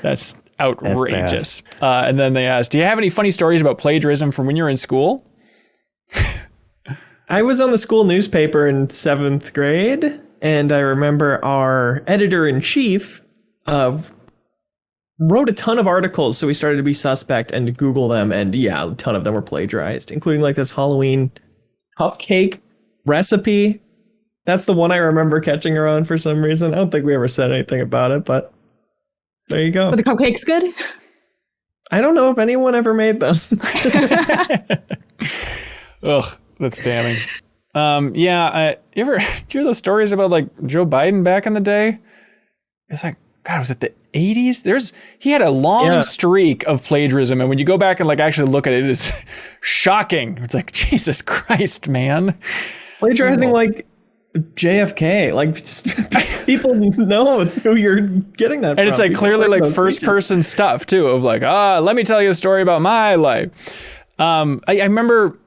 That's outrageous. And then they asked, do you have any funny stories about plagiarism from when you were in school? I was on the school newspaper in 7th grade, and I remember our editor-in-chief wrote a ton of articles, so we started to be suspect and to Google them, and yeah, a ton of them were plagiarized, including like this Halloween cupcake recipe. That's the one I remember catching around for some reason. I don't think we ever said anything about it, but there you go. Were the cupcakes good? I don't know if anyone ever made them. Ugh, that's damning. You ever hear those stories about like Joe Biden back in the day? It's like, God, was it the 80s? He had a long streak of plagiarism, and when you go back and like actually look at it, it is shocking. It's like, Jesus Christ, man. Plagiarizing like JFK, like people know who you're getting that from. And it's like clearly like first person stuff too, of like, let me tell you a story about my life. I remember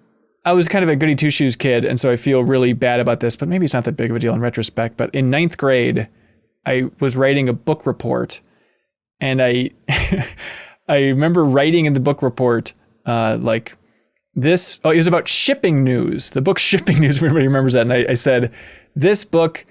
I was kind of a goody two shoes kid, and so I feel really bad about this, but maybe it's not that big of a deal in retrospect. But in 9th grade, I was writing a book report, and I remember writing in the book report it was about shipping news, the book Shipping News, if anybody remembers that. And I said, this book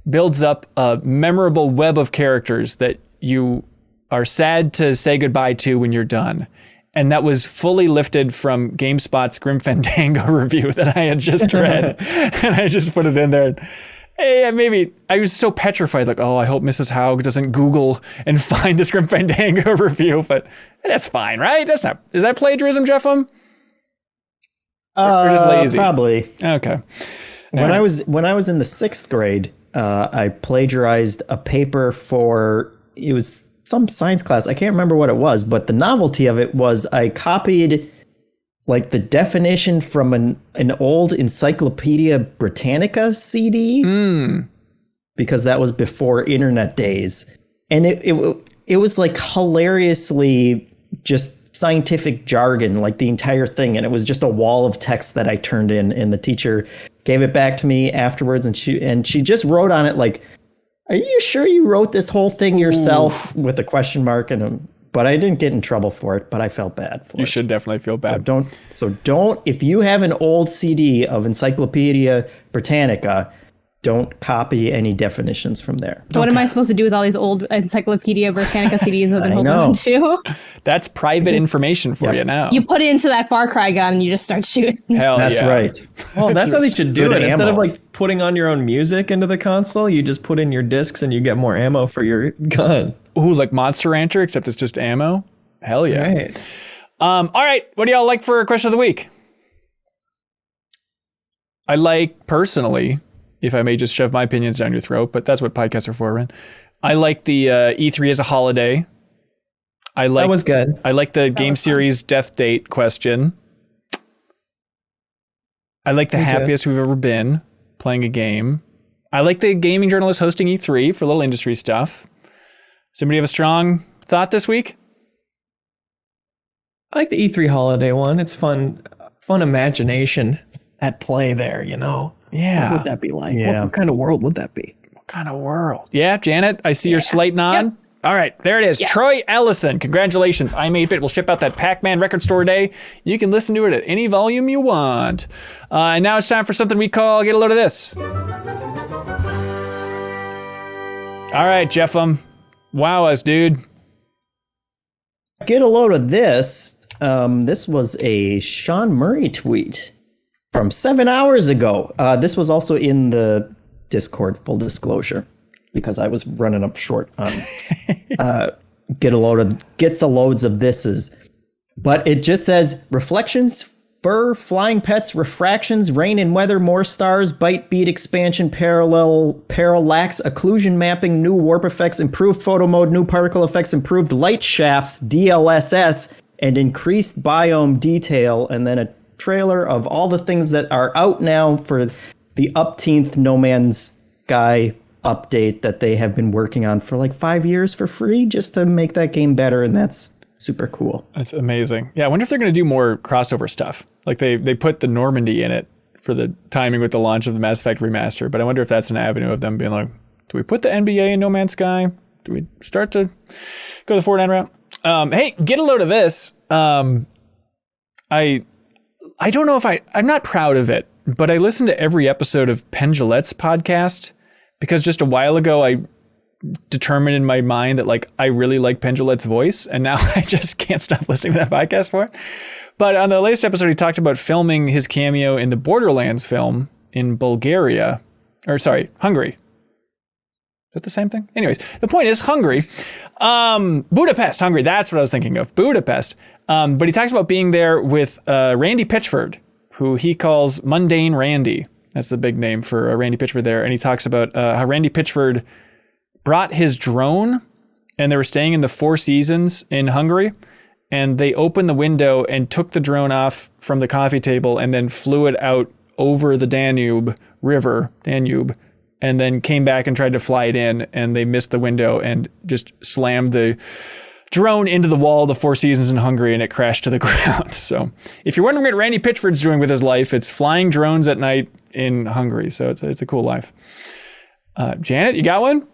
builds up a memorable web of characters that you are sad to say goodbye to when you're done. And that was fully lifted from GameSpot's Grim Fandango review that I had just read. And I just put it in there. Hey, I was so petrified, like, I hope Mrs. Haug doesn't Google and find this Grim Fandango review, but that's fine, right? Is that plagiarism, Jeffem? Or just lazy? Probably. Okay. When I was in the 6th grade, I plagiarized a paper it was some science class. I can't remember what it was, but the novelty of it was I copied like the definition from an old Encyclopedia Britannica CD, because that was before internet days, and it was like hilariously just scientific jargon, like the entire thing, and it was just a wall of text that I turned in, and the teacher gave it back to me afterwards, and she just wrote on it like, "Are you sure you wrote this whole thing yourself?" with a question mark and But I didn't get in trouble for it, but I felt bad for it. You should definitely feel bad. So don't, if you have an old CD of Encyclopedia Britannica, don't copy any definitions from there. What am I supposed to do with all these old Encyclopedia Britannica CDs I've been holding on to? That's private information for you now. You put it into that Far Cry gun and you just start shooting. Hell That's yeah. right. Well, that's how they should do it. Ammo. Instead of like putting on your own music into the console, you just put in your discs and you get more ammo for your gun. Ooh, like Monster Rancher, except it's just ammo? Hell yeah. Right. All right. What do y'all like for question of the week? I like, personally, if I may just shove my opinions down your throat, but that's what podcasts are for, Ren. I like the E3 as a holiday. That was good. I like the game series death date question. I like the happiest we've ever been playing a game. I like the gaming journalist hosting E3 for little industry stuff. Somebody have a strong thought this week? I like the E3 holiday one. It's fun imagination at play there, you know? Yeah. What would that be like? Yeah. What kind of world would that be? What kind of world? Yeah, Janet, I see your slate nod. Yep. All right, there it is. Yes. Troy Ellison, congratulations. I'm8bit will ship out that Pac-Man record store day. You can listen to it at any volume you want. And now it's time for something we call Get a Load of This. All right, Jeffem. Wow us, dude. get a load of this. This was a Sean Murray tweet from 7 hours ago. This was also in the Discord, full disclosure, because I was running up short on gets a loads of thises. But it just says reflections, fur, flying pets, refractions, rain and weather, more stars, bite, beat, expansion, parallax, occlusion mapping, new warp effects, improved photo mode, new particle effects, improved light shafts, DLSS, and increased biome detail. And then a trailer of all the things that are out now for the upteenth No Man's Sky update that they have been working on for like 5 years for free just to make that game better. And that's super cool. That's amazing. Yeah, I wonder if they're going to do more crossover stuff. Like they put the Normandy in it for the timing with the launch of the Mass Effect remaster, but I wonder if that's an avenue of them being like, do we put the NBA in No Man's Sky? Do we start to go the Fortnite route? Hey, get a load of this. I don't know if I'm not proud of it, but I listened to every episode of Pendulette's podcast because just a while ago I determined in my mind that like I really like Pendulette's voice, and now I just can't stop listening to that podcast for it. But on the latest episode, he talked about filming his cameo in the Borderlands film in Hungary. Is that the same thing? Anyways, the point is Hungary. Budapest, Hungary. That's what I was thinking of. Budapest. But he talks about being there with Randy Pitchford, who he calls Mundane Randy. That's the big name for Randy Pitchford there. And he talks about how Randy Pitchford brought his drone, and they were staying in the Four Seasons in Hungary, and they opened the window and took the drone off from the coffee table and then flew it out over the Danube, and then came back and tried to fly it in, and they missed the window and just slammed the drone into the wall of the Four Seasons in Hungary, and it crashed to the ground. So if you're wondering what Randy Pitchford's doing with his life, it's flying drones at night in Hungary. So it's a cool life. Janet, you got one?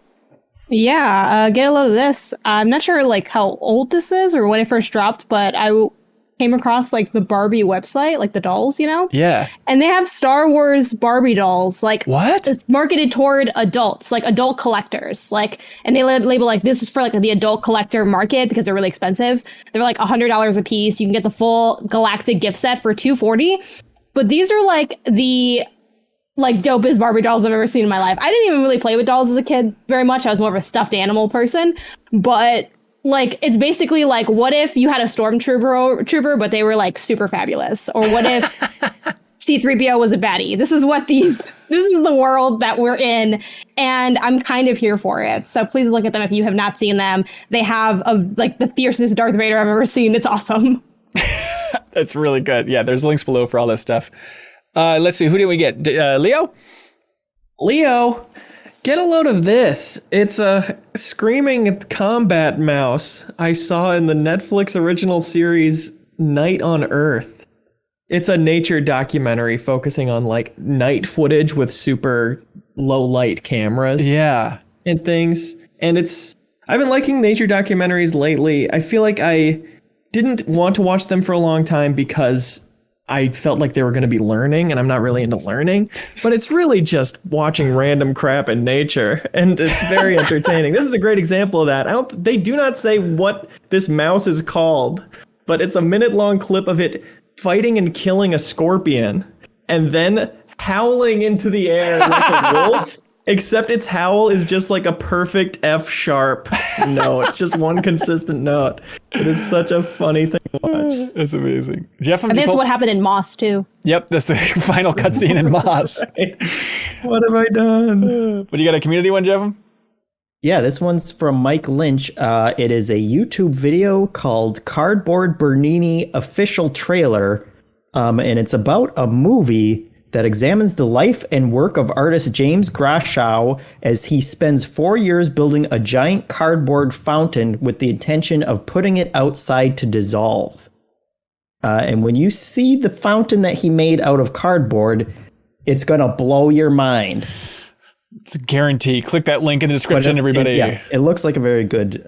Yeah, get a load of this. I'm not sure like how old this is or when it first dropped, but I came across like the Barbie website, like the dolls, you know? Yeah. And they have Star Wars Barbie dolls. Like what? It's marketed toward adults, like adult collectors. Like, and they label like this is for like the adult collector market because they're really expensive. They're like $100 a piece. You can get the full galactic gift set for $240. But these are like the dopest Barbie dolls I've ever seen in my life. I didn't even really play with dolls as a kid very much. I was more of a stuffed animal person. But like, it's basically like, what if you had a stormtrooper, but they were like super fabulous? Or what if C-3PO was a baddie? This is the world that we're in. And I'm kind of here for it. So please look at them if you have not seen them. They have the fiercest Darth Vader I've ever seen. It's awesome. That's really good. Yeah, there's links below for all this stuff. Let's see, who did we get? Leo, get a load of this. It's a screaming combat mouse I saw in the Netflix original series Night on Earth. It's a nature documentary focusing on like night footage with super low light cameras. Yeah. And things. And I've been liking nature documentaries lately. I feel like I didn't want to watch them for a long time because I felt like they were going to be learning, and I'm not really into learning, but it's really just watching random crap in nature, and it's very entertaining. This is a great example of that. They do not say what this mouse is called, but it's a minute-long clip of it fighting and killing a scorpion, and then howling into the air like a wolf. Except its howl is just like a perfect F-sharp note. It's just one consistent note. It is such a funny thing to watch. That's amazing. Jeff, I think that's what happened in Moss, too. Yep, that's the final cutscene in Moss. What have I done? But you got a community one, Jeff? Yeah, this one's from Mike Lynch. It is a YouTube video called Cardboard Bernini Official Trailer. And it's about a movie that examines the life and work of artist James Grashow as he spends 4 years building a giant cardboard fountain with the intention of putting it outside to dissolve. And when you see the fountain that he made out of cardboard, it's going to blow your mind. It's a guarantee. Click that link in the description, everybody. It looks like a very good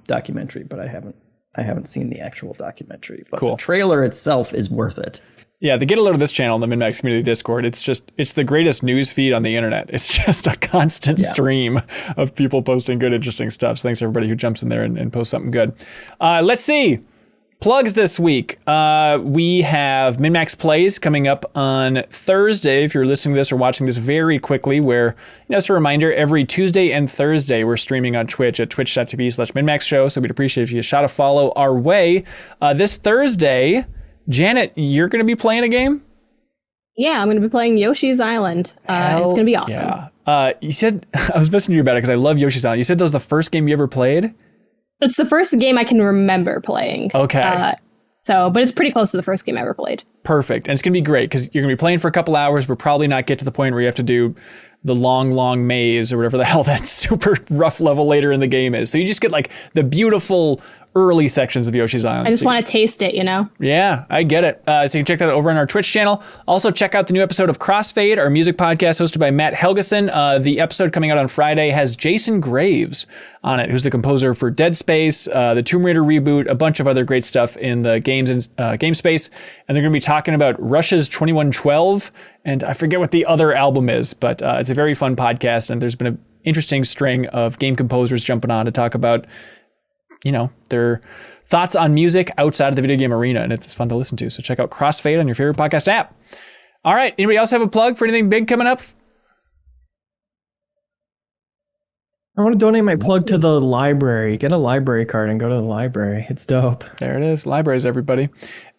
documentary, but I haven't seen the actual documentary. But cool. The trailer itself is worth it. Yeah, the get a load of this channel in the MinnMax community Discord. It's the greatest news feed on the internet. It's just a constant stream of people posting good, interesting stuff. So thanks everybody who jumps in there and posts something good. Let's see. Plugs this week. We have MinnMax Plays coming up on Thursday. If you're listening to this or watching this very quickly, where, as a reminder, every Tuesday and Thursday, we're streaming on Twitch at twitch.tv/MinnMax Show. So we'd appreciate if you shot a follow our way. This Thursday, Janet, you're going to be playing a game? Yeah, I'm going to be playing Yoshi's Island. It's going to be awesome. Yeah. You said, I was messaging you about it because I love Yoshi's Island. You said that was the first game you ever played? It's the first game I can remember playing. Okay. But it's pretty close to the first game I ever played. Perfect. And it's going to be great because you're going to be playing for a couple hours. We'll probably not get to the point where you have to do the long maze or whatever the hell that super rough level later in the game is. So you just get like the beautiful early sections of Yoshi's Island. I just want to taste it, Yeah, I get it. So you can check that out over on our Twitch channel. Also check out the new episode of Crossfade, our music podcast hosted by Matt Helgeson. The episode coming out on Friday has Jason Graves on it, who's the composer for Dead Space, the Tomb Raider reboot, a bunch of other great stuff in the games and game space. And they're going to be talking about Rush's 2112, and I forget what the other album is, but it's a very fun podcast, and there's been an interesting string of game composers jumping on to talk about their thoughts on music outside of the video game arena, and it's fun to listen to. So check out Crossfade on your favorite podcast app. All right, anybody else have a plug for anything big coming up? I want to donate my plug to the library. Get a library card and go to the library. It's dope. There it is. Libraries, everybody.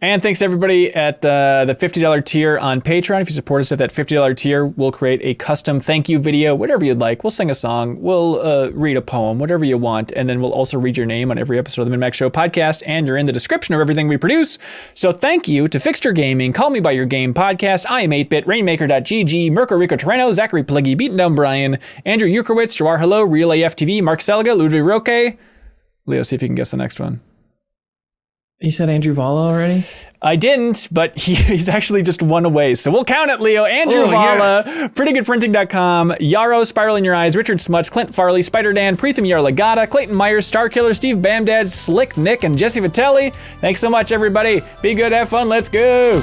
And thanks to everybody at the $50 tier on Patreon. If you support us at that $50 tier, we'll create a custom thank you video, whatever you'd like. We'll sing a song. We'll read a poem, whatever you want. And then we'll also read your name on every episode of the MinnMax Show podcast. And you're in the description of everything we produce. So thank you to Fixture Gaming, Call Me By Your Game podcast, I Am 8-Bit, Rainmaker.gg, Mirko Arico-Torreno, Zachary Pligge, BeatenDownBrian, Andrew Uerkwitz, Jawarhello, Real AF TV, Mark Seliga, Ludwig Roque. Leo, see if you can guess the next one. You said Andrew Vala already? I didn't, but he's actually just one away. So we'll count it, Leo. Andrew Vala, prettygoodprinting.com, Yarrow, SpiralInYourEyes, Richard Smuts, Clint Farley, Spider-Dan, Preetham Yarlagadda, Clayton Myers, Starkiller, Steve Bamdad, SlyckNic, and Jesse Vitelli. Thanks so much, everybody. Be good, have fun, let's go.